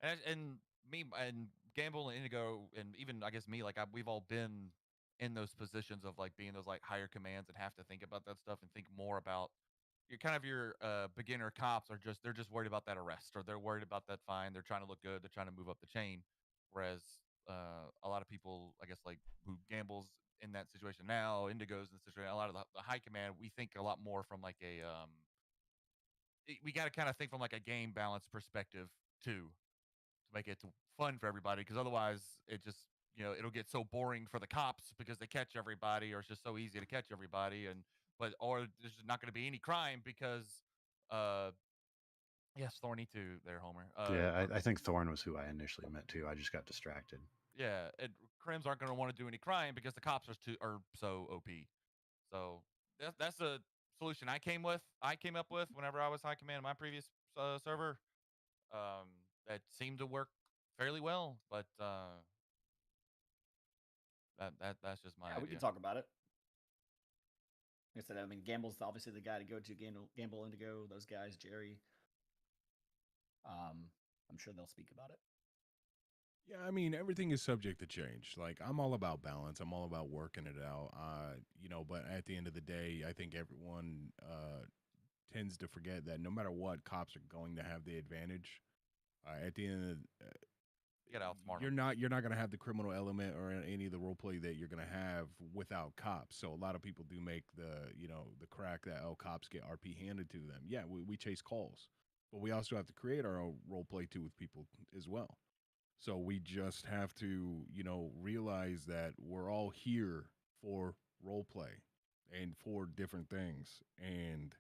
S21: And me and Gamble and Indigo and even I guess me, like we've all been in those positions of like being those like higher commands and have to think about that stuff and think more about your beginner cops are they're just worried about that arrest, or they're worried about that fine. They're trying to look good. They're trying to move up the chain. Whereas a lot of people, I guess, like who Gambles in that situation now, Indigo's in the situation, a lot of the high command, we think a lot more from like we got to kind of think from like a game balance perspective too, to make it fun for everybody, because otherwise it just it'll get so boring for the cops because they catch everybody, or it's just so easy to catch everybody, or there's just not going to be any crime because yes, Thorny too there, Homer.
S10: Yeah, I think Thorn was who I initially met too. I just got distracted.
S21: Yeah, and crims aren't going to want to do any crime because the cops are so OP. So that's a solution I came up with whenever I was high command in my previous server. That seemed to work fairly well, but that's just my
S3: Yeah,
S21: idea.
S3: we can talk about it. Like I said, I mean, Gamble's obviously the guy to go to. Gamble, Indigo, those guys, Jerry. I'm sure they'll speak about it.
S1: Yeah, I mean, everything is subject to change. Like, I'm all about balance. I'm all about working it out. But at the end of the day, I think everyone tends to forget that no matter what, cops are going to have the advantage. At the end of
S21: you gotta outsmart
S1: you're not going to have the criminal element or any of the role play that you're going to have without cops. So a lot of people do make the crack that cops get RP handed to them. Yeah, we chase calls, but we also have to create our own role play too with people as well. So we just have to, realize that we're all here for role play and for different things. And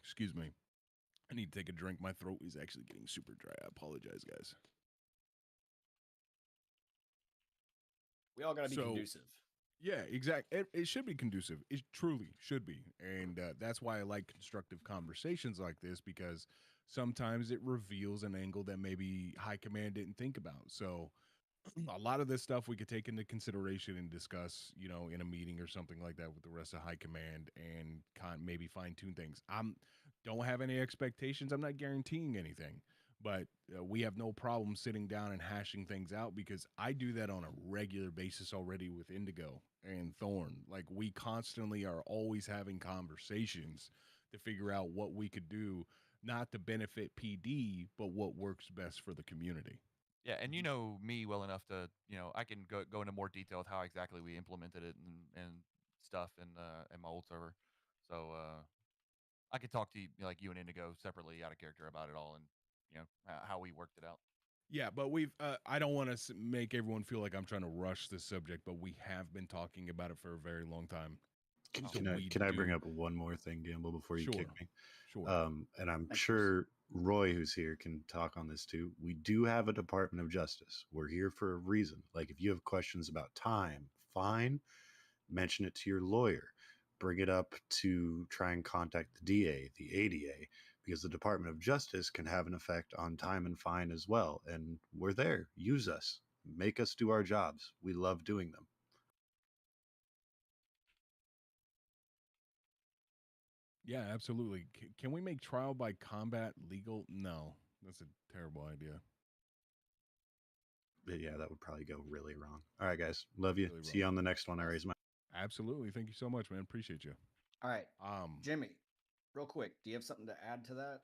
S1: excuse me, I need to take a drink. My throat is actually getting super dry. I apologize, guys.
S3: We all got to be conducive.
S1: Yeah, exactly. It should be conducive. It truly should be. And that's why I like constructive conversations like this, because sometimes it reveals an angle that maybe high command didn't think about. So a lot of this stuff we could take into consideration and discuss, in a meeting or something like that with the rest of high command, and maybe fine tune things. Don't have any expectations. I'm not guaranteeing anything, but we have no problem sitting down and hashing things out, because I do that on a regular basis already with Indigo and Thorn. Like, we constantly are always having conversations to figure out what we could do, not to benefit PD, but what works best for the community.
S21: Yeah, and you know me well enough to, I can go into more detail with how exactly we implemented it and stuff in my old server. So I could talk to you, like you and Indigo separately out of character about it all, and how we worked it out.
S1: Yeah, but I don't want to make everyone feel like I'm trying to rush this subject, but we have been talking about it for a very long time.
S10: Can I bring up one more thing, Gamble, before you kick me?
S1: Sure.
S10: And I'm sure Roy, who's here, can talk on this too. We do have a Department of Justice. We're here for a reason. Like, if you have questions about time, fine, mention it to your lawyer. Bring it up to try and contact the DA, the ADA, because the Department of Justice can have an effect on time and fine as well. And we're there. Use us. Make us do our jobs. We love doing them.
S1: Yeah, absolutely. Can we make trial by combat legal? No, that's a terrible idea.
S10: yeah, that would probably go really wrong. All right, guys, love you.
S1: Really
S10: See you
S1: wrong.
S10: on the next one. I raise my.
S1: Absolutely. Thank you so much, man. Appreciate you.
S3: All right,
S1: Um,
S3: Jimmy, real quick, do you have something to add to that?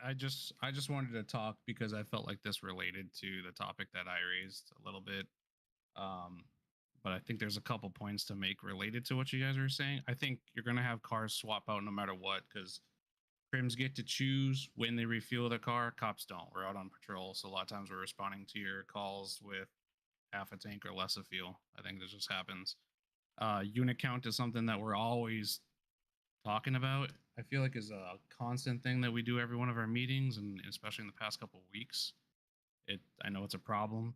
S12: I just wanted to talk because I felt like this related to the topic that I raised a little bit. Um, but I think there's a couple points to make related to what you guys are saying. I think you're gonna have cars swap out no matter what because crims get to choose when they refuel their car. Cops don't. We're out on patrol, so a lot of times we're responding to your calls with half a tank or less of fuel. I think that just happens. Unit count is something that we're always talking about. I feel like is a constant thing that we do every one of our meetings, and especially in the past couple of weeks. I know it's a problem,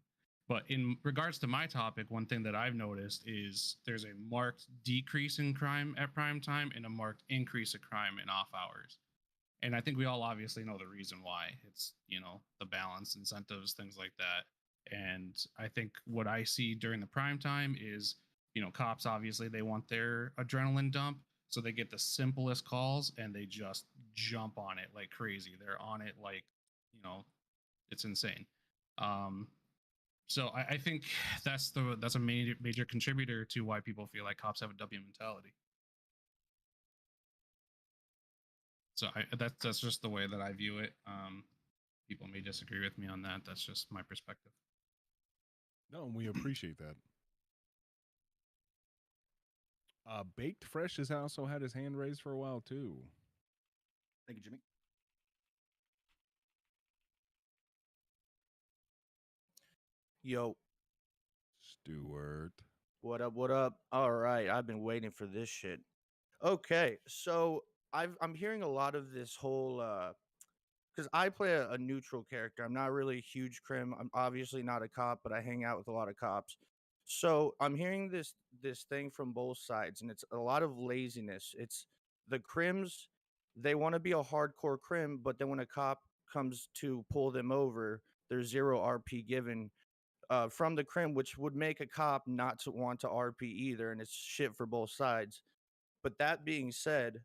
S12: but in regards to my topic, one thing that I've noticed is there's a marked decrease in crime at prime time and a marked increase of crime in off hours. And I think we all obviously know the reason why. It's, the balance, incentives, things like that. And I think what I see during the prime time is, cops obviously they want their adrenaline dump. So they get the simplest calls and they just jump on it like crazy. They're on it like, it's insane. Um, so I think that's a major contributor to why people feel like cops have a W mentality. So that's just the way that I view it. People may disagree with me on that. That's just my perspective.
S1: No, and we appreciate that. Baked Fresh has also had his hand raised for a while too.
S3: Thank you, Jimmy.
S8: Yo,
S1: Stuart.
S8: what up? What up? All right, I've been waiting for this shit. Okay, so I'm hearing a lot of this whole because I play a neutral character. I'm not really a huge crim. I'm obviously not a cop, but I hang out with a lot of cops. So I'm hearing this thing from both sides, and it's a lot of laziness. It's the crims, they want to be a hardcore crim, but then when a cop comes to pull them over, there's zero RP given from the crim, which would make a cop not to want to RP either, and it's shit for both sides. But that being said,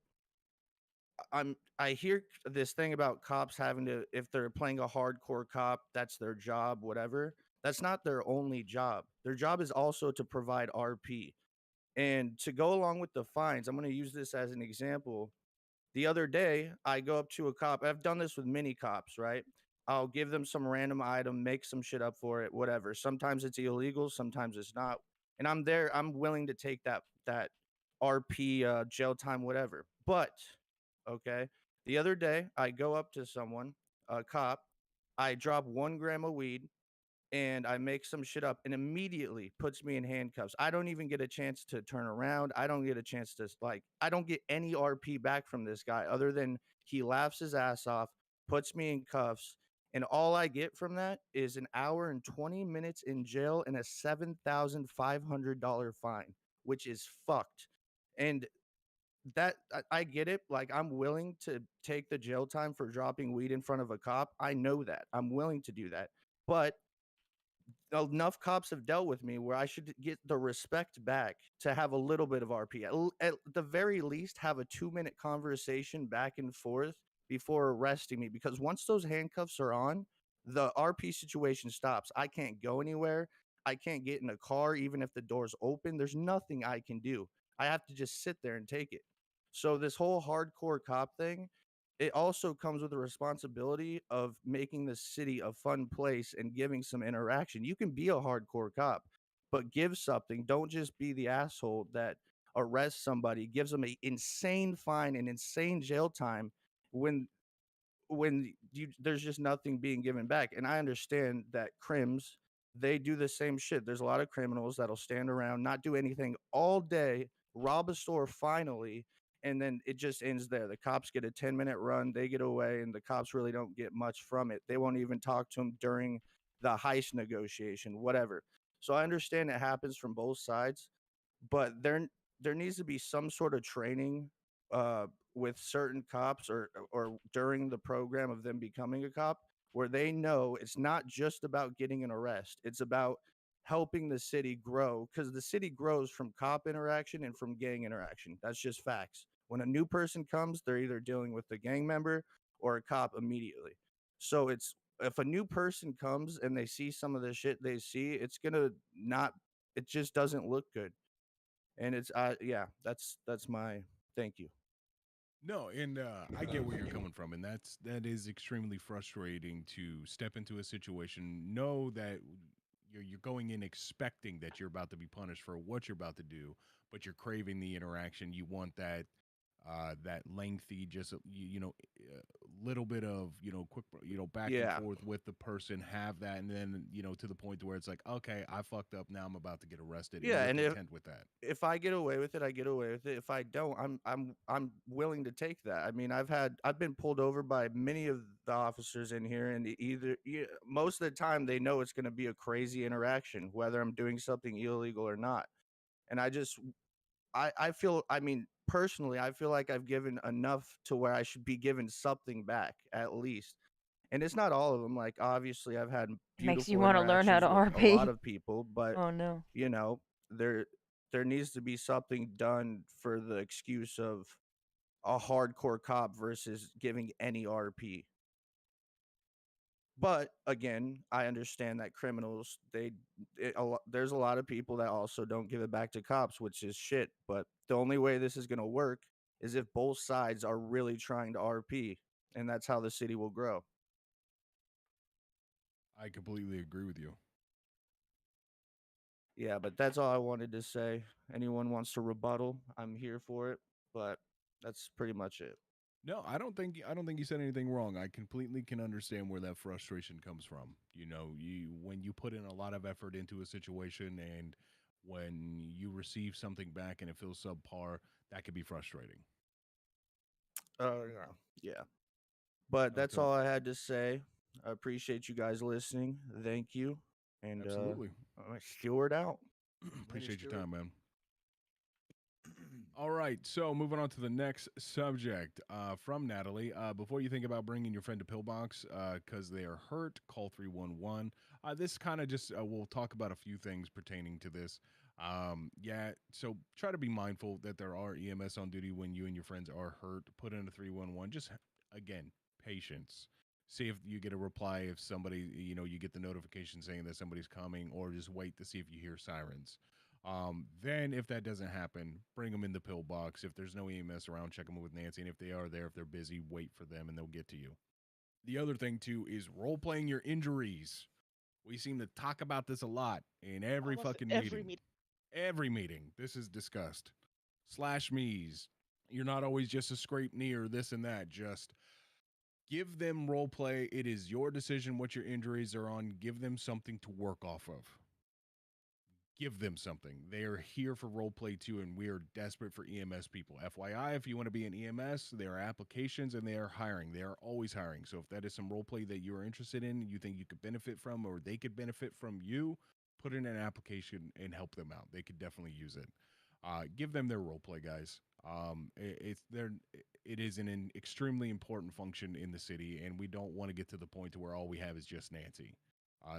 S8: I hear this thing about cops having to, if they're playing a hardcore cop, that's their job, whatever. That's not their only job. Their job is also to provide RP. And to go along with the fines, I'm going to use this as an example. The other day, I go up to a cop. I've done this with many cops, right? I'll give them some random item, make some shit up for it, whatever. Sometimes it's illegal, sometimes it's not. And I'm there, I'm willing to take that RP jail time, whatever. But okay, the other day I go up to someone, a cop, I drop 1 gram of weed, and I make some shit up and immediately puts me in handcuffs. I don't even get a chance to turn around. I don't get a chance to I don't get any RP back from this guy other than he laughs his ass off, puts me in cuffs, and all I get from that is an hour and 20 minutes in jail and a $7,500 fine, which is fucked. And that I get it. Like I'm willing to take the jail time for dropping weed in front of a cop. I know that. I'm willing to do that. But enough cops have dealt with me where I should get the respect back to have a little bit of RP. At the very least, have a 2-minute conversation back and forth before arresting me. Because once those handcuffs are on, the RP situation stops. I can't go anywhere. I can't get in a car, even if the door's open. There's nothing I can do. I have to just sit there and take it. So, this whole hardcore cop thing, it also comes with the responsibility of making the city a fun place and giving some interaction. You can be a hardcore cop, but give something. Don't just be the asshole that arrests somebody, gives them an insane fine and insane jail time when there's just nothing being given back. And I understand that crims, they do the same shit. There's a lot of criminals that'll stand around, not do anything all day, rob a store finally, and then it just ends there. The cops get a 10-minute run, they get away, and the cops really don't get much from it. They won't even talk to them during the heist negotiation, whatever. So I understand it happens from both sides, but there needs to be some sort of training uh with certain cops or during the program of them becoming a cop where they know it's not just about getting an arrest. It's about helping the city grow because the city grows from cop interaction and from gang interaction. That's just facts. When a new person comes, they're either dealing with a gang member or a cop immediately. So it's if a new person comes and they see some of the shit they see, it's gonna not. It just doesn't look good, and it's yeah. That's my thank you.
S1: No, and I get where you're coming from, and that is extremely frustrating to step into a situation, know that you're going in expecting that you're about to be punished for what you're about to do, but you're craving the interaction. You want that lengthy, just little bit of quick back and
S8: Yeah.
S1: forth with the person, have that, and then to the point to where it's like, okay, I fucked up, now I'm about to get arrested, and
S8: Yeah,
S1: you're
S8: and
S1: content with that.
S8: if I get away with it, I get away with it. If I don't, I'm willing to take that. I mean, I've been pulled over by many of the officers in here, and most of the time they know it's going to be a crazy interaction, whether I'm doing something illegal or not. And I feel, I mean, personally, I feel like I've given enough to where I should be given something back at least. And it's not all of them. Like, obviously, I've had
S18: Makes you
S8: beautiful
S18: want to learn how
S8: interactions
S18: to
S8: with a lot
S18: RP.
S8: of people, but
S18: Oh no.
S8: you know, there there needs to be something done for the excuse of a hardcore cop versus giving any RP. But again, I understand that criminals there's a lot of people that also don't give it back to cops, which is shit. But the only way this is going to work is if both sides are really trying to RP, and that's how the city will grow.
S1: I completely agree with you.
S8: Yeah, but that's all I wanted to say. Anyone wants to rebuttal, I'm here for it, but that's pretty much it.
S1: No, I don't think you said anything wrong. I completely can understand where that frustration comes from. You when you put in a lot of effort into a situation, and when you receive something back and it feels subpar, that could be frustrating.
S8: Oh, yeah. Yeah. But that's
S1: Okay.
S8: all I had to say. I appreciate you guys listening. Thank you. And
S1: Absolutely.
S8: Stewart out.
S1: Appreciate your time, man. All right, so moving on to the next subject from Natalie. Before you think about bringing your friend to Pillbox because they are hurt, call 311. This kind of just, we'll talk about a few things pertaining to this. Yeah, so try to be mindful that there are EMS on duty when you and your friends are hurt. Put in a 311. Just, again, patience. See if you get a reply, if somebody, you get the notification saying that somebody's coming, or just wait to see if you hear sirens. Then, if that doesn't happen, bring them in the pillbox. If there's no EMS around, check them with Nancy. And if they are there, if they're busy, wait for them and they'll get to you. The other thing, too, is role playing your injuries. We seem to talk about this a lot in every
S4: Almost
S1: fucking
S4: every
S1: meeting.
S4: meeting.
S1: Every meeting. This is discussed. Slash me's. You're not always just a scrape knee or this and that. Just give them role play. It is your decision what your injuries are on. Give them something to work off of. Give them something. They are here for role play too, and we are desperate for EMS people. FYI, if you want to be an EMS, there are applications and they are hiring. They are always hiring. So if that is some role play that you are interested in, you think you could benefit from, or they could benefit from you, put in an application and help them out. They could definitely use it. Give them their role play, guys. It is an extremely important function in the city, and we don't want to get to the point to where all we have is just Nancy.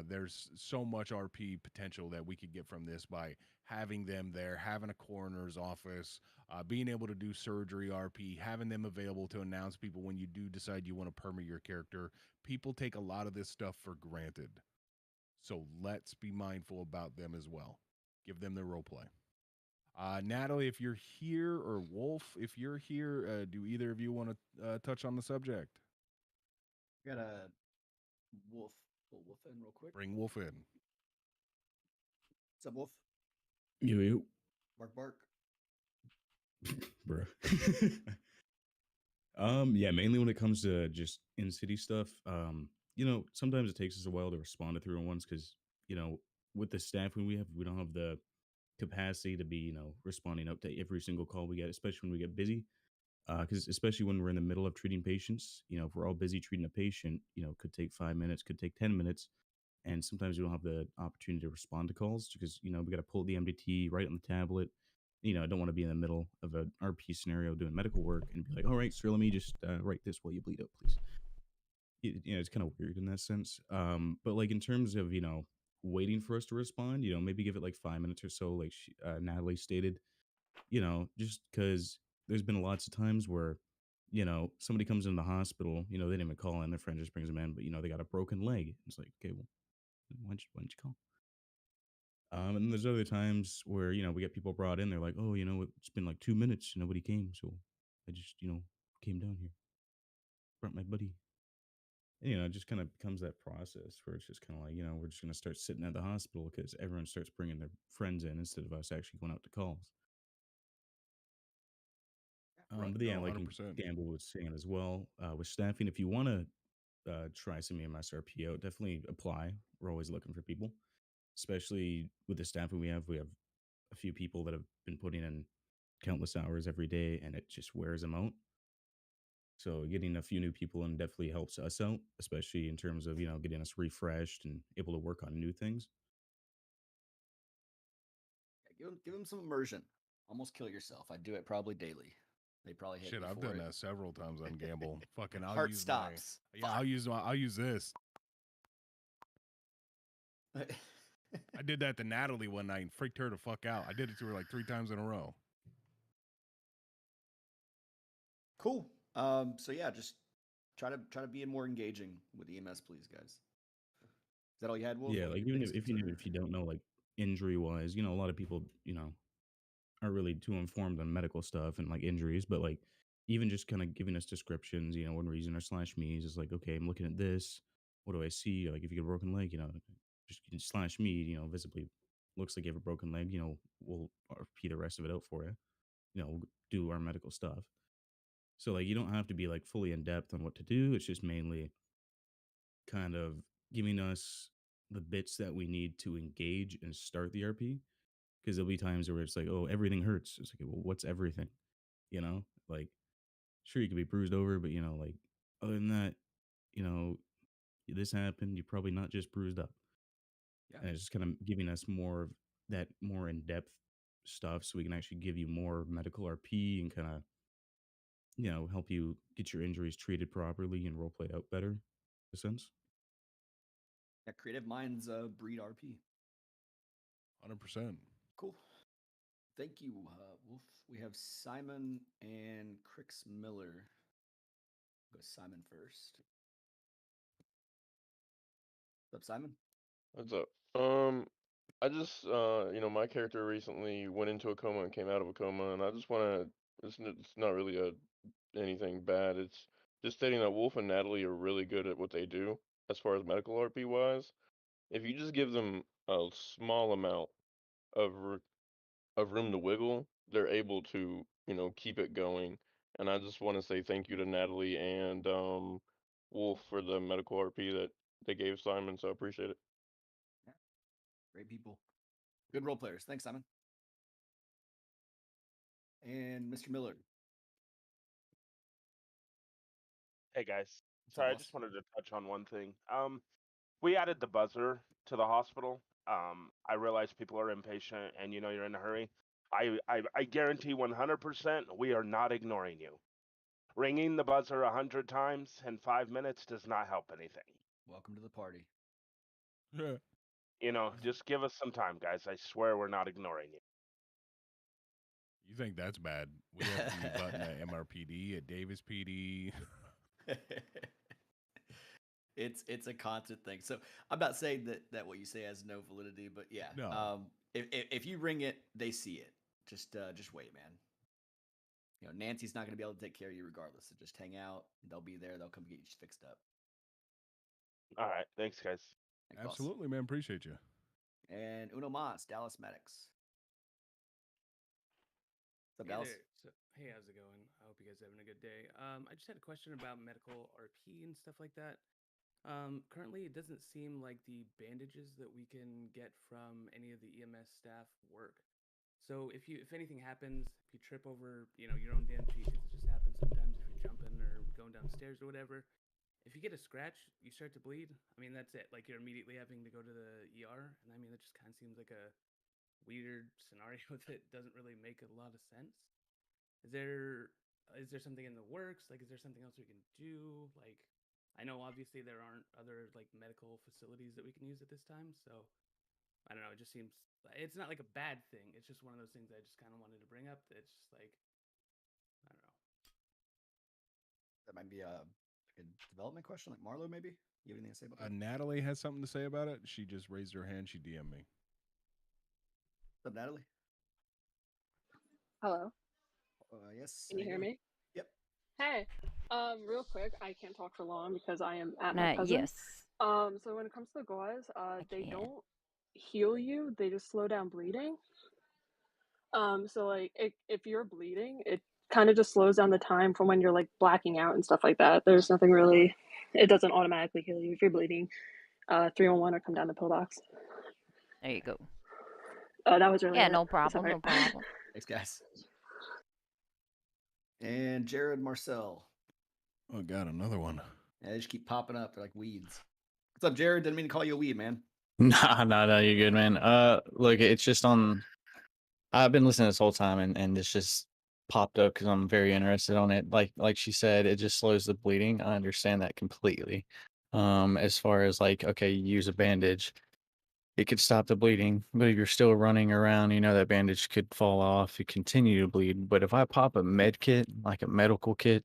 S1: There's so much RP potential that we could get from this by having them there, having a coroner's office, being able to do surgery RP, having them available to announce people when you do decide you want to permit your character. People take a lot of this stuff for granted. So let's be mindful about them as well. Give them their role play. Natalie, if you're here, or Wolf, if you're here, do either of you want to touch on the subject?
S3: Got a wolf. Pull wolf in real quick.
S1: Bring Wolf in.
S3: What's up, wolf?
S11: You.
S3: Bark, bark.
S11: Bro. Yeah, mainly when it comes to just in city stuff. Sometimes it takes us a while to respond to 311s because, with the staffing we don't have the capacity to be, responding up to every single call we get, especially when we get busy. Because especially when we're in the middle of treating patients, if we're all busy treating a patient, it could take 5 minutes, could take 10 minutes. And sometimes we don't have the opportunity to respond to calls because, we got to pull the MDT right on the tablet. I don't want to be in the middle of an RP scenario doing medical work and be like, all right, sir, let me just write this while you bleed out, please. It's kind of weird in that sense. But like in terms of, waiting for us to respond, maybe give it like 5 minutes or so, like Natalie stated, just because there's been lots of times where somebody comes in the hospital, they didn't even call in, their friend just brings them in, but they got a broken leg. It's like, okay, well, why didn't you call? And there's other times where, we get people brought in, they're like, oh, it's been like 2 minutes, nobody came, so I just, came down here, brought my buddy. And, it just kind of becomes that process where it's just kind of like, we're just going to start sitting at the hospital because everyone starts bringing their friends in instead of us actually going out to calls.
S1: Right.
S11: But yeah,
S1: No,
S11: like
S1: 100%.
S11: Gamble was saying as well, with staffing, if you want to try some EMS RP out, definitely apply. We're always looking for people, especially with the staffing we have. We have a few people that have been putting in countless hours every day, and it just wears them out. So getting a few new people in definitely helps us out, especially in terms of getting us refreshed and able to work on new things.
S3: Yeah, give them some immersion. Almost kill yourself. I do it probably daily. They probably hate
S1: Shit,
S3: me
S1: I've
S3: for
S1: done
S3: it.
S1: that several times on Gamble. Fucking, I'll
S3: Heart
S1: use
S3: stops.
S1: my. Yeah, I'll use this. I did that to Natalie one night and freaked her the fuck out. I did it to her like 3 times in a row.
S3: Cool. So yeah, just try to be more engaging with EMS, please, guys. Is that all you had, Wolf?
S11: Yeah,
S3: What were
S11: like
S3: your
S11: even
S3: biggest
S11: if you don't know, like injury wise, a lot of people aren't really too informed on medical stuff and like injuries, but like even just kind of giving us descriptions, one reason or slash me's is like, okay, I'm looking at this. What do I see? Like if you get a broken leg, just slash me, visibly looks like you have a broken leg, we'll RP the rest of it out for you. We'll do our medical stuff. So like you don't have to be like fully in depth on what to do. It's just mainly kind of giving us the bits that we need to engage and start the RP. Because there'll be times where it's like, oh, everything hurts. It's like, well, what's everything? Like, sure, you could be bruised over, but like, other than that, this happened. You're probably not just bruised up.
S3: Yeah.
S11: And it's just kind of giving us more of that more in depth stuff, so we can actually give you more medical RP and kind of, help you get your injuries treated properly and role played out better. In a sense.
S3: Yeah, creative minds breed RP.
S1: 100%.
S3: Cool. Thank you, Wolf. We have Simon and Crix Miller. Go Simon first. What's up, Simon?
S6: What's up? I just, my character recently went into a coma and came out of a coma, and I just want to. It's not really anything bad. It's just stating that Wolf and Natalie are really good at what they do as far as medical RP wise. If you just give them a small amount of room to wiggle, they're able to, keep it going. And I just want to say thank you to Natalie and Wolf for the medical RP that they gave Simon. So I appreciate it.
S3: Yeah. Great people. Good role players. Thanks, Simon. And Mr. Miller.
S13: Hey guys.
S3: What's up,
S13: Sorry, I
S3: boss?
S13: just wanted to touch on one thing. We added the buzzer to the hospital. I realize people are impatient and you're in a hurry. I guarantee 100% we are not ignoring you. Ringing the buzzer 100 times in 5 minutes does not help anything.
S3: Welcome to the party.
S13: Just give us some time, guys. I swear we're not ignoring you.
S1: You think that's bad? We have the button at MRPD, at Davis PD.
S3: It's a constant thing. So I'm not saying that what you say has no validity, but yeah.
S1: No.
S3: If you ring it, they see it. Just wait, man. Nancy's not going to be able to take care of you regardless. So just hang out. They'll be there. They'll come get you fixed up.
S13: All right. Thanks, guys.
S3: Thanks, boss.
S1: Absolutely, man. Appreciate you.
S3: And Uno Mas, Dallas Medics. What's up, Dallas?
S23: Hey, how's it going? I hope you guys are having a good day. I just had a question about medical RP and stuff like that. Currently, it doesn't seem like the bandages that we can get from any of the EMS staff work. So if anything happens, if you trip over, your own damn feet, because it just happens sometimes if you're jumping or going downstairs or whatever. If you get a scratch, you start to bleed. I mean, that's it. Like you're immediately having to go to the ER, and I mean that just kind of seems like a weird scenario that doesn't really make a lot of sense. Is there something in the works? Like, is there something else we can do? Like, I know obviously there aren't other like medical facilities that we can use at this time, so I don't know. It just seems it's not like a bad thing. It's just one of those things I just kind of wanted to bring up. It's just like I don't know.
S3: That might be a development question, like Marlo, maybe? You have anything to say about that?
S1: Natalie has something to say about it. She just raised her hand. She DM'd me.
S3: What's up, Natalie?
S9: Hello.
S3: Yes.
S9: Can you hear me?
S3: Yep.
S9: Hey. Real quick, I can't talk for long because I am at my
S18: Not
S9: cousin.
S18: yes.
S9: So when it comes to the gauze, they don't heal you. They just slow down bleeding. So like if you're bleeding, it kind of just slows down the time from when you're like blacking out and stuff like that. There's nothing really. It doesn't automatically heal you if you're bleeding. 311 or come down to pill box.
S18: There you go.
S9: That was really
S18: Yeah,
S9: it.
S18: no problem,
S9: Sorry.
S18: no problem.
S3: Thanks, guys. And Jared Marcel.
S1: Oh, God, another one.
S3: Yeah, they just keep popping up. They're like weeds. What's up, Jared? Didn't mean to call you a weed, man.
S15: Nah, you're good, man. Look, it's just on. I've been listening this whole time, and it's just popped up because I'm very interested on it. Like she said, it just slows the bleeding. I understand that completely. As far as like, okay, you use a bandage, it could stop the bleeding, but if you're still running around, that bandage could fall off, you continue to bleed. But if I pop a med kit, like a medical kit,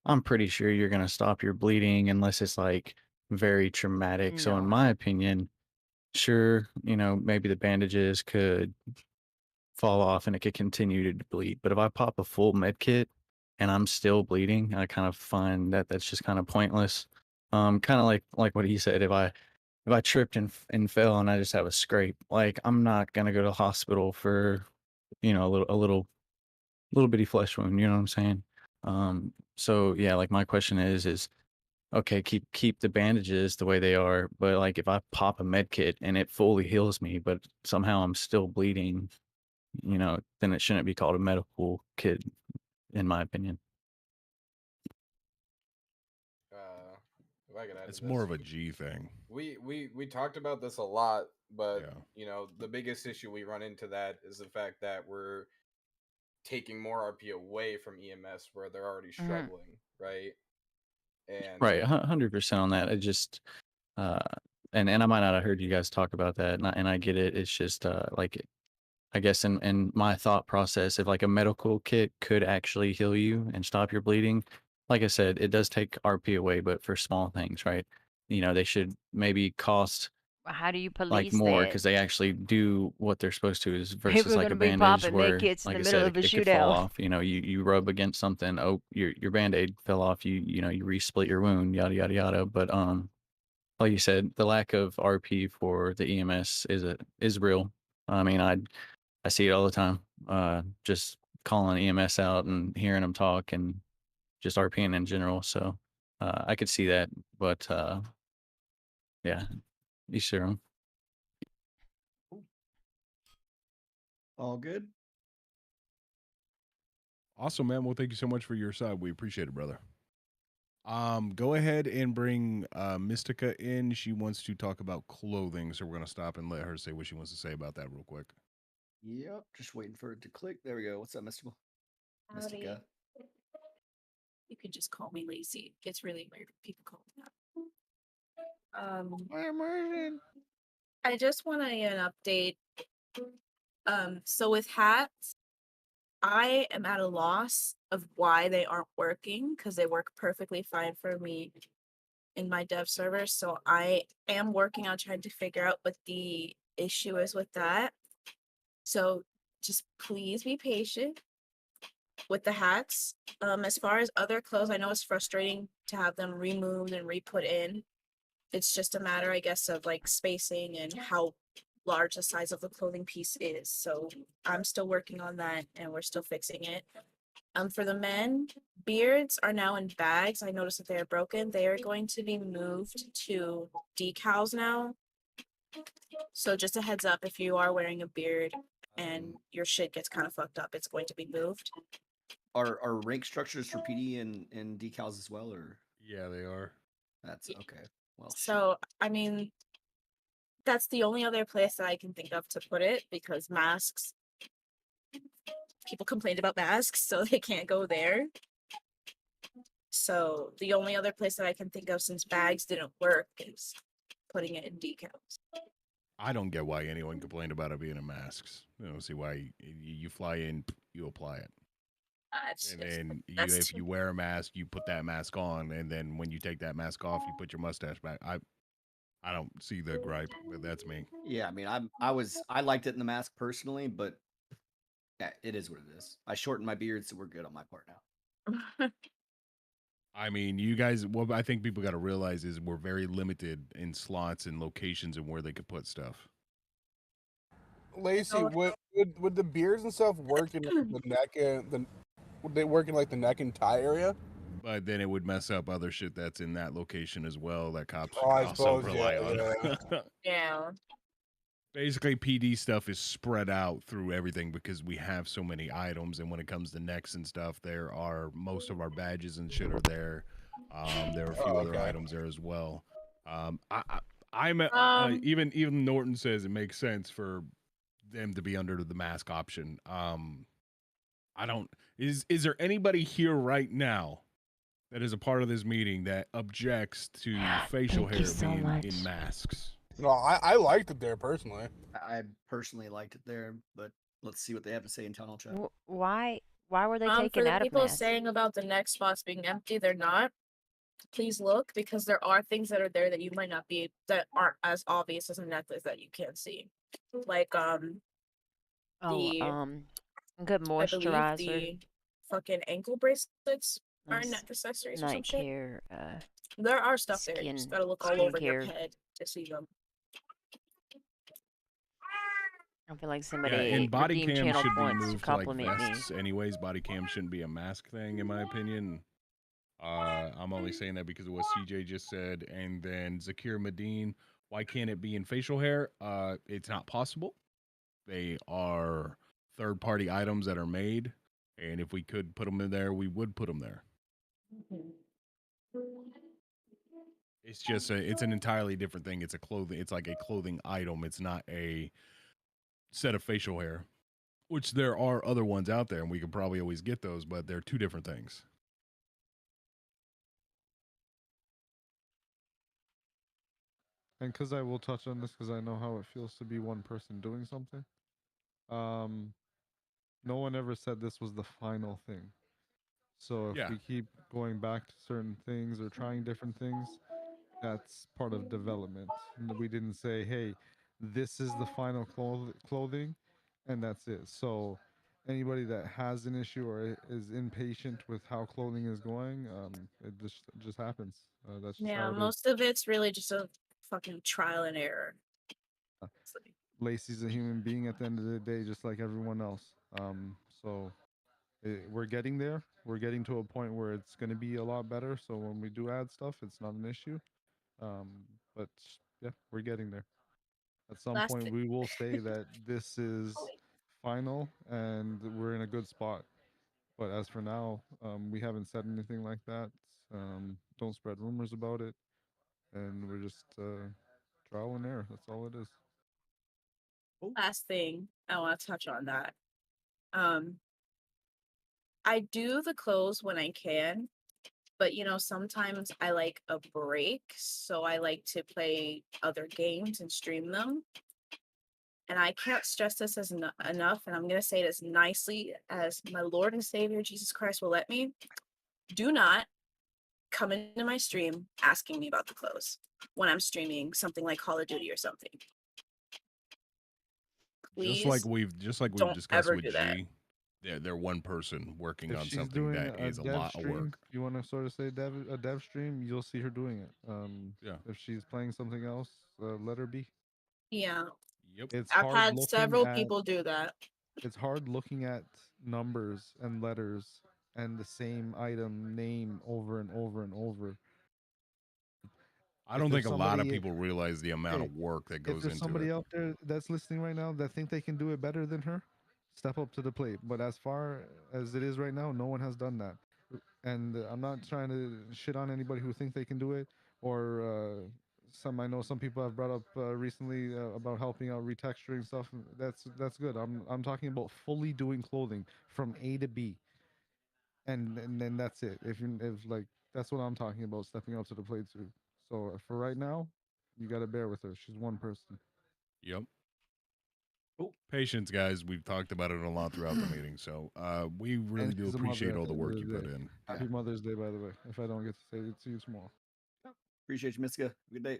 S15: I'm pretty sure you're gonna stop your bleeding unless it's like very traumatic. So in
S18: No.
S15: my opinion, sure, maybe the bandages could fall off and it could continue to bleed. But if I pop a full med kit and I'm still bleeding, I kind of find that that's just kind of pointless. Kind of like what he said. If I tripped and fell and I just have a scrape, like I'm not gonna go to the hospital for a little bitty flesh wound. You know what I'm saying? So yeah, like my question is okay, keep the bandages the way they are, but like if I pop a med kit and it fully heals me, but somehow I'm still bleeding, then it shouldn't be called a medical kit, in my opinion.
S16: If I could add
S1: It's
S16: to
S1: more
S16: this,
S1: of a G thing.
S16: we talked about this a lot, but
S1: Yeah.
S16: the biggest issue we run into that is the fact that we're taking more RP away from EMS where they're already struggling, right? And
S15: Right, 100% on that. I just, and I might not have heard you guys talk about that, and I get it. It's just like, I guess in my thought process, if like a medical kit could actually heal you and stop your bleeding, like I said, it does take RP away, but for small things, right? They should maybe cost
S18: How do you
S15: like
S18: police
S15: more
S18: that?
S15: because they actually do what they're supposed to, is
S18: People
S15: versus
S18: are
S15: like
S18: gonna
S15: a
S18: be
S15: bandage
S18: popping med
S15: where,
S18: kits in
S15: like
S18: the
S15: I
S18: middle
S15: said,
S18: of a
S15: it could fall
S18: shootout.
S15: off. You rub against something, oh, your band-aid fell off, you re-split your wound, yada yada yada. But like you said, the lack of RP for the EMS is real. I mean, I see it all the time. Just calling EMS out and hearing them talk and just RPing in general. So I could see that, but yeah, each their own.
S3: All good.
S1: Awesome, man. Well, thank you so much for your side. We appreciate it, brother. Go ahead and bring Mystica in. She wants to talk about clothing, so we're gonna stop and let her say what she wants to say about that real quick.
S3: Yep. Just waiting for it to click. There we go. What's up, Mystical?
S24: Howdy.
S3: Mystica.
S24: You can just call me lazy. It gets really weird when people call me that. I just want an update. So with hats, I am at a loss of why they aren't working because they work perfectly fine for me in my dev server. So I am working on trying to figure out what the issue is with that. So just please be patient with the hats. As far as other clothes, I know it's frustrating to have them removed and re-put in. It's just a matter, I guess, of like spacing and how large the size of the clothing piece is. So I'm still working on that and we're still fixing it. For the men, beards are now in bags. I noticed that they are broken. They are going to be moved to decals now. So just a heads up, if you are wearing a beard and your shit gets kind of fucked up, it's going to be moved.
S3: Are rank structures for PD and decals as well, or?
S1: Yeah, they are.
S3: That's okay. Well,
S24: So, I mean, that's the only other place that I can think of to put it because masks, people complained about masks, so they can't go there. So the only other place that I can think of since bags didn't work is putting it in decals.
S1: I don't get why anyone complained about it being in masks. I don't see why you fly in, you apply it.
S24: It's
S1: And
S24: just
S1: then
S24: that's
S1: if
S24: too.
S1: you wear a mask, you put that mask on, and then when you take that mask off, you put your mustache back. I don't see the gripe, but that's me.
S3: Yeah, I mean, I liked it in the mask personally, but yeah, it is what it is. I shortened my beard, so we're good on my part now.
S1: I mean, you guys, what I think people got to realize is we're very limited in slots and locations and where they could put stuff.
S7: Lacey, would the beards and stuff work in like, the neck and would they work in like the neck and tie area?
S1: But then it would mess up other shit that's in that location as well that cops
S7: Oh, I
S1: also
S7: suppose,
S1: rely
S7: yeah,
S1: on.
S24: Yeah.
S1: Basically, PD stuff is spread out through everything because we have so many items, and when it comes to necks and stuff, most of our badges and shit are there. There are a few other
S7: okay.
S1: items there as well. I'm
S24: Um,
S1: even Norton says it makes sense for them to be under the mask option. I don't. Is there anybody here right now that is a part of this meeting that objects to facial
S18: Thank you
S1: hair
S18: so
S1: being
S18: much.
S1: in masks?
S7: No, I liked it there personally.
S3: I personally liked it there, but let's see what they have to say in tunnel chat.
S18: Why were they
S24: for
S18: taken
S24: the
S18: out of
S24: people
S18: masks?
S24: saying about the neck spots being empty, they're not. Please look because there are things that are there that you might not be that aren't as obvious as a necklace that you can't see. Like the
S18: Good
S24: I believe
S18: moisturizer.
S24: the fucking ankle bracelets are
S18: Nice
S24: neck accessories or some
S18: night
S24: shit.
S18: care,
S24: There are stuff there. You just gotta look all over your
S18: skincare.
S24: head to see them.
S18: I feel like
S1: Yeah,
S18: somebody
S1: and body
S18: redeemed
S1: cams
S18: channel
S1: should be
S18: points to
S1: moved to like
S18: compliment me.
S1: vests anyways. Body cam shouldn't be a mask thing, in my opinion. I'm only saying that because of what CJ just said. And then Zakir Medine, why can't it be in facial hair? It's not possible. They are third-party items that are made, and if we could put them in there, we would put them there. It's an entirely different thing. It's like a clothing item. It's not a set of facial hair, which there are other ones out there, and we could probably always get those, but they're two different things.
S14: And because I will touch on this because I know how it feels to be one person doing something. No one ever said this was the final thing. So if
S1: Yeah.
S14: we keep going back to certain things or trying different things, that's part of development. We didn't say, hey, this is the final clothing, and that's it. So anybody that has an issue or is impatient with how clothing is going, it just happens. That's just
S24: Yeah,
S14: how it is.
S24: most of it's really just a fucking trial and error.
S14: Lacey's a human being at the end of the day, just like everyone else. So we're getting there. We're getting to a point where it's going to be a lot better. So when we do add stuff, it's not an issue. But yeah, we're getting there. At some
S24: Last
S14: point,
S24: thi-
S14: we will say that this is final and we're in a good spot. But as for now, we haven't said anything like that. Don't spread rumors about it, and we're just trial and error. That's all it is.
S24: Last thing I want to touch on that. I do the clothes when I can, but sometimes I like a break, so I like to play other games and stream them. And I can't stress this as enough, and I'm going to say it as nicely as my Lord and Savior Jesus Christ will let me. Do not come into my stream asking me about the clothes when I'm streaming something like Call of Duty or something. Please,
S1: Just like we've
S24: don't
S1: discussed
S24: ever
S1: with
S24: do that.
S1: G, they're one person working
S14: If
S1: on
S14: she's
S1: something
S14: doing
S1: that
S14: a
S1: is a
S14: dev
S1: lot of
S14: stream,
S1: work.
S14: if you want to sort of say a dev stream, you'll see her doing it.
S1: Yeah.
S14: If she's playing something else, let her be.
S24: Yeah.
S1: Yep.
S14: It's
S24: I've
S14: hard
S24: had
S14: looking
S24: several
S14: at
S24: people do that.
S14: it's hard looking at numbers and letters and the same item name over and over and over.
S1: I
S14: If
S1: don't
S14: there's
S1: think a lot of
S14: somebody-
S1: people realize the amount of work that
S14: if
S1: goes
S14: there's
S1: into
S14: somebody
S1: it.
S14: out there that's listening right now that think they can do it better than her, step up to the plate. But as far as it is right now, no one has done that. And I'm not trying to shit on anybody who think they can do it, or I know some people have brought up recently about helping out retexturing stuff. That's good. I'm talking about fully doing clothing from A to B, and then that's it. If like that's what I'm talking about, stepping up to the plate too. So for right now, you got to bear with her. She's one person.
S1: Yep. Patience, guys. We've talked about it a lot throughout the meeting, so we really
S14: And
S1: do
S14: she's a mother
S1: appreciate
S14: at
S1: all the
S14: the end
S1: work
S14: of
S1: you
S14: the
S1: put
S14: day.
S1: in.
S14: Happy Mother's Day, by the way. If I don't get to say it to you tomorrow.
S3: Appreciate you, Miska. Good day.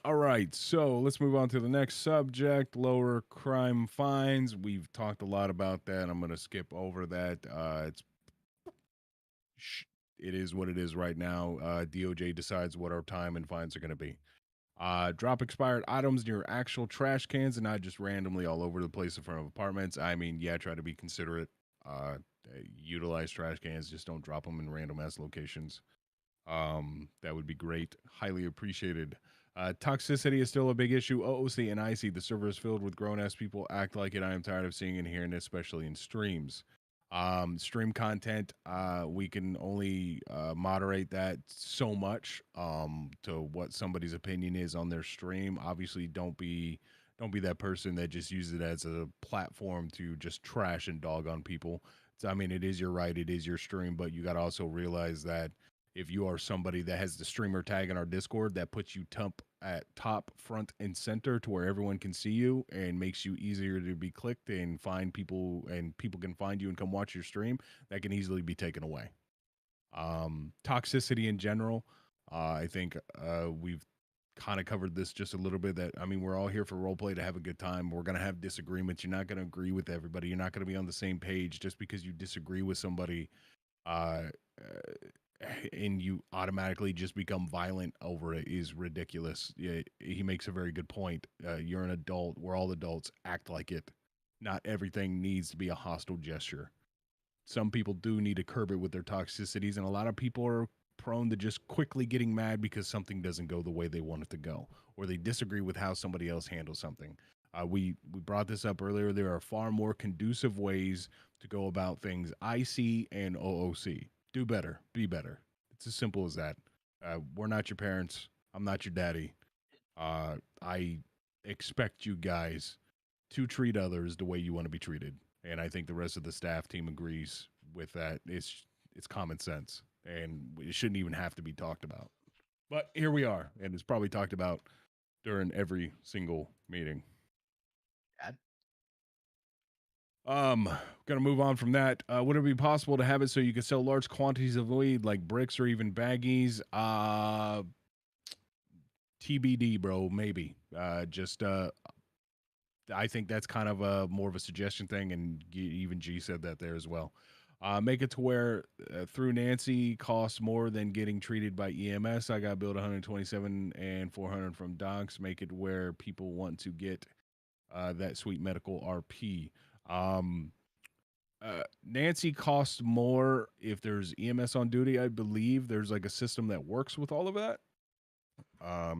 S1: All right, so let's move on to the next subject: lower crime fines. We've talked a lot about that. I'm going to skip over that. It is what it is right now. DOJ decides what our time and fines are going to be. Drop expired items near actual trash cans and not just randomly all over the place in front of apartments. I mean, yeah, try to be considerate. Utilize trash cans. Just don't drop them in random ass locations. That would be great. Highly appreciated. Toxicity is still a big issue. OOC and IC, the server is filled with grown ass people. Act like it. I am tired of seeing and hearing it, especially in streams. Stream content, we can only moderate that so much to what somebody's opinion is on their stream. Obviously, don't be that person that just uses it as a platform to just trash and dog on people. So, I mean, it is your right, it is your stream, but you got to also realize that if you are somebody that has the streamer tag in our Discord, that puts you top, front, and center to where everyone can see you and makes you easier to be clicked and find people, and people can find you and come watch your stream, that can easily be taken away. Toxicity in general, I think we've kind of covered this just a little bit. That, I mean, we're all here for role play to have a good time. We're going to have disagreements. You're not going to agree with everybody. You're not going to be on the same page just because you disagree with somebody. And you automatically just become violent over it is ridiculous. Yeah, he makes a very good point. You're an adult. We're all adults. Act like it. Not everything needs to be a hostile gesture. Some people do need to curb it with their toxicities, and a lot of people are prone to just quickly getting mad because something doesn't go the way they want it to go, or they disagree with how somebody else handles something. We brought this up earlier. There are far more conducive ways to go about things. IC and OOC. Do better. Be better. It's as simple as that. We're not your parents. I'm not your daddy. I expect you guys to treat others the way you want to be treated, and I think the rest of the staff team agrees with that. It's common sense, and it shouldn't even have to be talked about. But here we are, and it's probably talked about during every single meeting. Gonna move on from that. Would it be possible to have it so you could sell large quantities of weed, like bricks or even baggies? TBD, bro. Maybe. I think that's kind of a more of a suggestion thing, and even G said that there as well. Make it to where through Nancy costs more than getting treated by EMS. I got billed 127 and 400 from docs. Make it where people want to get that sweet medical RP. Nancy costs more if there's EMS on duty. I believe there's like a system that works with all of that.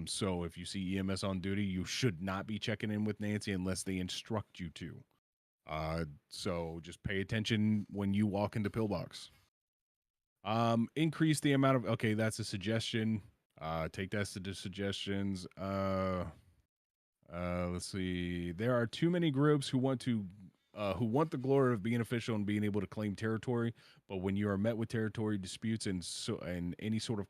S1: So if you see EMS on duty, you should not be checking in with Nancy unless they instruct you to. So just pay attention when you walk into pillbox. Increase the amount of, okay, that's a suggestion. Take that to suggestions. Let's see. There are too many groups who want the glory of being official and being able to claim territory, but when you are met with territory disputes and any sort of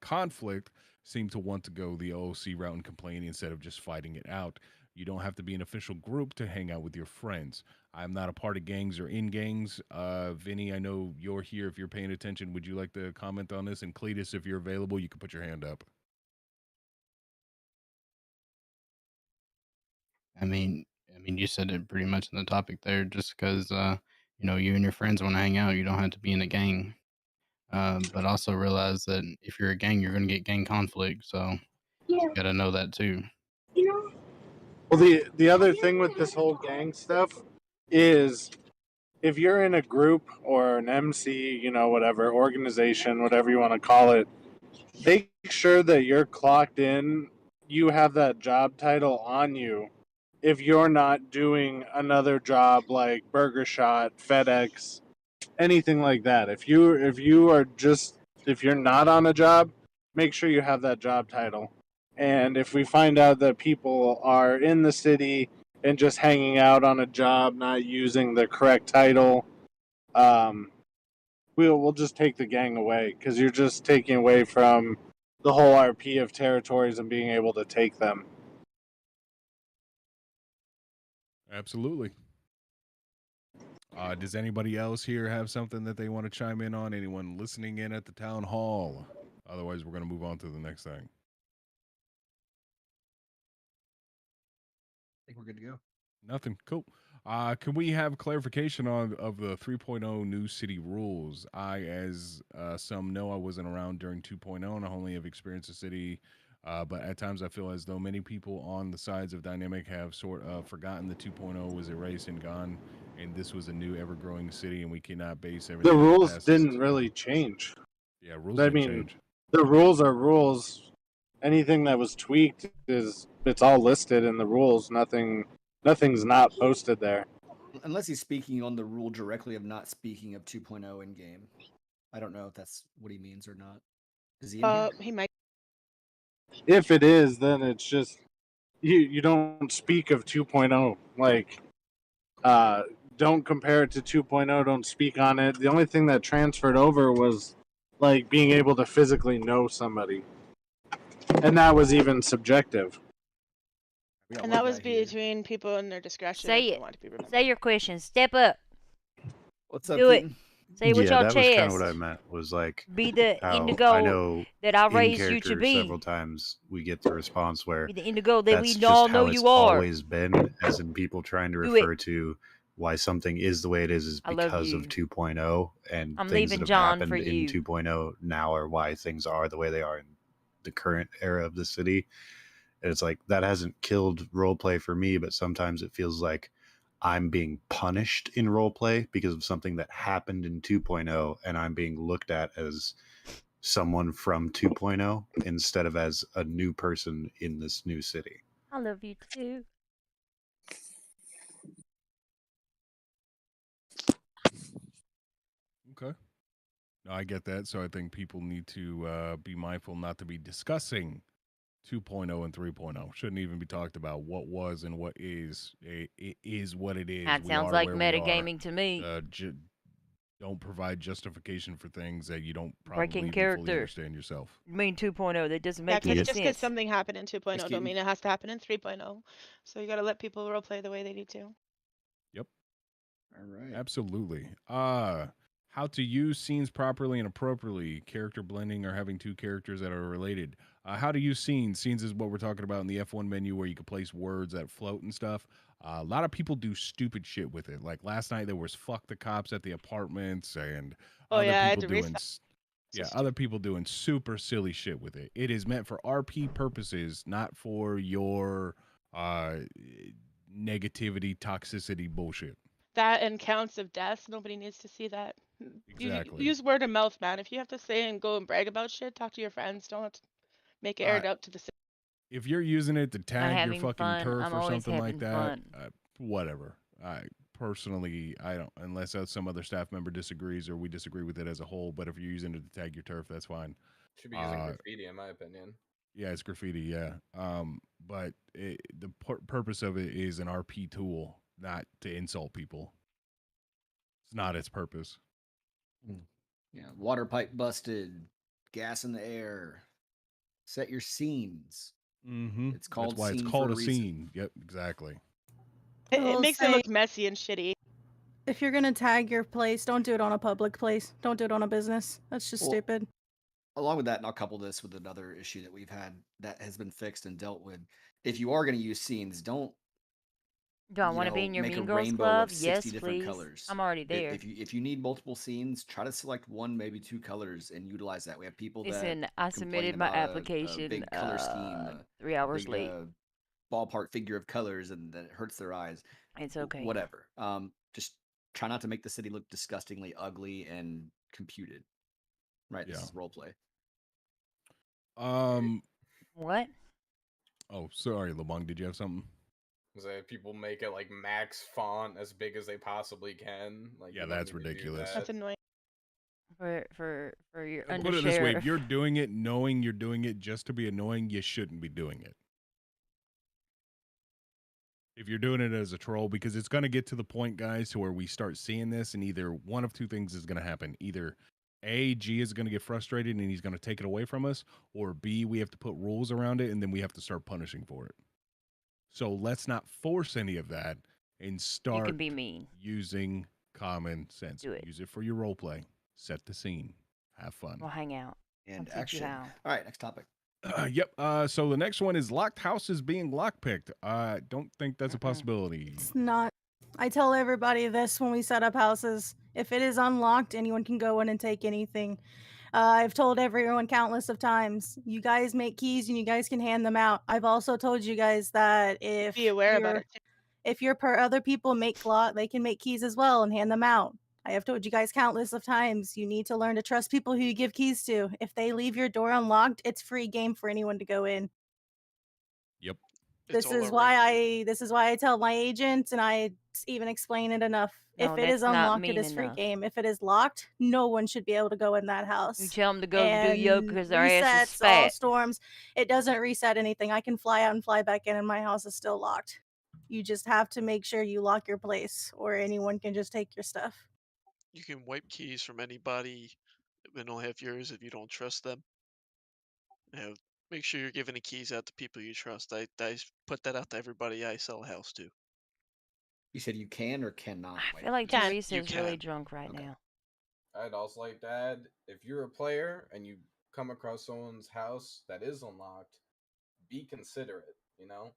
S1: conflict, seem to want to go the OOC route and complain instead of just fighting it out. You don't have to be an official group to hang out with your friends. I'm not a part of gangs or in gangs. Vinny, I know you're here. If you're paying attention, would you like to comment on this? And Cletus, if you're available, you can put your hand up.
S12: I mean, you said it pretty much in the topic there. Just because you know, you and your friends want to hang out, you don't have to be in a gang. But also realize that if you're a gang, you're going to get gang conflict. So you got to know that too.
S7: Well, the other thing with this whole gang stuff is if you're in a group or an MC, you know, whatever, organization, whatever you want to call it, make sure that you're clocked in, you have that job title on you. If you're not doing another job like Burger Shot, FedEx, anything like that, if you're not on a job, make sure you have that job title. And if we find out that people are in the city and just hanging out on a job, not using the correct title, we'll just take the gang away, because you're just taking away from the whole RP of territories and being able to take them.
S1: Absolutely. Does anybody else here have something that they want to chime in on? Anyone listening in at the town hall? Otherwise, we're going to move on to the next thing.
S3: I think we're good to go.
S1: Nothing. Cool. Can we have clarification on of the 3.0 new city rules? As some know, I wasn't around during 2.0, and I only have experienced the city. But at times, I feel as though many people on the sides of Dynamic have sort of forgotten the 2.0 was erased and gone, and this was a new, ever-growing city, and we cannot base everything.
S7: The
S1: on
S7: rules
S1: past
S7: didn't really change.
S1: Yeah, rules
S7: I
S1: didn't
S7: mean,
S1: change.
S7: the rules are rules. Anything that was tweaked it's all listed in the rules. Nothing's not posted there.
S3: Unless he's speaking on the rule directly of not speaking of 2.0 in game. I don't know if that's what he means or not. Is he in here?
S4: He might.
S7: If it is, then it's just you don't speak of 2.0. Like don't compare it to 2.0. Don't speak on it. The only thing that transferred over was like being able to physically know somebody, and that was even subjective.
S4: And that was between people and their discretion.
S18: Say
S4: if they
S18: it.
S4: want to be remembered.
S18: Say your question. Step up.
S3: What's up,
S18: Do it.
S3: Keaton?
S18: Say it with
S10: Yeah,
S18: your
S10: that was kind of
S18: chest.
S10: what I meant. Was like
S18: Be the
S10: how I
S18: indigo
S10: know
S18: that I
S10: in
S18: raised you to
S10: character
S18: be.
S10: several times we get the response where
S18: Be the indigo that
S10: that's
S18: we
S10: just
S18: all
S10: how
S18: know
S10: it's
S18: you are.
S10: always been, as in people trying to
S18: Do it.
S10: refer to why something is the way it is
S18: I love
S10: because
S18: you.
S10: of 2.0, and
S18: I'm
S10: things
S18: leaving
S10: that have
S18: John
S10: happened
S18: for
S10: in
S18: you.
S10: 2.0 now are why things are the way they are in the current era of the city. And it's like that hasn't killed roleplay for me, but sometimes it feels like I'm being punished in roleplay because of something that happened in 2.0, and I'm being looked at as someone from 2.0 instead of as a new person in this new city.
S18: I love you too.
S1: Okay. No, I get that. So I think people need to be mindful not to be discussing 2.0 and 3.0. Shouldn't even be talked about. What was and what is. It is what it is.
S18: That
S1: We
S18: sounds
S1: are
S18: like
S1: where we are.
S18: metagaming to me.
S1: Don't provide justification for things that you don't probably
S18: Breaking
S1: even fully
S18: character.
S1: understand yourself.
S18: You mean 2.0? That doesn't
S4: Yeah,
S18: make
S4: because
S18: any
S4: just because
S18: sense.
S4: something happened in 2.0 don't
S3: Keaton.
S4: mean it has to happen in 3.0. So you got to let people roleplay the way they need to.
S1: Yep.
S3: All right.
S1: Absolutely. How to use scenes properly and appropriately, character blending or having two characters that are related. How to use scenes. Scenes is what we're talking about in the F1 menu where you can place words that float and stuff. A lot of people do stupid shit with it. Like last night there was fuck the cops at the apartments and
S4: Oh,
S1: other
S4: yeah, I had
S1: people
S4: to
S1: doing
S4: restart.
S1: other people doing super silly shit with it. It is meant for RP purposes, not for your negativity, toxicity bullshit.
S4: That and counts of deaths. Nobody needs to see that.
S1: Exactly.
S4: Use word of mouth, man. If you have to say and go and brag about shit, talk to your friends. Don't have to make it aired out to the city.
S1: If you're using it to
S18: I'm
S1: tag your
S18: having
S1: fucking
S18: fun.
S1: turf
S18: I'm
S1: or
S18: always
S1: something like
S18: having
S1: that,
S18: fun.
S1: whatever. I personally, I don't, unless some other staff member disagrees or we disagree with it as a whole. But if you're using it to tag your turf, that's fine.
S16: Should be using graffiti, in my opinion.
S1: Yeah, it's graffiti. Yeah, but the purpose of it is an RP tool, not to insult people. It's not its purpose.
S3: Yeah, water pipe busted, gas in the air. Set your scenes.
S1: Mm-hmm.
S3: It's called
S1: That's why it's
S3: scene
S1: called
S3: for
S1: a
S3: reason.
S1: scene. Yep, exactly.
S4: It
S5: will
S4: makes it look messy and shitty.
S5: If you're gonna tag your place, don't do it on a public place. Don't do it on a business. That's just
S3: Well,
S5: stupid.
S3: Along with that, and I'll couple this with another issue that we've had that has been fixed and dealt with. If you are going to use scenes, don't
S18: Do I want to be in your
S3: make a
S18: Mean Girls
S3: rainbow
S18: Club?
S3: of 60
S18: Yes,
S3: different
S18: please.
S3: colors.
S18: I'm already there.
S3: If you need multiple scenes, try to select one, maybe two colors, and utilize that. We have people
S18: Listen,
S3: that
S18: I
S3: complain
S18: submitted my
S3: about a
S18: application
S3: big color scheme,
S18: 3 hours
S3: big,
S18: late.
S3: ballpark figure of colors, and that it hurts their eyes.
S18: It's okay.
S3: Whatever. Just try not to make the city look disgustingly ugly and computed. Right. This
S1: Yeah.
S3: is role play.
S18: What?
S1: Oh, sorry, Lamong. Did you have something?
S16: Say people make it like max font as big as they possibly can. Like,
S1: Yeah,
S16: you don't
S1: that's
S16: need to do
S1: ridiculous.
S4: That's
S16: that.
S4: annoying.
S18: For your
S1: Put it this way:
S18: undersheriff.
S1: if you're doing it knowing you're doing it just to be annoying, you shouldn't be doing it. If you're doing it as a troll, because it's going to get to the point, guys, to where we start seeing this, and either one of two things is going to happen: either A, G is going to get frustrated and he's going to take it away from us, or B, we have to put rules around it and then we have to start punishing for it. So let's not force any of that. and
S18: You
S1: start
S18: can be mean.
S1: using common sense.
S18: Do it.
S1: Use it for your role play. Set the scene. Have fun.
S18: We'll hang out. I'll
S3: And
S18: teach you
S3: action.
S18: how.
S3: All right, next topic.
S1: Yep. So the next one is locked houses being lockpicked. I don't think that's a possibility.
S5: It's not. I tell everybody this when we set up houses. If it is unlocked, anyone can go in and take anything. I've told everyone countless of times, you guys make keys and you guys can hand them out. I've also told you guys that
S4: Be aware about it too.
S5: if your per other people make they can make keys as well and hand them out. I have told you guys countless of times, you need to learn to trust people who you give keys to. If they leave your door unlocked, it's free game for anyone to go in.
S1: Yep.
S5: This is why I tell my agents, and I even explain it enough.
S18: No,
S5: If it is
S18: that's not
S5: unlocked, it
S18: mean
S5: is free
S18: enough.
S5: game. If it is locked, no one should be able to go in that house.
S18: You tell them to go do
S5: And
S18: yoga because their ass is
S5: resets, all
S18: fat.
S5: storms. It doesn't reset anything. I can fly out and fly back in, and my house is still locked. You just have to make sure you lock your place, or anyone can just take your stuff.
S17: You can wipe keys from anybody and only have yours if you don't trust them. You know, make sure you're giving the keys out to people you trust. I put that out to everybody I sell a house to.
S3: You said you can or cannot.
S18: I feel like
S17: Can.
S18: Teresa
S17: You
S18: is really
S17: can.
S18: drunk right
S3: Okay.
S18: now.
S16: I'd also like to add, if you're a player and you come across someone's house that is unlocked, be considerate, you know?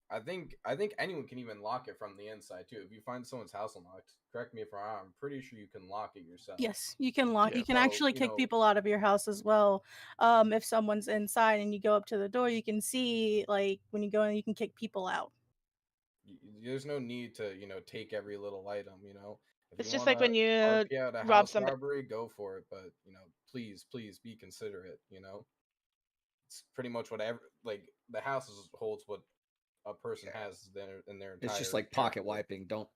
S16: I think anyone can even lock it from the inside too. If you find someone's house unlocked, correct me if I'm wrong, I'm pretty sure you can lock it yourself.
S5: Yes, you can lock.
S17: Yeah.
S5: You can
S16: So,
S5: actually
S16: you
S5: kick
S16: know,
S5: people out of your house as well. If someone's inside and you go up to the door, you can see like when you go in, you can kick people out.
S16: there's no need to, you know, take every little item, you know. If
S4: It's
S16: you
S4: just
S16: want
S4: like when
S16: to
S4: you
S16: RP out a
S4: rob
S16: house
S4: somebody.
S16: robbery, go for it. But, you know, please be considerate, you know. It's pretty much whatever, like, the house holds what a person has in their entire
S3: It's just like pocket
S16: character.
S3: wiping. Don't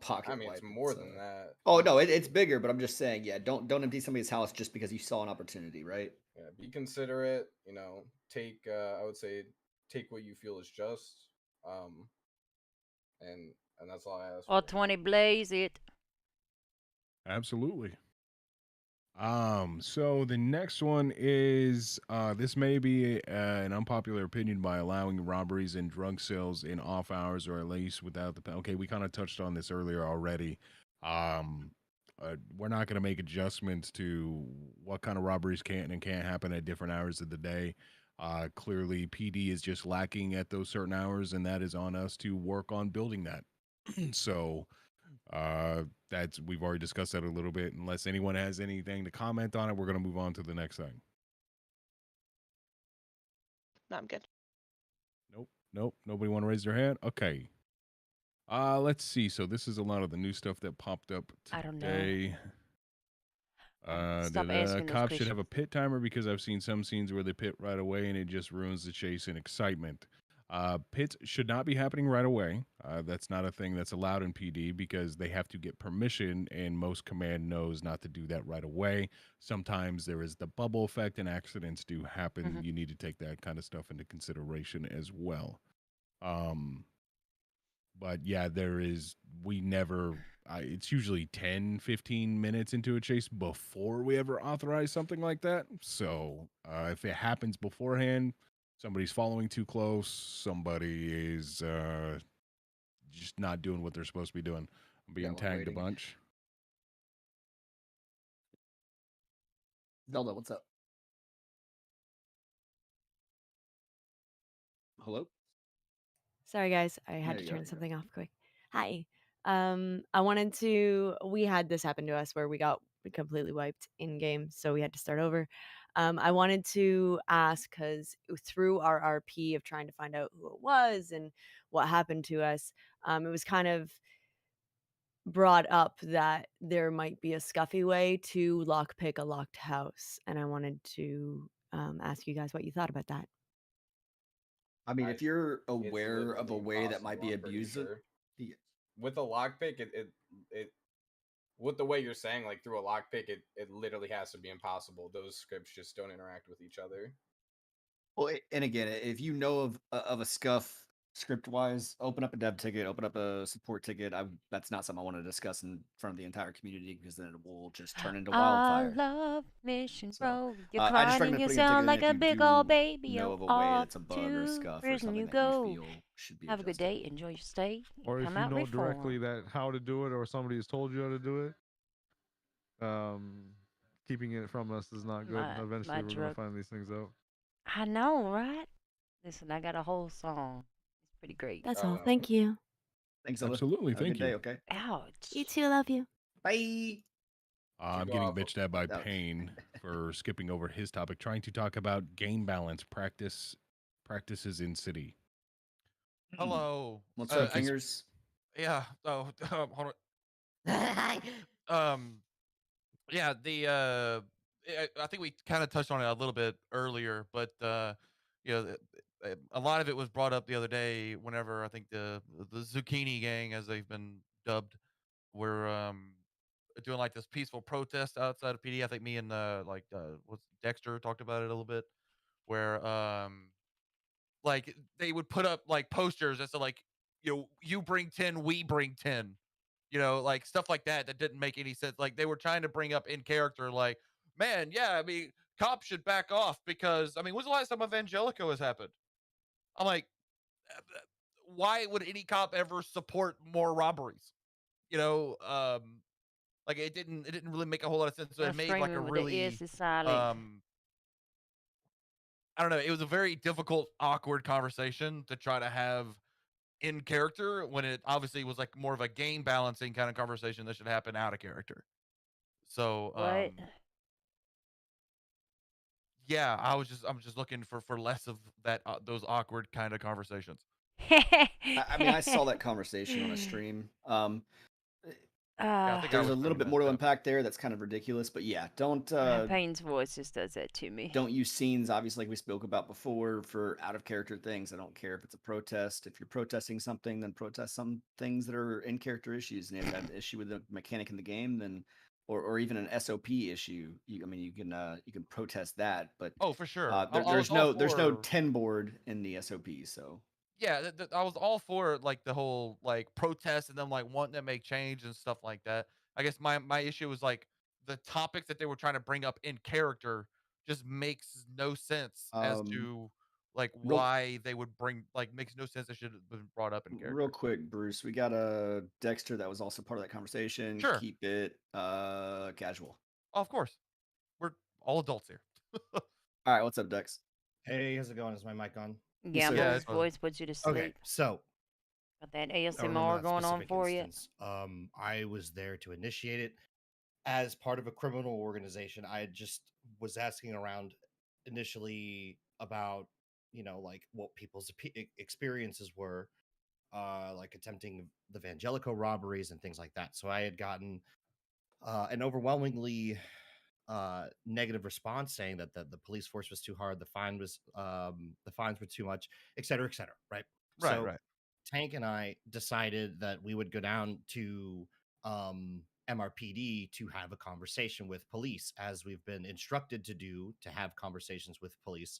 S3: pocket
S16: I mean,
S3: wipe.
S16: it's more than that.
S3: Oh no, it's bigger, but I'm just saying, yeah, don't empty somebody's house just because you saw an opportunity, right?
S16: Yeah, be considerate, you know, take I would say take what you feel is just. Um and that's all I ask
S18: Or
S16: for.
S18: 20 blaze it.
S1: Absolutely. So the next one is this may be an unpopular opinion by allowing robberies and drug sales in off hours or at least without the okay, we kind of touched on this earlier already. Um we're not going to make adjustments to what kind of robberies can and can't happen at different hours of the day. Clearly PD is just lacking at those certain hours and that is on us to work on building that. So that's we've already discussed that a little bit. Unless anyone has anything to comment on it, we're going to move on to the next thing.
S4: No, I'm good.
S1: Nope. Nobody want to raise their hand? Okay. Let's see. So this is a lot of the new stuff that popped up
S18: I don't know.
S1: today.
S18: Stop
S1: The
S18: asking those
S1: cops should have
S18: questions.
S1: a pit timer because I've seen some scenes where they pit right away and it just ruins the chase and excitement. Pits should not be happening right away. That's not a thing that's allowed in PD because they have to get permission, and most command knows not to do that right away. Sometimes there is the bubble effect, and accidents do happen.
S18: Mhm.
S1: You need to take that kind of stuff into consideration as well. But yeah, it's usually 10, 15 minutes into a chase before we ever authorize something like that. So if it happens beforehand, somebody's following too close, somebody is just not doing what they're supposed to be doing. I'm being
S3: we're
S1: tagged
S3: waiting.
S1: a bunch.
S3: Zelda, what's up? Hello?
S19: Sorry, guys. I had
S3: There
S19: to
S3: you go.
S19: turn something off quick. Hi. We had this happen to us where we got completely wiped in game, so we had to start over. I wanted to ask because through our RP of trying to find out who it was and what happened to us, it was kind of brought up that there might be a scuffy way to lockpick a locked house, and I wanted to ask you guys what you thought about that.
S3: I mean, if you're
S16: It's
S3: aware of a
S16: literally
S3: way that might
S16: impossible,
S3: be
S16: I'm pretty
S3: abusive,
S16: sure. With a lockpick, it with the way you're saying, like through a lockpick, it literally has to be impossible. Those scripts just don't interact with each other.
S3: well, and again, if you know of a scuff script wise, open up a dev ticket, open up a support ticket. That's not something I want to discuss in front of the entire community because then it will just turn into
S18: I
S3: wildfire.
S18: love Mission
S3: So,
S18: Road. You're
S3: I just
S18: crying and
S3: recommend
S18: you
S3: putting a ticket
S18: sound
S3: in
S18: like
S3: if
S18: a
S3: you
S18: big old
S3: do
S18: baby.
S3: know of a way
S18: Off
S3: that's a bug or
S18: to
S3: scuff or
S18: prison
S3: something
S18: you
S3: that you
S18: go.
S3: feel should be
S18: Have a good
S3: adjusted.
S18: day. Enjoy your stay.
S14: Or if
S18: Come
S14: you
S18: out
S14: know directly
S18: reformed.
S14: that how to do it, or somebody has told you how to do it, keeping it from us is not good. Eventually,
S18: My
S14: we're gonna
S18: drug.
S14: find these things out.
S18: I know, right? Listen, I got a whole song. It's pretty great.
S24: That's all. Thank you.
S3: Thanks, Ella.
S1: Absolutely,
S3: Have a
S1: thank
S3: good day,
S1: you.
S3: okay?
S18: Ouch.
S24: You too. Love you.
S3: Bye.
S1: I'm getting bitched at by Payne for skipping over his topic, trying to talk about game balance practices in city.
S2: Hello.
S3: What's up, fingers?
S2: Yeah. Oh, hold on. Yeah. I think we kind of touched on it a little bit earlier, but a lot of it was brought up the other day. Whenever I think the Zucchini Gang, as they've been dubbed, were doing like this peaceful protest outside of PD. I think me and what's Dexter talked about it a little bit, where like they would put up like posters as to like, you bring 10, we bring 10, like stuff like that didn't make any sense. Like they were trying to bring up in character, like, man, yeah, I mean, cops should back off because, I mean, when's the last time Evangelico has happened? I'm like, why would any cop ever support more robberies? Like it didn't really make a whole lot of sense. So
S18: My
S2: it made like a
S18: screaming with the
S2: really
S18: ears is silent.
S2: I don't know. It was a very difficult, awkward conversation to try to have in character when it obviously was like more of a game balancing kind of conversation that should happen out of character. So,
S18: What?
S2: yeah, I'm just looking for less of that, those awkward kind of conversations.
S3: I mean, I saw that conversation on a stream.
S2: Yeah, I think I
S3: There's
S2: was
S3: a little
S2: pretty
S3: bit more to
S2: messed up.
S3: unpack there. That's kind of ridiculous, but yeah, don't
S18: Payne's voice just does that to me.
S3: don't use scenes, obviously, like we spoke about before, for out of character things. I don't care if it's a protest. If you're protesting something, then protest some things that are in character issues. And if you have an issue with the mechanic in the game, then or even an SOP issue, you can protest that. But
S2: Oh, for sure.
S3: there's no 10 board in the SOP, so.
S2: Yeah, I was all for like the whole like protest and them like wanting to make change and stuff like that. I guess my issue was like the topics that they were trying to bring up in character just makes no sense as to like
S3: real-
S2: why they would bring, like, makes no sense. It should have been brought up in character.
S3: Real quick, Bruce, we got a Dexter that was also part of that conversation.
S2: Sure.
S3: Keep it casual.
S2: Oh, of course, we're all adults here.
S3: All right, what's up, Dex?
S20: Hey, how's it going? Is my mic on?
S18: Gambler's voice puts you to sleep.
S20: Okay, so
S18: Got that
S20: I remember
S18: ASMR
S20: that
S18: going on
S20: specific
S18: for
S20: instance. I was there to initiate it as part of a criminal organization. I just was asking around initially about, like what people's experiences were, like attempting the Vangelico robberies and things like that. So I had gotten an overwhelmingly negative response saying that the police force was too hard, the fines were too much, et cetera, right? So
S2: Right.
S20: Tank and I decided that we would go down to MRPD to have a conversation with police, as we've been instructed to do, to have conversations with police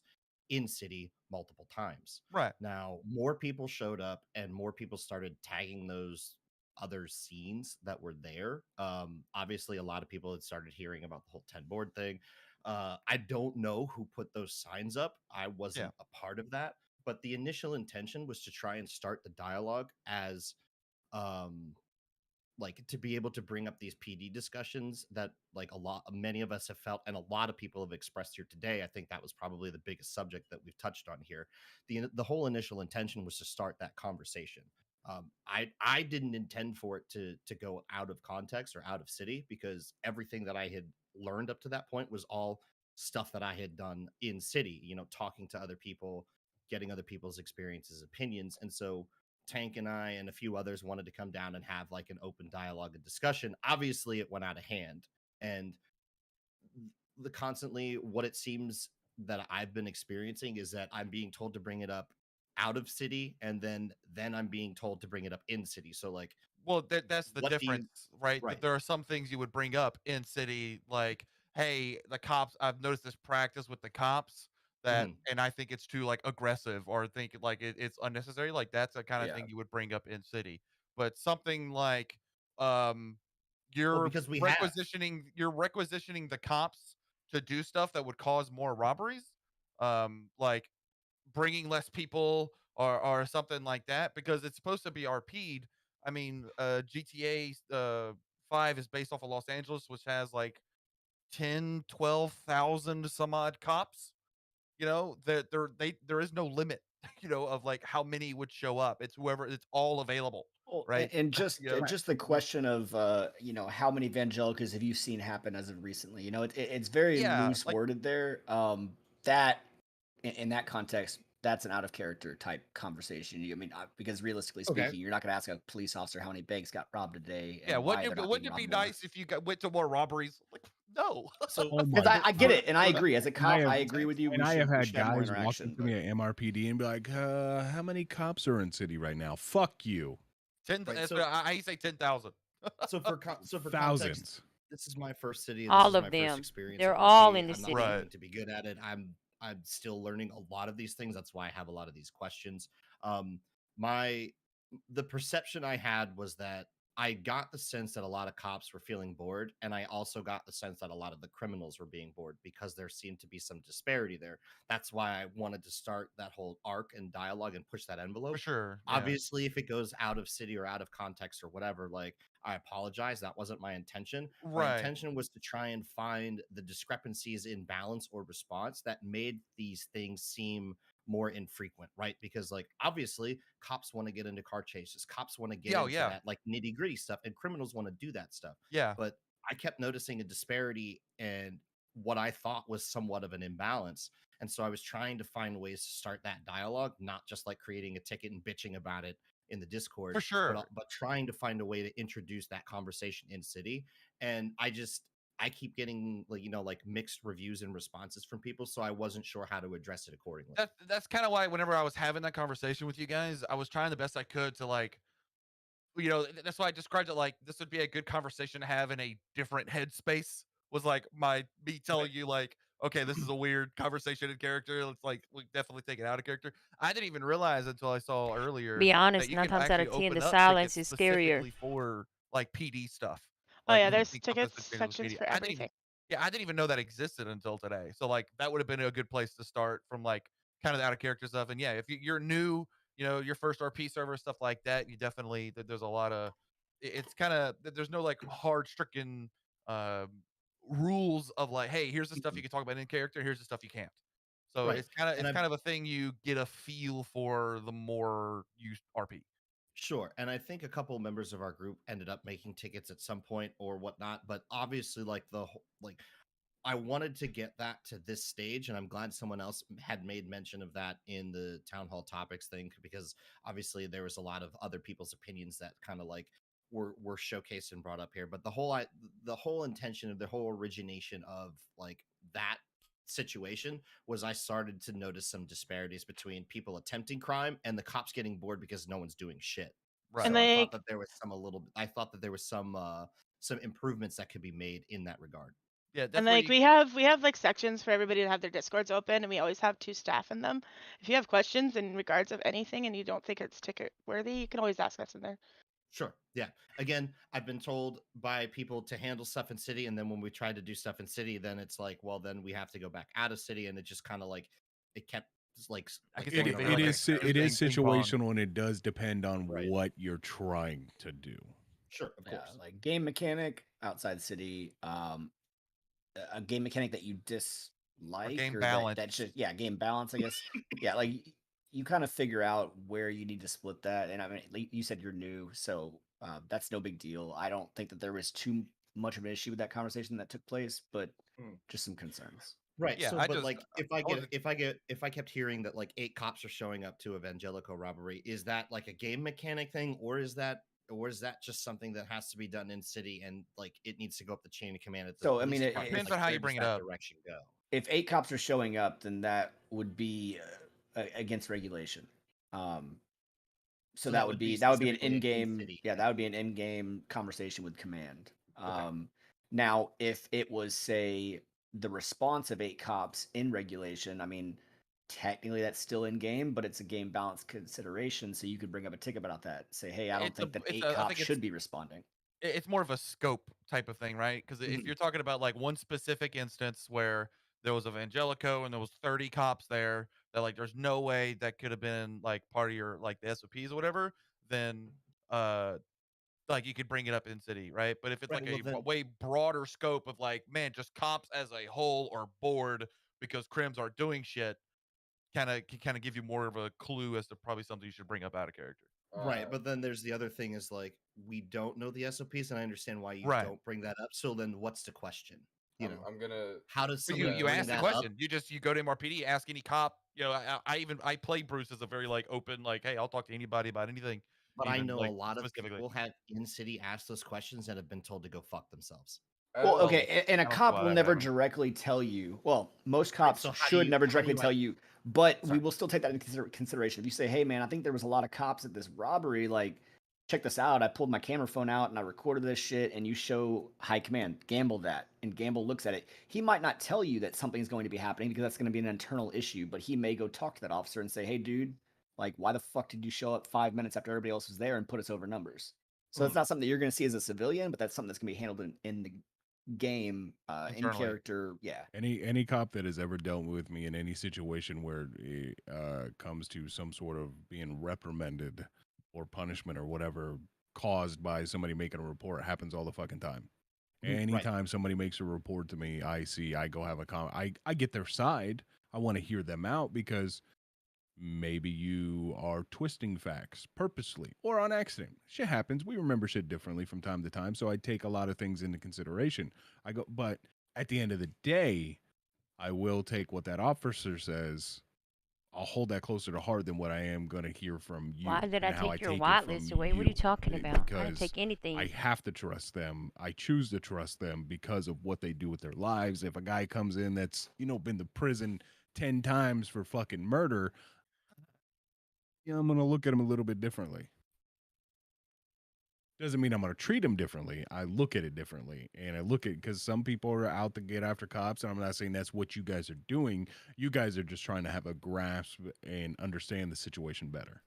S20: in city multiple times.
S2: Right.
S20: Now, more people showed up and more people started tagging those other scenes that were there. Obviously, a lot of people had started hearing about the whole 10 board thing. I don't know who put those signs up. I wasn't a part of that, but the initial intention was to try and start the dialogue as like to be able to bring up these PD discussions that like many of us have felt, and a lot of people have expressed here today. I think that was probably the biggest subject that we've touched on here. The whole initial intention was to start that conversation. I didn't intend for it to go out of context or out of city, because everything that I had learned up to that point was all stuff that I had done in city, talking to other people, getting other people's experiences, opinions. And so Tank and I and a few others wanted to come down and have like an open dialogue and discussion. Obviously, it went out of hand, and constantly what it seems that I've been experiencing is that I'm being told to bring it up out of city, and then I'm being told to bring it up in city. So like,
S2: well, that's the difference, right?
S20: Right.
S2: There are some things you would bring up in city, like, hey, the cops, I've noticed this practice with the cops. that, and I think it's too like aggressive or think like it's unnecessary. Like that's the kind of
S20: Yeah.
S2: thing you would bring up in city. But something like
S20: Well,
S2: you're
S20: because we have.
S2: requisitioning the cops to do stuff that would cause more robberies, like bringing less people or something like that, because it's supposed to be RP'd. I mean, GTA 5 is based off of Los Angeles, which has like 10, 12,000 some odd cops. You know, there is no limit, you know, of like how many would show up. It's whoever, it's all available,
S3: Well,
S2: right?
S3: and just
S2: You know?
S3: just the question of how many evangelicals have you seen happen as of recently? It's very
S2: Yeah,
S3: loose
S2: like
S3: worded there. That in that context, that's an out of character type conversation. Because realistically
S20: Okay.
S3: speaking, you're not going to ask a police officer how many banks got robbed today
S2: yeah,
S3: and why they're not
S2: wouldn't
S3: being
S2: it be
S3: robbed more.
S2: nice if you went to more robberies? Like, no.
S20: So
S1: Oh
S3: Because
S1: my
S3: I get it, and I
S1: God.
S3: agree. As a
S1: And
S3: cop, I agree with you.
S1: And
S3: We
S1: I have
S3: should
S1: had
S3: have more
S1: guys walk
S3: interaction.
S1: into me at MRPD and be like, how many cops are in city right now? Fuck you.
S2: 10.
S20: Right, so-
S2: I say 10,000.
S20: So for context,
S1: Thousands.
S20: this is my first city, and
S18: All
S20: this is
S18: of
S20: my
S18: them.
S20: first experience.
S18: They're
S20: at
S18: all
S20: RP.
S18: in the
S20: I'm
S18: city.
S20: not
S2: Right.
S20: claiming to be good at it. I'm still learning a lot of these things. That's why I have a lot of these questions. The perception I had was that I got the sense that a lot of cops were feeling bored, and I also got the sense that a lot of the criminals were being bored because there seemed to be some disparity there. That's why I wanted to start that whole arc and dialogue and push that envelope.
S2: For sure. Yeah.
S20: Obviously, if it goes out of city or out of context or whatever, like, I apologize. That wasn't my intention. My
S2: Right.
S20: intention was to try and find the discrepancies in balance or response that made these things seem more infrequent, right? Because, like, obviously cops want to get into car chases, cops want to get into that like nitty gritty stuff, and criminals want to do that stuff.
S2: Yeah.
S20: But I kept noticing a disparity and what I thought was somewhat of an imbalance. And so I was trying to find ways to start that dialogue, not just like creating a ticket and bitching about it in the Discord,
S2: For sure.
S20: but trying to find a way to introduce that conversation in city. And I keep getting like mixed reviews and responses from people, so I wasn't sure how to address it accordingly.
S2: That's kind of why whenever I was having that conversation with you guys, I was trying the best I could to like, you know, that's why I described it like this would be a good conversation to have in a different headspace. Was like me telling you like, okay, this is a weird conversation in character. Let's like we definitely take it out of character. I didn't even realize until I saw earlier
S18: Be
S2: that
S18: honest,
S2: you
S18: 9
S2: can
S18: times out
S2: actually
S18: of 10,
S2: open
S18: the
S2: up
S18: silence
S2: tickets
S18: is scarier.
S2: specifically for like PD stuff.
S4: Oh
S2: Like
S4: yeah,
S2: you can
S4: there's
S2: see stuff that's
S4: tickets
S2: been created with
S4: sections
S2: PD.
S4: for everything.
S2: I didn't even know that existed until today. So like that would have been a good place to start from like kind of the out of character stuff. And yeah, if you're new, you know, your first RP server, stuff like that, you definitely there's a lot of it's kind of there's no like hard stricken rules of like, hey, here's the stuff you can talk about in character, here's the stuff you can't. So
S20: Right.
S2: it's kind of a thing you get a feel for the more you RP.
S20: Sure. And I think a couple members of our group ended up making tickets at some point or whatnot. But obviously, like I wanted to get that to this stage, and I'm glad someone else had made mention of that in the town hall topics thing, because obviously there was a lot of other people's opinions that kind of like were showcased and brought up here. But the whole intention of the whole origination of like that situation was I started to notice some disparities between people attempting crime and the cops getting bored because no one's doing shit.
S2: Right.
S20: So
S4: And
S20: I thought
S4: like,
S20: that there was I thought that there was some improvements that could be made in that regard.
S2: Yeah, that's
S4: and
S2: where
S4: like we have like sections for everybody to have their Discords open, and we always have 2 staff in them. If you have questions in regards of anything and you don't think it's ticket worthy, you can always ask us in there.
S20: Sure. Yeah. Again, I've been told by people to handle stuff in city, and then when we try to do stuff in city, then it's like, well, then we have to go back out of city, and it just kind of like it kept like
S1: It is situational, and it does depend on what you're trying to do.
S20: Sure, of course.
S3: Like game mechanic outside the city, a game mechanic that you dislike,
S2: game
S3: or
S2: balance.
S3: that's just game balance, I guess. Yeah, like you kind of figure out where you need to split that. And I mean, like you said you're new, so that's no big deal. I don't think that there was too much of an issue with that conversation that took place, but just some concerns.
S20: Right.
S2: Yeah,
S20: so,
S2: I
S20: but
S2: just-
S20: like, if I kept hearing that like 8 cops are showing up to Evangelico robbery, is that like a game mechanic thing, or is that just something that has to be done in city and like it needs to go up the chain of command? At the
S3: So I
S20: police
S3: mean,
S20: department?
S2: depends
S20: Like,
S2: on how
S20: where
S2: you
S20: does
S2: bring it
S20: that
S2: up.
S20: direction go?
S3: If 8 cops are showing up, then that would be against regulation. So that would be an
S20: specifically in
S3: in-game
S20: city.
S3: that would be an in-game conversation with command. Now if it was, say, the response of 8 cops in regulation, I mean, technically that's still in game, but it's a game balance consideration. So you could bring up a ticket about that. Say, hey, I don't think that 8
S2: I
S3: cops
S2: think
S3: should be responding.
S2: it's more of a scope type of thing, right? Because if you're talking about like one specific instance where there was Evangelico and there was 30 cops there, that like there's no way that could have been like part of your like the SOPs or whatever, then like you could bring it up in city, right? But if it's
S20: Right.
S2: like
S20: Well,
S2: a
S20: then,
S2: way broader scope of like, man, just cops as a whole are bored because crims are doing shit, kind of give you more of a clue as to probably something you should bring up out of character.
S20: right. But then there's the other thing is like we don't know the SOPs, and I understand why you
S2: Right.
S20: don't bring that up. So then, what's the question? You know,
S16: I'm gonna.
S20: how does
S2: But
S20: somebody
S2: you
S20: bring
S2: ask the
S20: that
S2: question.
S20: up?
S2: You go to MRPD, ask any cop. You know, I play Bruce as a very like open, like, hey, I'll talk to anybody about anything.
S20: But I
S2: Even
S20: know a
S2: like
S20: lot of
S2: specifically.
S20: people have in city asked those questions and have been told to go fuck themselves.
S3: Well,
S2: Oh,
S3: okay, and a
S2: I don't
S3: cop
S2: know
S3: will
S2: that
S3: never
S2: happened.
S3: directly tell you. Well, most
S20: Right.
S3: cops
S20: So how do
S3: should
S20: you?
S3: never
S20: How do
S3: directly
S20: you?
S3: tell you, but we
S20: Sorry.
S3: will still take that into consideration. If you say, "Hey, man, I think there was a lot of cops at this robbery. Like, check this out. I pulled my camera phone out and I recorded this shit," and you show high command, Gamble that, and Gamble looks at it. He might not tell you that something's going to be happening because that's going to be an internal issue, but he may go talk to that officer and say, "Hey, dude, like, why the fuck did you show up 5 minutes after everybody else was there and put us over numbers?" So it's not something that you're going to see as a civilian, but that's something that's going to be handled in the game in
S2: Internally.
S3: character. Yeah.
S1: Any cop that has ever dealt with me in any situation where it comes to some sort of being reprimanded or punishment or whatever caused by somebody making a report happens all the fucking time.
S20: Right.
S1: Anytime somebody makes a report to me, I go have a I get their side. I want to hear them out because maybe you are twisting facts purposely or on accident. Shit happens. We remember shit differently from time to time. So I take a lot of things into consideration. But at the end of the day, I will take what that officer says. I'll hold that closer to heart than what I am going to hear from you.
S18: Why did I
S1: and how
S18: take your
S1: take it
S18: white
S1: from
S18: list away? What are you talking about? I didn't
S1: Because
S18: take anything.
S1: I have to trust them. I choose to trust them because of what they do with their lives. If a guy comes in that's, been to prison 10 times for fucking murder, I'm going to look at him a little bit differently. Doesn't mean I'm going to treat him differently. I look at it differently. And I look at, because some people are out to get after cops. And I'm not saying that's what you guys are doing. You guys are just trying to have a grasp and understand the situation better.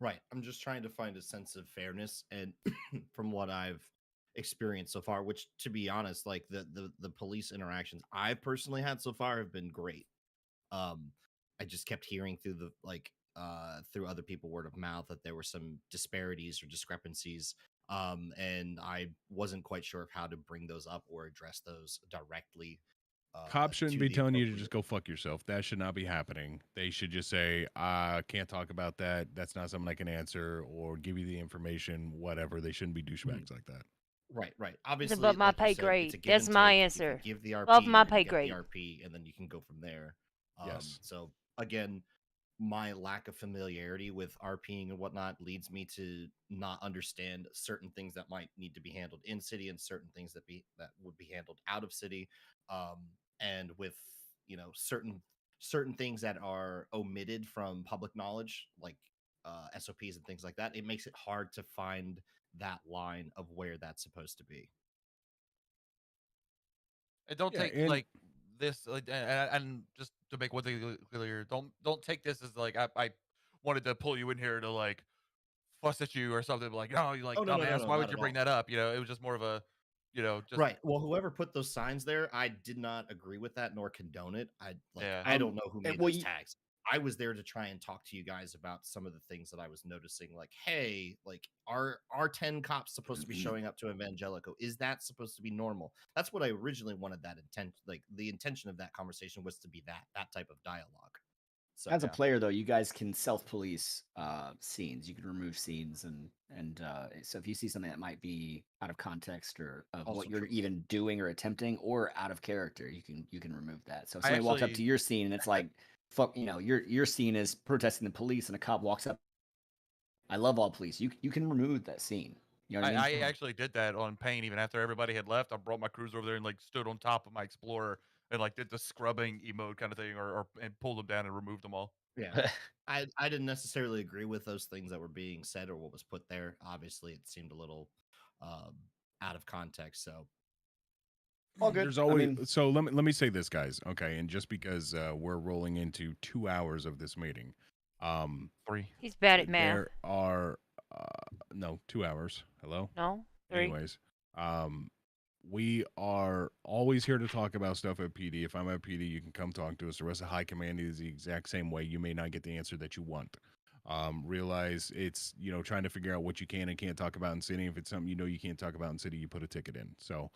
S20: Right. I'm just trying to find a sense of fairness, and from what I've experienced so far, which, to be honest, like the police interactions I personally had so far have been great. I just kept hearing through through other people word of mouth that there were some disparities or discrepancies, and I wasn't quite sure of how to bring those up or address those directly.
S1: Cops shouldn't
S20: to
S1: be
S20: the
S1: telling you to
S20: appropriate.
S1: just go fuck yourself. That should not be happening. They should just say, I can't talk about that. That's not something I can answer, or give you the information, whatever. They shouldn't be douchebags like that.
S20: Right.
S18: It's
S20: Obviously,
S18: above my
S20: like you
S18: pay
S20: said, it's a
S18: grade.
S20: give
S18: That's
S20: and
S18: my
S20: take. If you
S18: answer.
S20: give the
S18: Above
S20: RP,
S18: my
S20: you're gonna
S18: pay
S20: get
S18: grade.
S20: the RP, and then you can go from there.
S1: Yes.
S20: So again, my lack of familiarity with RPing and whatnot leads me to not understand certain things that might need to be handled in city and certain things that would be handled out of city. And with certain things that are omitted from public knowledge, like SOPs and things like that, it makes it hard to find that line of where that's supposed to be.
S2: And don't
S1: Yeah,
S2: take
S1: and-
S2: like this and just to make one thing clear, don't take this as like I wanted to pull you in here to like fuss at you or something like, oh, you like
S20: Oh, no,
S2: dumbass. Why
S20: not
S2: would you
S20: at
S2: bring
S20: all.
S2: that up? It was just more of a, just
S20: Right. Well, whoever put those signs there, I did not agree with that nor condone it.
S2: Yeah.
S20: I don't know who made
S3: well,
S20: those tags. I was there to try and talk to you guys about some of the things that I was noticing. Like, hey, like, are 10 cops supposed to be showing up to Evangelico? Is that supposed to be normal? That's what I originally wanted. That intent, like the intention of that conversation was to be that type of dialogue. So
S3: As a player, though, you guys can self-police scenes. You can remove scenes, and so if you see something that might be out of context or of
S20: Also
S3: what you're
S20: true.
S3: even doing or attempting, or out of character, you can remove that. So if
S2: I
S3: somebody walks up to
S2: actually-
S3: your scene and it's like, fuck, your scene is protesting the police, and a cop walks up. I love all police. You can remove that scene. You know what I mean?
S2: I actually did that on Pain. Even after everybody had left, I brought my cruiser over there and like stood on top of my Explorer and like did the scrubbing emote kind of thing, or and pulled them down and removed them all.
S20: Yeah. I didn't necessarily agree with those things that were being said or what was put there. Obviously, it seemed a little out of context. So
S3: All good.
S1: There's always
S3: I mean,
S1: so let me say this, guys. Okay, and just because we're rolling into 2 hours of this meeting,
S2: 3.
S18: He's bad at math.
S1: there are no 2 hours. Hello.
S18: No, 3.
S1: Anyways, we are always here to talk about stuff at PD. If I'm at PD, you can come talk to us. The rest of High Command is the exact same way. You may not get the answer that you want. Realize it's trying to figure out what you can and can't talk about in city. If it's something you can't talk about in city, you put a ticket in. So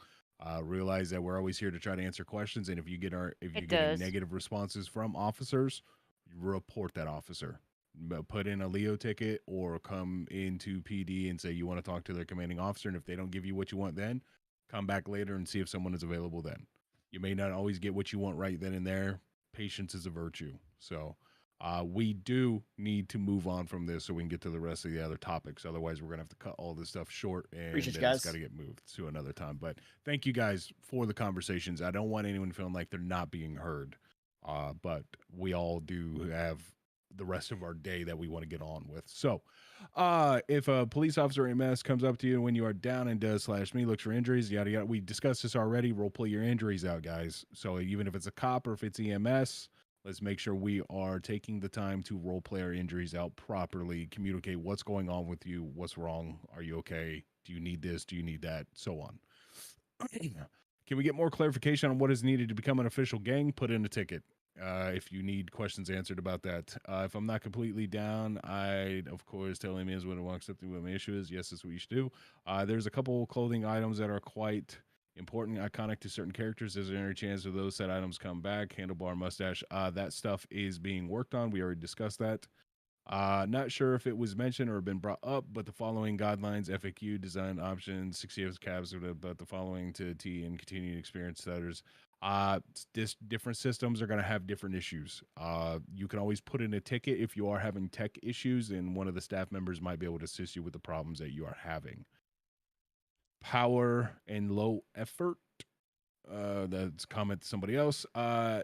S1: realize that we're always here to try to answer questions. And if you get negative responses from officers, report that officer. Put in a Leo ticket or come into PD and say you want to talk to their commanding officer. And if they don't give you what you want, then come back later and see if someone is available then. You may not always get what you want right then and there. Patience is a virtue. So we do need to move on from this so we can get to the rest of the other topics. Otherwise, we're going to have to cut all this stuff short and
S3: Appreciate you
S1: then it's
S3: guys.
S1: got to get moved to another time. But thank you guys for the conversations. I don't want anyone feeling like they're not being heard. But we all do have the rest of our day that we want to get on with. So, if a police officer or EMS comes up to you when you are down and does /me, looks for injuries, yada yada. We discussed this already. Role play your injuries out, guys. So even if it's a cop or if it's EMS, let's make sure we are taking the time to role play our injuries out properly. Communicate what's going on with you, what's wrong, are you okay? Do you need this? Do you need that? So on. Can we get more clarification on what is needed to become an official gang? Put in a ticket. If you need questions answered about that. If I'm not completely down, I'd, of course, tell him is when it walks up to what my issue is. Yes, that's what you should do. There's a couple clothing items that are quite important, iconic to certain characters. Is there any chance of those set items come back? Handlebar, mustache. That stuff is being worked on. We already discussed that. Not sure if it was mentioned or been brought up, but the following guidelines, FAQ, design options, 60 cabs, but the following to T and continuing experience setters. Different systems are going to have different issues. You can always put in a ticket if you are having tech issues, and one of the staff members might be able to assist you with the problems that you are having. Power and low effort. That's a comment to somebody else.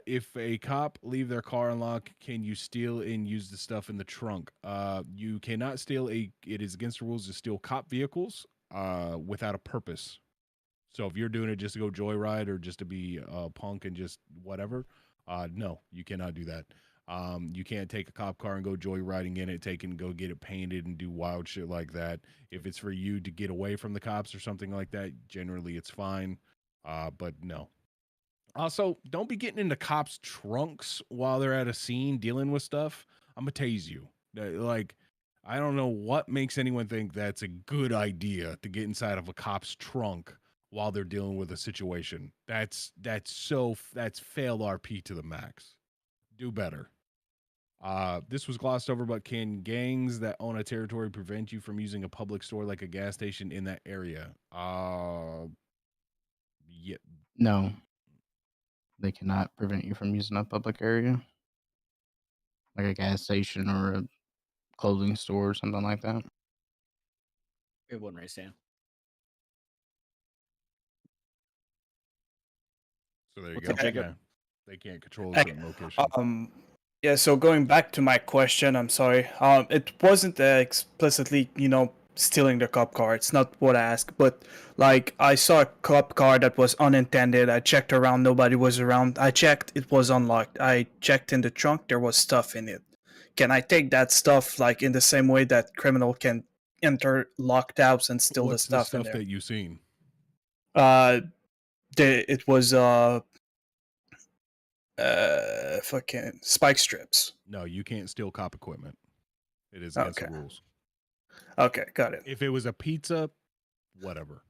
S1: If a cop leave their car unlocked, can you steal and use the stuff in the trunk? You cannot steal it is against the rules to steal cop vehicles without a purpose. So if you're doing it just to go joyride or just to be a punk and just whatever, no, you cannot do that. You can't take a cop car and go joyriding in it, go get it painted and do wild shit like that. If it's for you to get away from the cops or something like that, generally it's fine. But no. Also, don't be getting into cops' trunks while they're at a scene dealing with stuff. I'm gonna tase you. Like, I don't know what makes anyone think that's a good idea to get inside of a cop's trunk while they're dealing with a situation. That's fail RP to the max. Do better. This was glossed over, but can gangs that own a territory prevent you from using a public store like a gas station in that area? Yeah.
S12: No, they cannot prevent you from using a public area, like a gas station or a clothing store or something like that.
S3: Good one, Ray Sam.
S1: So there you
S3: What's
S1: go.
S3: up, Jacob?
S1: Yeah. They can't control a certain location.
S8: Yeah, so going back to my question, I'm sorry. It wasn't explicitly, stealing the cop car. It's not what I asked, but like I saw a cop car that was unintended. I checked around, nobody was around. I checked, it was unlocked. I checked in the trunk, there was stuff in it. Can I take that stuff like in the same way that criminal can enter locked house and steal
S1: What's
S8: the stuff in
S1: the stuff
S8: there?
S1: that you've seen?
S8: It was fucking spike strips.
S1: No, you can't steal cop equipment. It is against the rules.
S8: Okay, got it.
S1: If it was a pizza, whatever.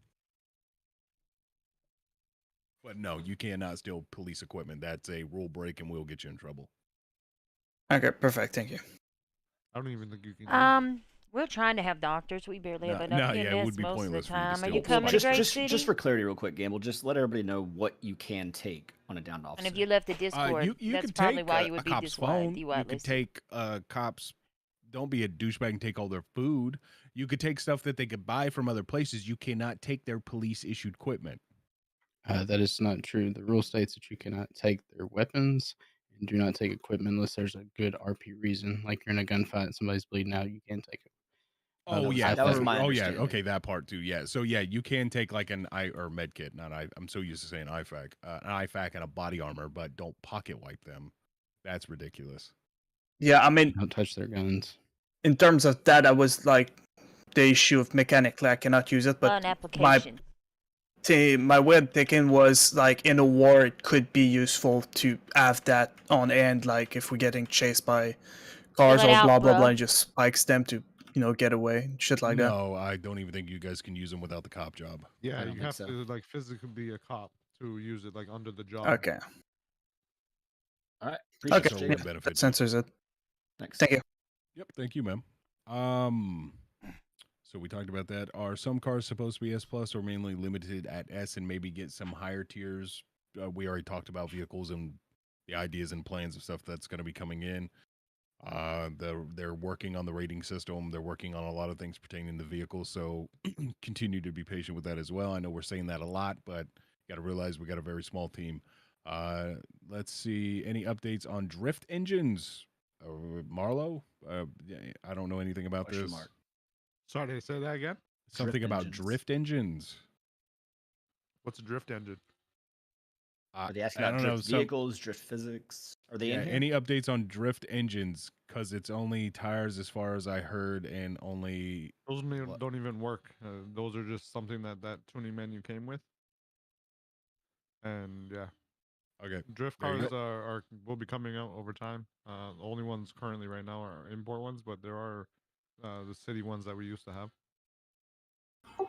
S1: But no, you cannot steal police equipment. That's a rule break and we'll get you in trouble.
S8: Okay, perfect. Thank you.
S14: I don't even think you can.
S18: We're trying to have doctors. We barely have
S1: No,
S18: enough
S1: yeah, it
S18: PMS
S1: would be
S18: most of the
S1: pointless for you to
S18: time. Are
S1: steal
S18: you coming to Great City?
S3: Just for clarity, real quick, Gamble, just let everybody know what you can take on a downed officer.
S18: And if you left the Discord,
S1: you
S18: that's
S1: could
S18: probably
S1: take
S18: why you
S1: a
S18: would be
S1: cop's phone. You
S18: DWAT
S1: could take cops. Don't be a douchebag and take all their food. You could take stuff that they could buy from other places. You cannot take their police issued equipment.
S12: That is not true. The rule states that you cannot take their weapons and do not take equipment unless there's a good RP reason. Like you're in a gunfight and somebody's bleeding out, you can't take it.
S1: Oh
S3: was-
S1: yeah,
S3: that was
S1: for-
S3: my
S1: oh yeah,
S3: understanding.
S1: okay, that part too. Yeah, so yeah, you can take like an I or med kit, not I. I'm so used to saying IFAC, an IFAC and a body armor, but don't pocket wipe them. That's ridiculous.
S8: Yeah, I mean,
S12: Don't touch their guns.
S8: in terms of that, I was like the issue of mechanically I cannot use it, but
S18: Fun
S8: my
S18: application.
S8: my way of thinking was like in a war it could be useful to have that on hand, like if we're getting chased by cars
S18: it
S8: or
S18: out,
S8: blah blah blah,
S18: bruh.
S8: and just spikes them to get away, shit like that.
S1: No, I don't even think you guys can use them without the cop job.
S14: Yeah,
S3: I don't
S14: you
S3: think
S14: have
S3: so.
S14: to like physically be a cop to use it like under the job.
S8: Okay.
S3: All right.
S8: Okay.
S3: Appreciate
S1: So
S3: it,
S1: would
S3: Jake.
S1: benefit
S8: That
S1: you.
S8: censors it.
S3: Thanks.
S8: Thank you.
S1: Yep, thank you, ma'am. So we talked about that. Are some cars supposed to be S plus or mainly limited at S and maybe get some higher tiers? We already talked about vehicles and the ideas and plans of stuff that's going to be coming in. They're working on the rating system. They're working on a lot of things pertaining to vehicles. So continue to be patient with that as well. I know we're saying that a lot, but you got to realize we got a very small team. Let's see any updates on drift engines. Marlo, I don't know anything about
S3: Question
S1: this.
S3: mark.
S14: Sorry, say that again.
S1: Something
S3: Drift
S1: about
S3: engines.
S1: drift engines.
S14: What's a drift engine?
S3: Are they asking
S1: I
S3: about
S1: don't know,
S3: drift
S1: some-
S3: vehicles, drift physics? Are they
S1: Yeah,
S3: in here?
S1: any updates on drift engines? Because it's only tires, as far as I heard, and only
S14: Those don't even work. Those are just something that tuning menu came with. And yeah,
S1: okay.
S14: drift
S1: There you
S14: cars
S1: go.
S14: are will be coming out over time. The only ones currently right now are import ones, but there are the city ones that we used to have.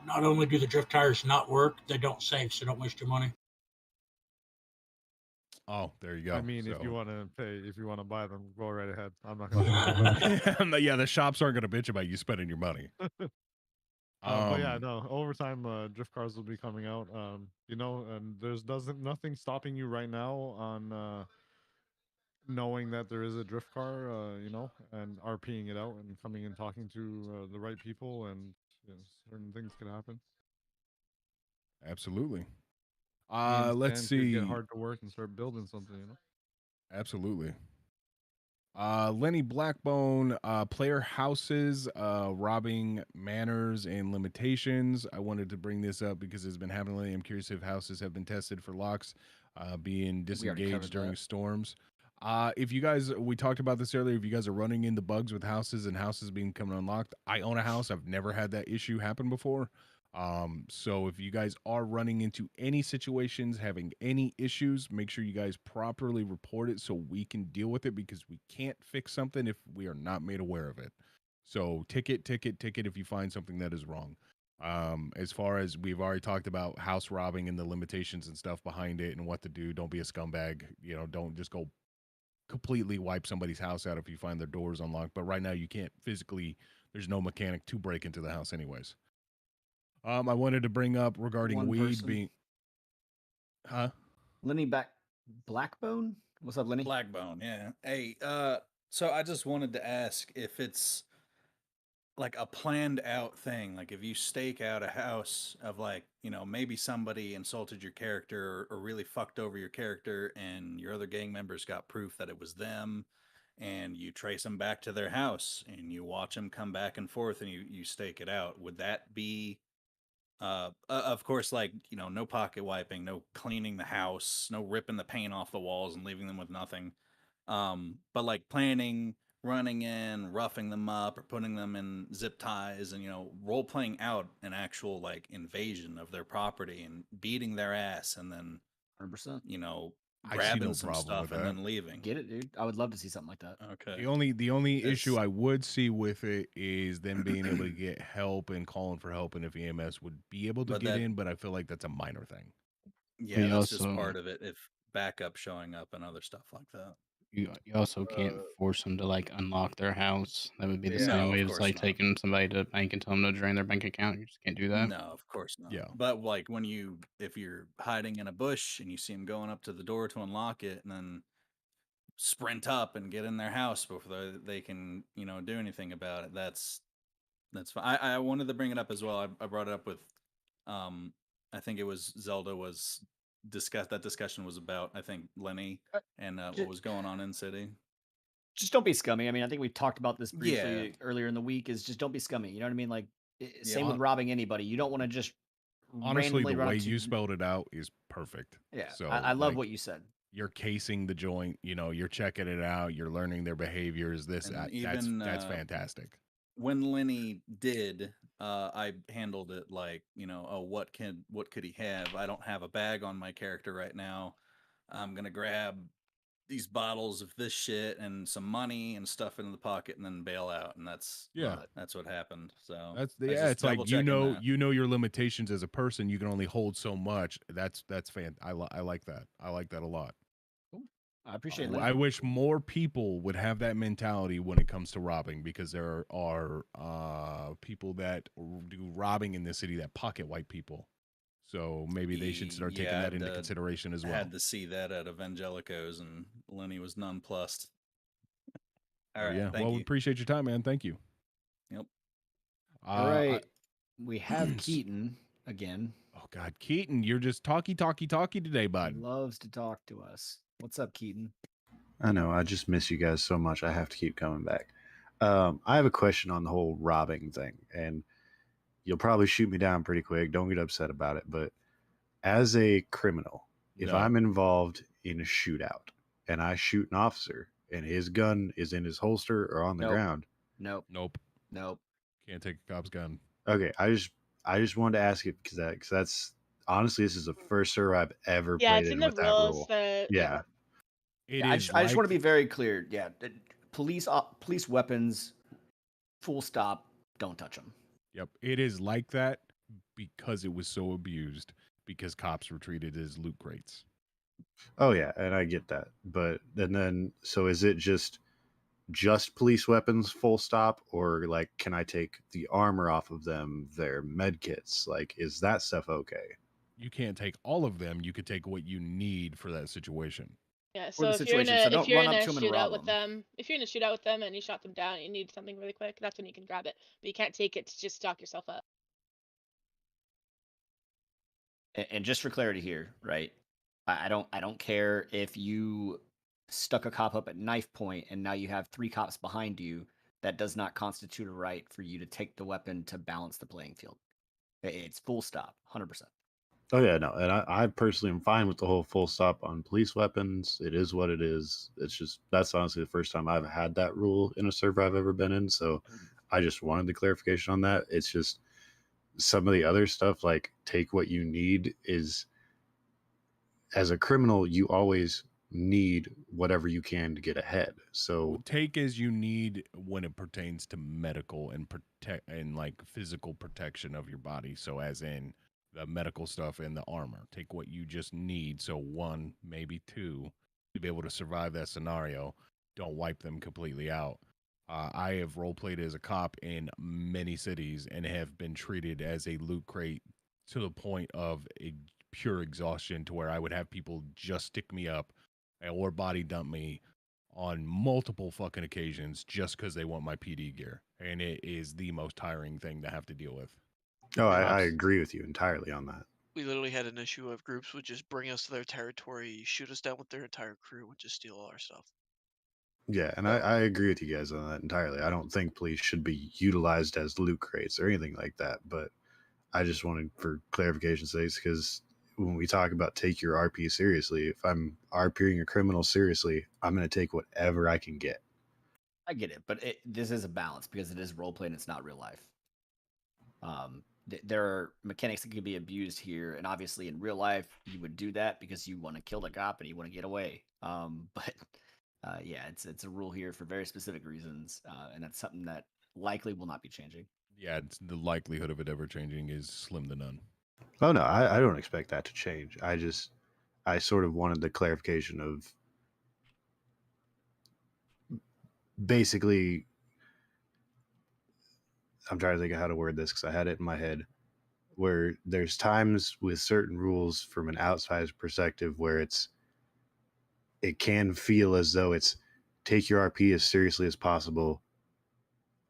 S6: Not only do the drift tires not work, they don't save, so don't waste your money.
S1: Oh, there you go.
S14: I mean, if you
S1: So-
S14: want to pay, if you want to buy them, go right ahead. I'm not going to.
S1: yeah, the shops aren't going to bitch about you spending your money.
S14: But yeah, no. Over time, drift cars will be coming out. And there's nothing stopping you right now on knowing that there is a drift car. And RPing it out and coming and talking to the right people, and certain things can happen.
S1: Absolutely.
S14: Me and
S1: Let's
S14: Stan could
S1: see.
S14: get hard to work and start building something.
S1: Absolutely. Lenny Blackbone, player houses, robbing manners and limitations. I wanted to bring this up because it's been happening lately. I'm curious if houses have been tested for locks being disengaged
S3: covered
S1: during
S3: that.
S1: storms. If you guys, we talked about this earlier, if you guys are running into bugs with houses and houses being coming unlocked, I own a house. I've never had that issue happen before. So if you guys are running into any situations, having any issues, make sure you guys properly report it so we can deal with it, because we can't fix something if we are not made aware of it. So ticket if you find something that is wrong. As far as we've already talked about house robbing and the limitations and stuff behind it and what to do, don't be a scumbag. Don't just go completely wipe somebody's house out if you find their doors unlocked. But right now you can't physically, there's no mechanic to break into the house anyways. I wanted to bring up regarding
S3: One
S1: weed
S3: person.
S1: being, huh?
S3: Lenny Blackbone? What's up, Lenny?
S11: Blackbone, yeah. Hey, so I just wanted to ask if it's like a planned out thing, like if you stake out a house of like, maybe somebody insulted your character or really fucked over your character and your other gang members got proof that it was them, and you trace them back to their house and you watch them come back and forth and you stake it out. Would that be of course, like, no pocket wiping, no cleaning the house, no ripping the paint off the walls and leaving them with nothing. But like planning, running in, roughing them up, or putting them in zip ties, and role playing out an actual like invasion of their property and beating their ass, and then
S3: 100%.
S1: I see
S11: grabbing
S1: no
S11: some
S1: problem
S11: stuff
S1: with
S11: and
S1: that.
S11: then leaving.
S3: Get it, dude. I would love to see something like that.
S11: Okay.
S1: The only issue
S11: It's-
S1: I would see with it is them being able to get help and calling for help, and if EMS would be able to
S11: But
S1: get
S11: that-
S1: in, but I feel like that's a minor thing.
S11: Yeah,
S12: We
S11: that's just
S12: also-
S11: part of it. If backup showing up and other stuff like that.
S12: You also can't force them to like unlock their house. That would be the
S11: Yeah,
S12: same
S11: no,
S12: way
S11: of
S12: as
S11: course
S12: like
S11: not.
S12: taking somebody to the bank and telling them to drain their bank account. You just can't do that.
S11: No, of course not.
S1: Yeah.
S11: But like if you're hiding in a bush and you see them going up to the door to unlock it, and then sprint up and get in their house before they can, do anything about it. That's fine. I wanted to bring it up as well. I brought it up with, I think it was Zelda was that discussion was about, I think, Lenny and what was going on in city.
S3: just don't be scummy. I mean, I think we talked about this briefly
S11: Yeah.
S3: earlier in the week. Is just don't be scummy. You know what I mean? Like,
S11: Yeah.
S3: same with robbing anybody. You don't want to just
S1: Honestly,
S3: randomly
S1: the
S3: run
S1: way
S3: up to.
S1: you spelled it out is perfect.
S3: Yeah,
S1: So
S3: I love
S1: like,
S3: what you said.
S1: You're casing the joint. You know, you're checking it out. You're learning their behaviors. This
S11: And
S1: that's
S11: even
S1: fantastic.
S11: when Lenny did, I handled it like, oh, what could he have? I don't have a bag on my character right now. I'm gonna grab these bottles of this shit and some money and stuff into the pocket and then bail out, and that's what happened. So
S1: It's like you know your limitations as a person. You can only hold so much. That's I like that. I like that a lot.
S3: I appreciate
S1: I wish more people would have that mentality when it comes to robbing, because there are people that do robbing in this city that pocket white people. So maybe they should start taking that into consideration as well.
S11: Had to see that at Evangelicos, and Lenny was nonplussed. All right,
S1: Yeah.
S11: thank
S1: Well,
S11: you.
S1: we appreciate your time, man. Thank you.
S11: Yep.
S3: All right, we have Keaton again.
S1: Oh God, Keaton, you're just talky today, bud.
S3: He loves to talk to us. What's up, Keaton?
S10: I know. I just miss you guys so much. I have to keep coming back. I have a question on the whole robbing thing, and you'll probably shoot me down pretty quick. Don't get upset about it. But as a criminal, if
S1: No.
S10: I'm involved in a shootout and I shoot an officer and his gun is in his holster or on the ground,
S3: Nope.
S1: Can't take a cop's gun.
S10: okay. I just wanted to ask it because that's honestly, this is the first server I've ever
S4: Yeah,
S10: played
S4: it's in
S10: in
S4: the
S10: with that
S4: rules
S10: rule.
S4: that
S10: Yeah.
S3: I just want to be very clear. Yeah, police weapons, full stop. Don't touch them.
S1: Yep, it is like that because it was so abused, because cops were treated as loot crates.
S10: Oh yeah, and I get that. But and then so is it just police weapons full stop, or like can I take the armor off of them, their med kits? Like is that stuff okay?
S1: You can't take all of them. You could take what you need for that situation.
S4: Yeah,
S3: For
S4: so
S3: the
S4: if you're in
S3: situation, so
S4: a
S3: don't
S4: if you're
S3: run
S4: in
S3: up
S4: a
S3: to 'em and
S4: shootout
S3: rob
S4: with
S3: 'em.
S4: them, if you're in a shootout with them and you shot them down and you need something really quick, that's when you can grab it. But you can't take it to just stock yourself up.
S3: And just for clarity here, right? I don't care if you stuck a cop up at knife point and now you have 3 cops behind you. That does not constitute a right for you to take the weapon to balance the playing field. It's full stop, 100%.
S10: Oh yeah, no, and I personally am fine with the whole full stop on police weapons. It is what it is. It's just that's honestly the first time I've had that rule in a server I've ever been in. So I just wanted the clarification on that. It's just some of the other stuff, like take what you need, is as a criminal, you always need whatever you can to get ahead. So
S1: Take as you need when it pertains to medical and like physical protection of your body. So as in the medical stuff and the armor. Take what you just need. So 1, maybe 2, to be able to survive that scenario. Don't wipe them completely out. I have role played as a cop in many cities and have been treated as a loot crate to the point of pure exhaustion, to where I would have people just stick me up or body dump me on multiple fucking occasions just because they want my PD gear. And it is the most tiring thing to have to deal with.
S10: oh, I agree with you entirely on that.
S17: We literally had an issue of groups would just bring us to their territory, shoot us down with their entire crew, and just steal all our stuff.
S10: Yeah, and I agree with you guys on that entirely. I don't think police should be utilized as loot crates or anything like that, but I just wanted for clarification's sake, because when we talk about take your RP seriously, if I'm RPing a criminal seriously, I'm going to take whatever I can get.
S3: I get it, but this is a balance because it is roleplay and it's not real life. There are mechanics that can be abused here, and obviously in real life you would do that because you want to kill the cop and you want to get away. But yeah, it's a rule here for very specific reasons, and that's something that likely will not be changing.
S1: Yeah, the likelihood of it ever changing is slim to none.
S10: Oh no, I don't expect that to change. I sort of wanted the clarification of basically, I'm trying to think of how to word this because I had it in my head, where there's times with certain rules from an outside perspective where it can feel as though it's take your RP as seriously as possible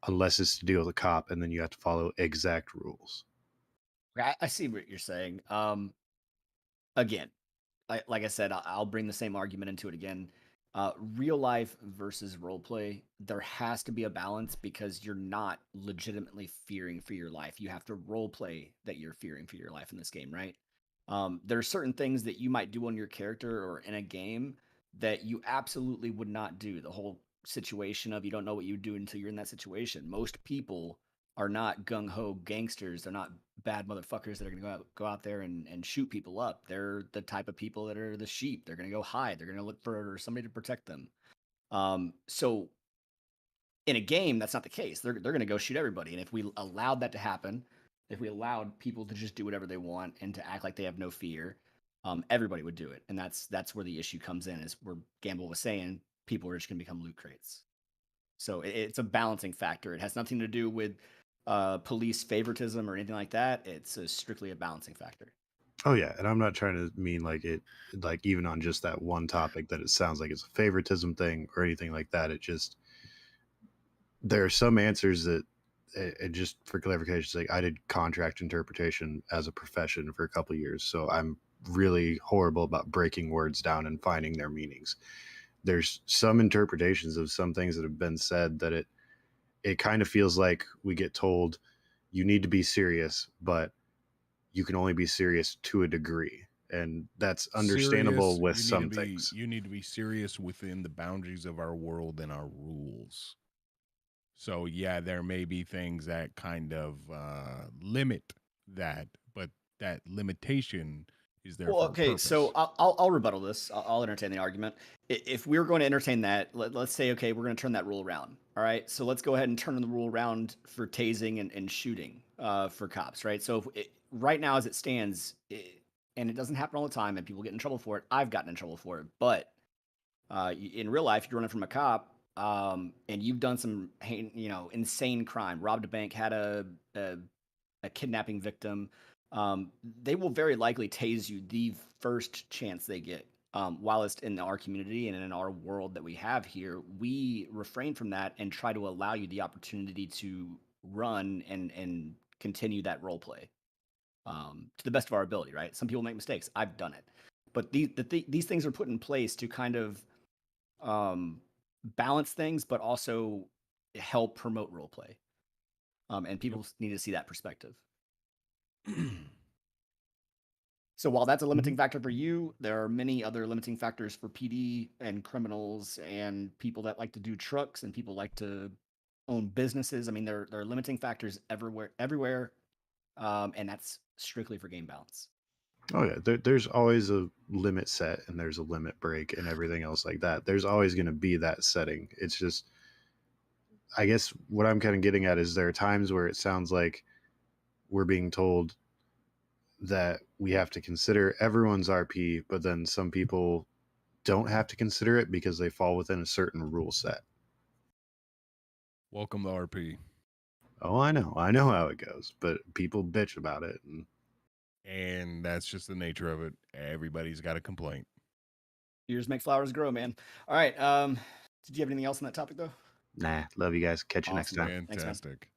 S10: unless it's to deal with a cop, and then you have to follow exact rules.
S3: I see what you're saying. Again, like I said, I'll bring the same argument into it again. Real life versus role play, there has to be a balance because you're not legitimately fearing for your life. You have to role play that you're fearing for your life in this game, right? There are certain things that you might do on your character or in a game that you absolutely would not do. The whole situation of you don't know what you do until you're in that situation. Most people are not gung ho gangsters. They're not bad motherfuckers that are gonna go out there and shoot people up. They're the type of people that are the sheep. They're gonna go hide. They're gonna look for somebody to protect them. So in a game, that's not the case. They're gonna go shoot everybody. And if we allowed that to happen, if we allowed people to just do whatever they want and to act like they have no fear, everybody would do it. And that's where the issue comes in. Is where Gamble was saying people are just gonna become loot crates. So it's a balancing factor. It has nothing to do with police favoritism or anything like that. It's strictly a balancing factor.
S10: Oh yeah, and I'm not trying to mean like it, like even on just that one topic that it sounds like it's a favoritism thing or anything like that. It just there are some answers that, and just for clarification's sake, I did contract interpretation as a profession for a couple of years, so I'm really horrible about breaking words down and finding their meanings. There's some interpretations of some things that have been said that it kind of feels like we get told you need to be serious, but you can only be serious to a degree. And that's understandable with some things.
S1: You need to be serious within the boundaries of our world and our rules. So yeah, there may be things that kind of limit that, but that limitation is there
S3: Well,
S1: for a
S3: okay,
S1: purpose.
S3: so I'll rebuttal this. I'll entertain the argument. If we were going to entertain that, let's say, okay, we're going to turn that rule around. All right, so let's go ahead and turn the rule around for tasing and shooting for cops, right? So right now, as it stands, and it doesn't happen all the time, and people get in trouble for it. I've gotten in trouble for it, but in real life, you're running from a cop, and you've done some, insane crime, robbed a bank, had a kidnapping victim. They will very likely tase you the first chance they get. While it's in our community and in our world that we have here, we refrain from that and try to allow you the opportunity to run and continue that role play to the best of our ability. Right? Some people make mistakes. I've done it, but these things are put in place to kind of balance things, but also help promote role play. And people need to see that perspective. So while that's a limiting factor for you, there are many other limiting factors for PD and criminals and people that like to do trucks and people like to own businesses. I mean, there are limiting factors everywhere, and that's strictly for game balance.
S10: Oh yeah, there's always a limit set and there's a limit break and everything else like that. There's always going to be that setting. It's just, I guess what I'm kind of getting at is there are times where it sounds like we're being told that we have to consider everyone's RP, but then some people don't have to consider it because they fall within a certain rule set.
S1: Welcome to RP.
S10: Oh, I know how it goes, but people bitch about it,
S1: and that's just the nature of it. Everybody's got a complaint.
S3: Years make flowers grow, man. All right. Did you have anything else on that topic though?
S10: Nah, love you guys. Catch you next time.
S1: Fantastic.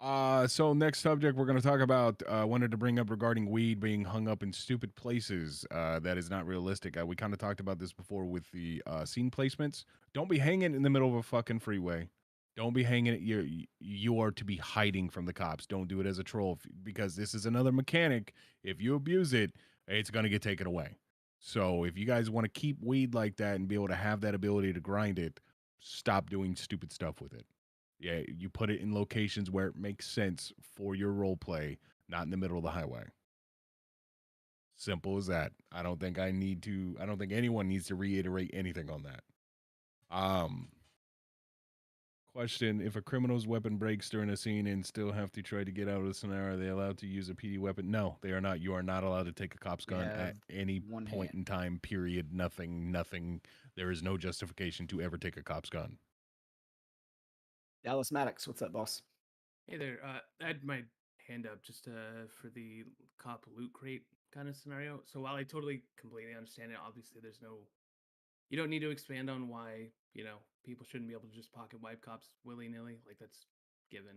S1: So next subject we're going to talk about, wanted to bring up regarding weed being hung up in stupid places. That is not realistic. We kind of talked about this before with the scene placements. Don't be hanging in the middle of a fucking freeway. Don't be hanging it. You are to be hiding from the cops. Don't do it as a troll because this is another mechanic. If you abuse it, it's going to get taken away. So if you guys want to keep weed like that and be able to have that ability to grind it, stop doing stupid stuff with it. Yeah, you put it in locations where it makes sense for your role play, not in the middle of the highway. Simple as that. I don't think anyone needs to reiterate anything on that. Question: if a criminal's weapon breaks during a scene and still have to try to get out of the scenario, are they allowed to use a PD weapon? No, they are not. You are not allowed to take a cop's gun at any point in time, period. Nothing. There is no justification to ever take a cop's gun.
S3: Dallas Maddox, what's up, boss?
S13: Hey there. I had my hand up just for the cop loot crate kind of scenario. So while I totally completely understand it, obviously you don't need to expand on why, people shouldn't be able to just pocket wipe cops willy-nilly. Like, that's given.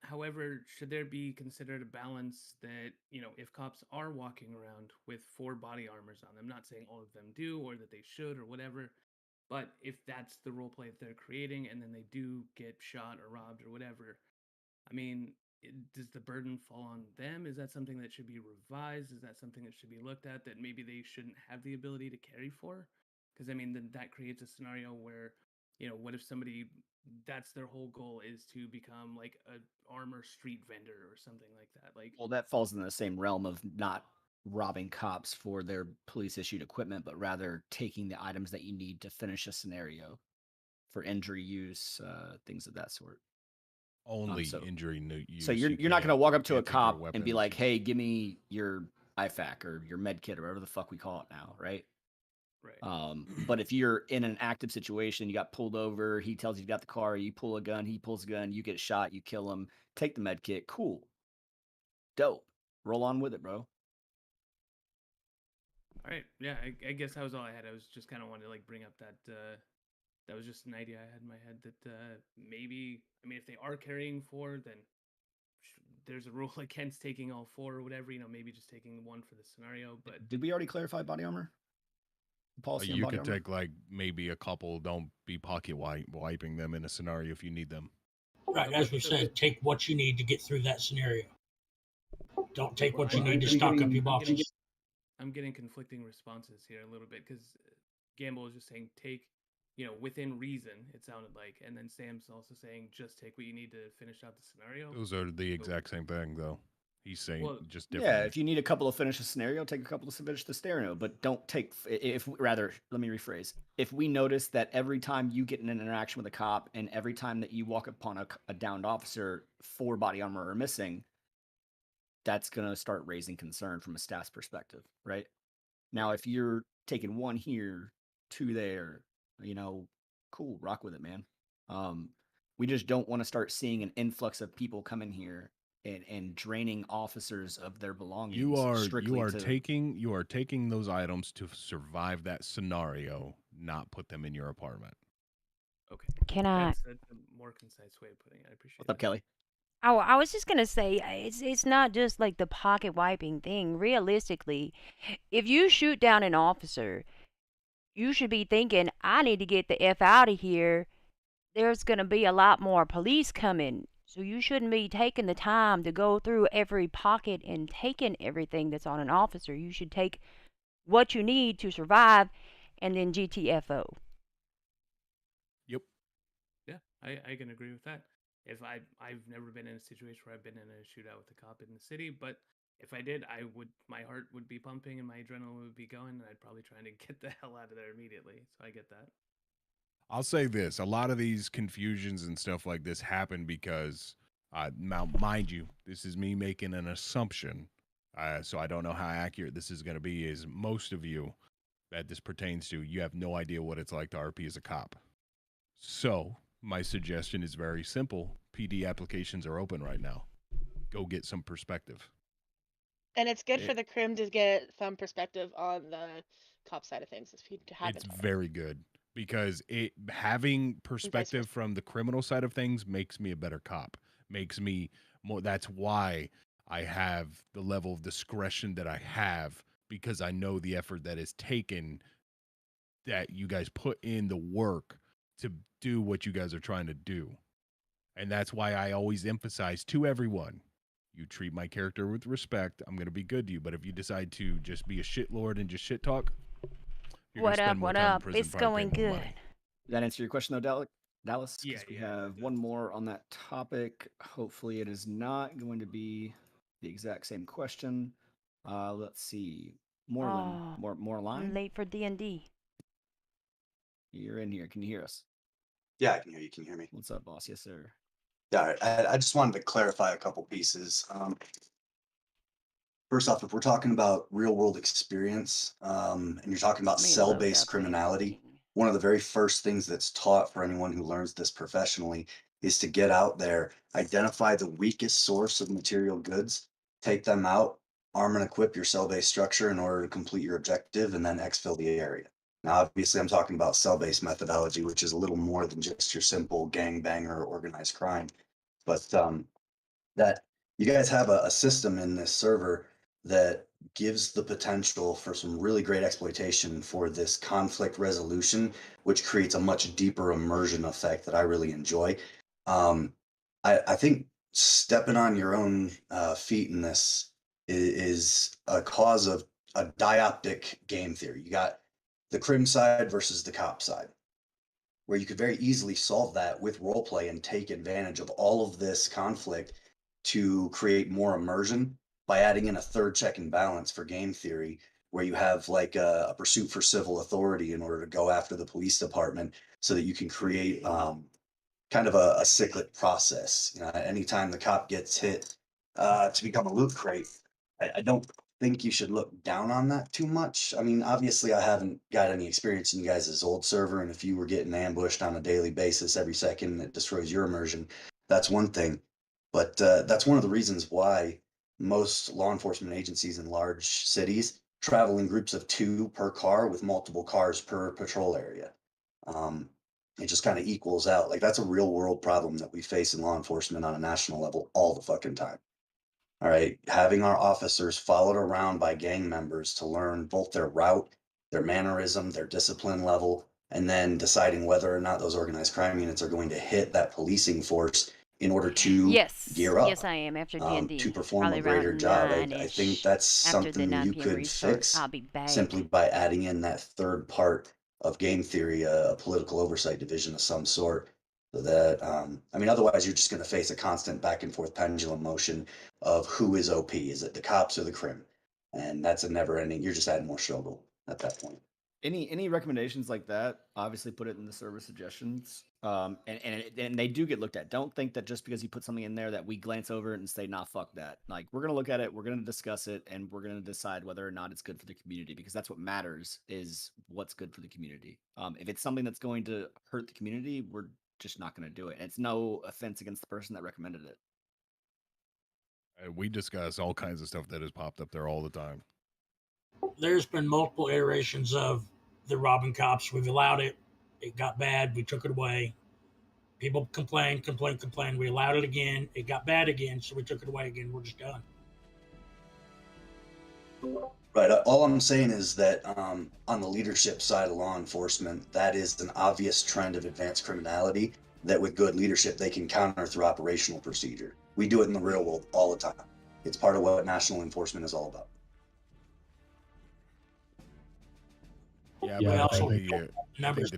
S13: However, should there be considered a balance that, if cops are walking around with 4 body armors on them, not saying all of them do or that they should or whatever, but if that's the role play that they're creating and then they do get shot or robbed or whatever, I mean, does the burden fall on them? Is that something that should be revised? Is that something that should be looked at that maybe they shouldn't have the ability to carry for? Because I mean, then that creates a scenario where, what if somebody that's their whole goal is to become like a armor street vendor or something like that? Like,
S3: Well, that falls in the same realm of not robbing cops for their police issued equipment, but rather taking the items that you need to finish a scenario for injury use, things of that sort.
S1: Only
S3: so
S1: injury use.
S3: So you're
S1: you
S3: not going to
S1: can't-
S3: walk up to
S1: you
S3: a
S1: can't take their
S3: cop and be
S1: weapons.
S3: like, "Hey, give me your IFAC or your med kit or whatever the fuck we call it now," right?
S13: Right.
S3: But if you're in an active situation, you got pulled over, he tells you got the car, you pull a gun, he pulls a gun, you get shot, you kill him, take the med kit, cool, dope, roll on with it, bro.
S13: All right, yeah, I guess that was all I had. I was just kind of wanted to like bring up that that was just an idea I had in my head that maybe, I mean, if they are carrying 4, then there's a rule against taking all 4 or whatever. Maybe just taking 1 for the scenario. But
S3: Did we already clarify body armor? Policy on
S1: You
S3: body
S1: could
S3: armor?
S1: take like maybe a couple. Don't be pocket wiping them in a scenario if you need them.
S6: Right, as we said, take what you need to get through that scenario. Don't take what you
S13: I'm
S6: need to stock up your boxes.
S13: I'm getting conflicting responses here a little bit because Gamble was just saying take, within reason, it sounded like, and then Sam's also saying just take what you need to finish out the scenario.
S1: Those are the exact same thing, though. He's saying
S13: Well,
S1: just differently.
S3: Yeah, if you need a couple to finish a scenario, take a couple to finish the scenario, but don't take, let me rephrase. If we notice that every time you get in an interaction with a cop and every time that you walk upon a downed officer, 4 body armor are missing, that's going to start raising concern from a staff's perspective, right? Now, if you're taking 1 here, 2 there, cool, rock with it, man. We just don't want to start seeing an influx of people coming here and draining officers of their belongings.
S1: You are
S3: to...
S1: taking those items to survive that scenario, not put them in your apartment.
S13: Okay.
S18: Can I?
S13: That's a more concise way of putting it. I appreciate
S3: What's up, Kelly?
S18: Oh, I was just gonna say it's not just like the pocket wiping thing. Realistically, if you shoot down an officer, you should be thinking, I need to get the F out of here. There's gonna be a lot more police coming. So you shouldn't be taking the time to go through every pocket and taking everything that's on an officer. You should take what you need to survive and then GTFO.
S1: Yep.
S13: Yeah, I can agree with that. If I've never been in a situation where I've been in a shootout with a cop in the city, but if I did, my heart would be pumping and my adrenaline would be going, and I'd probably try to get the hell out of there immediately. So I get that.
S1: I'll say this: a lot of these confusions and stuff like this happen because, now, mind you, this is me making an assumption, so I don't know how accurate this is going to be. Is most of you that this pertains to, you have no idea what it's like to RP as a cop. So my suggestion is very simple: PD applications are open right now. Go get some perspective.
S4: And it's good for the crim to get some perspective on the cop side of things if you haven't.
S1: It's very good because having perspective from the criminal side of things makes me a better cop. Makes me more. That's why I have the level of discretion that I have, because I know the effort that is taken, that you guys put in the work to do what you guys are trying to do. And that's why I always emphasize to everyone, you treat my character with respect, I'm going to be good to you. But if you decide to just be a shitlord and just shit talk, you're
S18: What
S1: gonna
S18: up?
S1: spend more
S18: What
S1: time in
S18: up?
S1: prison,
S18: It's
S1: probably
S18: going
S1: pay more
S18: good.
S1: money.
S3: Did that answer your question, though, Dallas?
S13: Yeah,
S3: we have one more on that topic. Hopefully, it is not going to be the exact same question. Let's see. Moreland, more
S18: I'm
S3: line.
S18: late for D&D.
S3: You're in here. Can you hear us?
S9: Yeah, I can hear you. Can you hear me?
S3: What's up, boss? Yes, sir.
S9: Yeah, all right. I just wanted to clarify a couple pieces. First off, if we're talking about real world experience, and you're talking about
S18: Me
S9: cell-based
S18: load up
S9: criminality, one of the very first things that's taught for anyone who learns this professionally is to get out there, identify the weakest source of material goods, take them out, arm and equip your cell-based structure in order to complete your objective, and then exfil the area. Now, obviously, I'm talking about cell-based methodology, which is a little more than just your simple gangbanger or organized crime. but that you guys have a system in this server that gives the potential for some really great exploitation for this conflict resolution, which creates a much deeper immersion effect that I really enjoy. I think stepping on your own feet in this is a cause of a dioptic game theory. You got the crim side versus the cop side, where you could very easily solve that with roleplay and take advantage of all of this conflict to create more immersion by adding in a third check and balance for game theory, where you have like a pursuit for civil authority in order to go after the police department so that you can create kind of a cyclic process. You know, anytime the cop gets hit to become a loot crate, I don't think you should look down on that too much. I mean, obviously, I haven't got any experience in you guys' old server, and if you were getting ambushed on a daily basis every second, it destroys your immersion. That's one thing, but that's one of the reasons why most law enforcement agencies in large cities travel in groups of 2 per car with multiple cars per patrol area. It just kind of equals out. Like, that's a real world problem that we face in law enforcement on a national level all the fucking time. All right, having our officers followed around by gang members to learn both their route, their mannerism, their discipline level, and then deciding whether or not those organized crime units are going to hit that policing force in order to
S18: Yes,
S9: gear up
S18: yes, I am after D&D.
S9: to perform
S18: Probably
S9: a greater
S18: around
S9: job. I think
S18: 9-ish.
S9: that's
S18: After the
S9: something
S18: 9
S9: you
S18: p.m.
S9: could
S18: restart,
S9: fix
S18: I'll be back.
S9: simply by adding in that third part of game theory, a political oversight division of some sort. So that, I mean, otherwise you're just going to face a constant back and forth pendulum motion of who is OP. Is it the cops or the crim? And that's a never ending. You're just adding more struggle at that point.
S3: Any recommendations like that, obviously put it in the server suggestions. And they do get looked at. Don't think that just because you put something in there that we glance over it and say, nah, fuck that. Like, we're gonna look at it, we're gonna discuss it, and we're gonna decide whether or not it's good for the community, because that's what matters, is what's good for the community. If it's something that's going to hurt the community, we're just not gonna do it. And it's no offense against the person that recommended it.
S1: We discuss all kinds of stuff that has popped up there all the time.
S6: There's been multiple iterations of the robbing cops. We've allowed it. It got bad. We took it away. People complain. We allowed it again. It got bad again, so we took it away again. We're just done.
S9: Right. All I'm saying is that on the leadership side of law enforcement, that is an obvious trend of advanced criminality that with good leadership, they can counter through operational procedure. We do it in the real world all the time. It's part of what national enforcement is all about.
S1: Yeah,
S6: We
S1: but
S6: also
S1: I
S6: don't
S1: think
S6: have the numbers.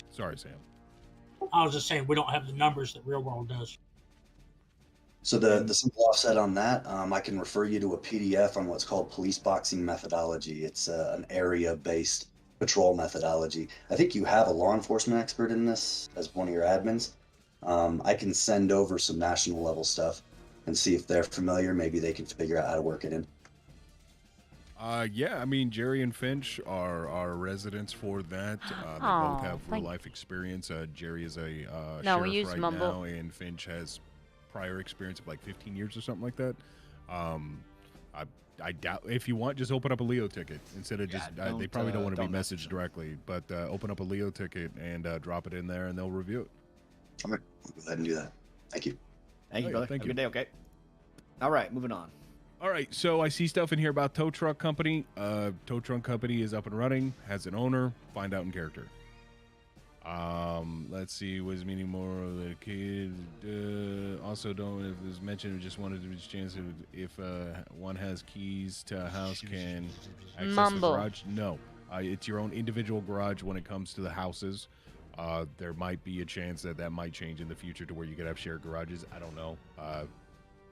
S1: Sorry, Sam.
S6: I was just saying we don't have the numbers that real world does.
S9: So the simple offset on that, I can refer you to a PDF on what's called police boxing methodology. It's an area-based patrol methodology. I think you have a law enforcement expert in this as one of your admins. I can send over some national level stuff and see if they're familiar. Maybe they can figure out how to work it in.
S1: Yeah, I mean, Jerry and Finch are residents for that. They both have real life experience. Jerry is a
S18: No, we
S1: sheriff
S18: use
S1: right
S18: Mumble.
S1: now, and Finch has prior experience of like 15 years or something like that. I doubt, if you want, just open up a Leo ticket instead of just. They probably don't want to be messaged directly, but open up a Leo ticket and drop it in there, and they'll review it.
S9: All right, we'll go ahead and do that. Thank you.
S3: Thank you,
S1: Oh, yeah,
S3: brother.
S1: thank
S3: Have a
S1: you.
S3: good day, okay? All right, moving on.
S1: All right, so I see stuff in here about Tow Truck Company. Tow Truck Company is up and running, has an owner. Find out in character. Let's see. Was meaning more of the kid. Also, don't, if it was mentioned, just wanted to chance if one has keys to a house can access
S18: Mumble.
S1: the garage. No, it's your own individual garage when it comes to the houses. There might be a chance that might change in the future to where you could have shared garages. I don't know.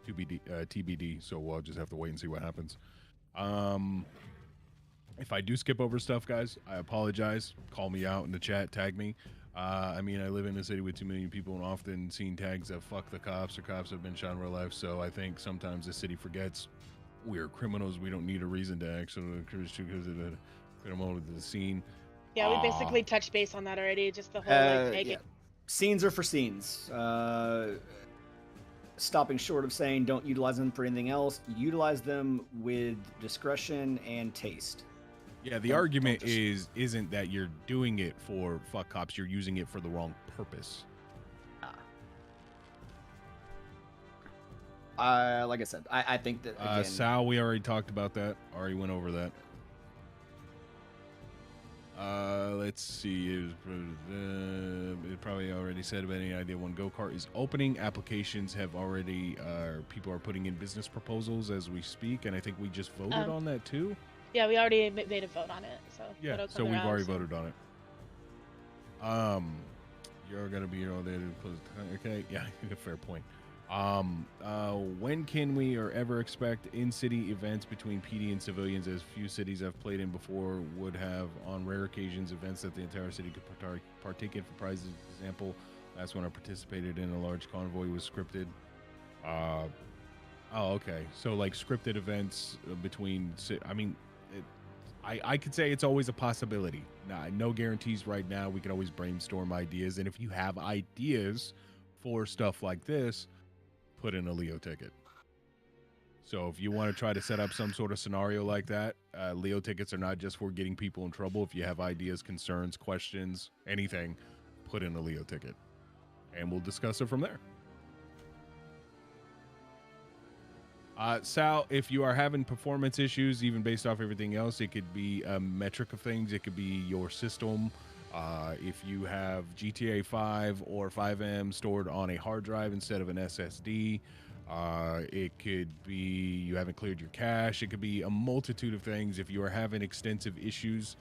S1: TBD, so we'll just have to wait and see what happens. If I do skip over stuff, guys, I apologize. Call me out in the chat, tag me. I mean, I live in a city with 2 million people and often seen tags of fuck the cops or cops have been shot in real life, so I think sometimes the city forgets we're criminals. We don't need a reason to actually because of the criminal of the scene.
S4: Yeah, we basically touched base on that already. Just the whole like
S3: Yeah. Scenes are for scenes. Stopping short of saying don't utilize them for anything else, utilize them with discretion and taste.
S1: Yeah, the argument isn't that you're doing it for fuck cops, you're using it for the wrong purpose.
S3: Like I said, I think that again.
S1: Sal, we already talked about that. Already went over that. Let's see. It probably already said about any idea when go-kart is opening. Applications have already. People are putting in business proposals as we speak, and I think we just voted on that too.
S4: Yeah, we already made a vote on it. So
S1: Yeah,
S4: it'll
S1: so
S4: come
S1: we've
S4: around
S1: already
S4: soon.
S1: voted on it. You're gonna be all there to close. Okay, yeah, fair point. When can we or ever expect in-city events between PD and civilians, as few cities I've played in before would have, on rare occasions, events that the entire city could partake in for prizes? Example, last one I participated in, a large convoy was scripted. Oh, okay. So like scripted events between, I mean, I could say it's always a possibility. No guarantees right now. We can always brainstorm ideas. And if you have ideas for stuff like this, put in a Leo ticket. So if you want to try to set up some sort of scenario like that, Leo tickets are not just for getting people in trouble. If you have ideas, concerns, questions, anything, put in a Leo ticket. And we'll discuss it from there. Sal, if you are having performance issues, even based off everything else, it could be a metric of things. It could be your system. If you have GTA 5 or 5M stored on a hard drive instead of an SSD, it could be you haven't cleared your cache. It could be a multitude of things. If you are having extensive issues,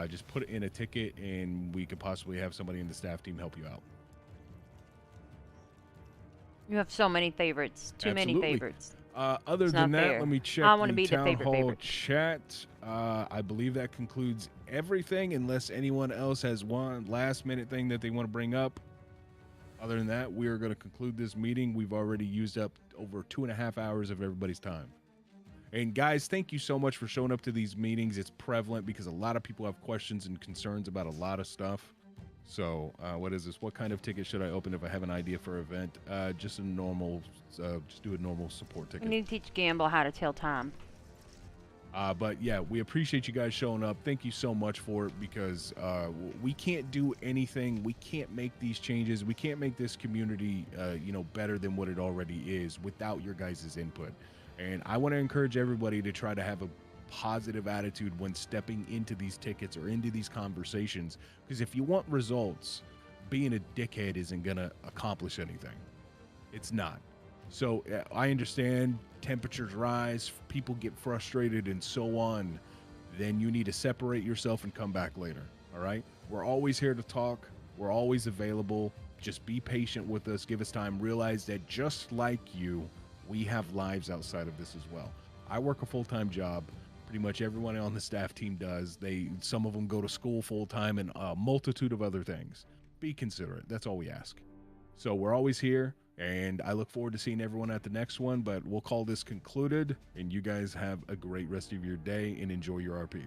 S1: just put it in a ticket and we could possibly have somebody in the staff team help you out.
S18: You have so many favorites. Too many favorites.
S1: Other
S18: It's
S1: than
S18: not
S1: that,
S18: fair.
S1: let me check
S18: I want to
S1: the
S18: be the
S1: town
S18: favorite
S1: hall
S18: favorite.
S1: chat. I believe that concludes everything, unless anyone else has one last minute thing that they want to bring up. Other than that, we are going to conclude this meeting. We've already used up over 2.5 hours of everybody's time. And guys, thank you so much for showing up to these meetings. It's prevalent because a lot of people have questions and concerns about a lot of stuff. So, what is this? What kind of ticket should I open if I have an idea for an event? Just a normal, just do a normal support
S18: We
S1: ticket.
S18: need to teach Gamble how to tell time.
S1: But yeah, we appreciate you guys showing up. Thank you so much for it, because we can't do anything. We can't make these changes. We can't make this community, better than what it already is without your guys' input. And I want to encourage everybody to try to have a positive attitude when stepping into these tickets or into these conversations, because if you want results, being a dickhead isn't going to accomplish anything. It's not. So I understand temperatures rise, people get frustrated and so on. Then you need to separate yourself and come back later. All right. We're always here to talk. We're always available. Just be patient with us. Give us time. Realize that just like you, we have lives outside of this as well. I work a full-time job. Pretty much everyone on the staff team does. Some of them go to school full-time and a multitude of other things. Be considerate. That's all we ask. So we're always here, and I look forward to seeing everyone at the next one, but we'll call this concluded, and you guys have a great rest of your day and enjoy your RP.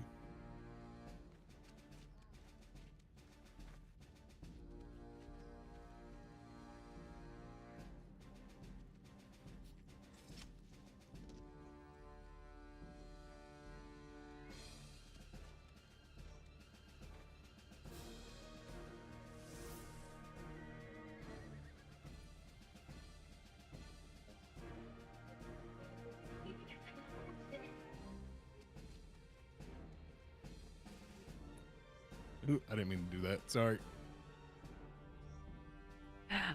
S1: Ooh, I didn't mean to do that. Sorry.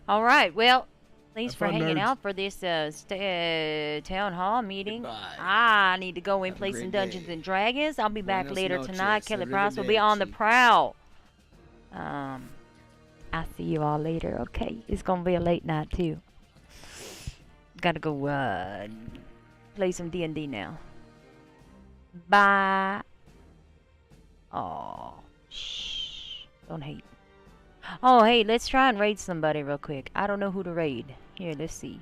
S18: All right. Well, thanks
S1: Have
S18: for
S1: fun,
S18: hanging
S1: nerds.
S18: out for this town hall meeting. I need to go and
S3: Have a
S18: play
S3: great
S18: some Dungeons
S3: day.
S18: and Dragons. I'll be back
S3: Buenos
S18: later
S3: noches.
S18: tonight. Kelly Price will be
S3: Arrivederci.
S18: on the prowl. I'll see you all later. Okay, it's gonna be a late night too. Gotta go play some D&D now. Bye. Oh, shh. Don't hate. Oh, hey, let's try and raid somebody real quick. I don't know who to raid. Here, let's see.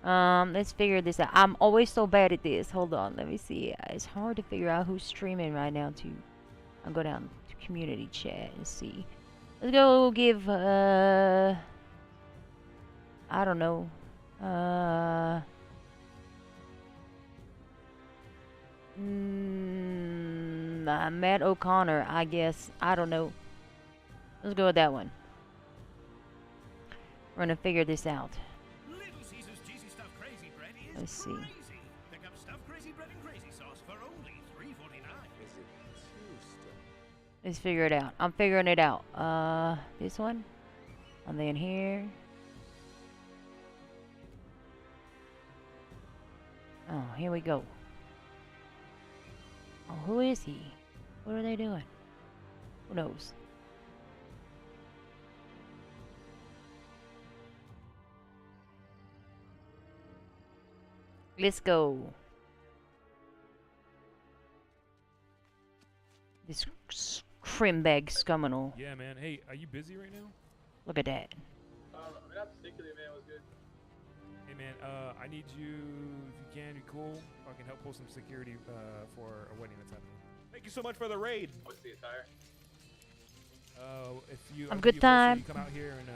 S18: Let's figure this out. I'm always so bad at this. Hold on, let me see. It's hard to figure out who's streaming right now too. I'll go down to community chat and see. Let's go give, I don't know. Matt O'Connor, I guess. I don't know. Let's go with that one. We're gonna figure this out.
S15: Little Caesar's cheesy stuff crazy bread
S18: Let's see.
S15: Pick up stuffed crazy bread and crazy sauce for only $3.49. Is it too stuffed?
S18: Let's figure it out. I'm figuring it out. This one. And then here. Oh, here we go. Oh, who is he? What are they doing? Who knows? Let's go. This crim bag scumminal.
S21: Yeah, man. Hey, are you busy right now?
S18: Look at that.
S22: Not particularly, man. Was good.
S21: Hey, man. I need you, if you can, be cool. I can help pull some security for a wedding that's happening. Thank you so much for the raid.
S22: What's the attire?
S21: If you,
S18: I'm
S21: I'll
S18: good
S21: give you a poster,
S18: time.
S21: you come out here and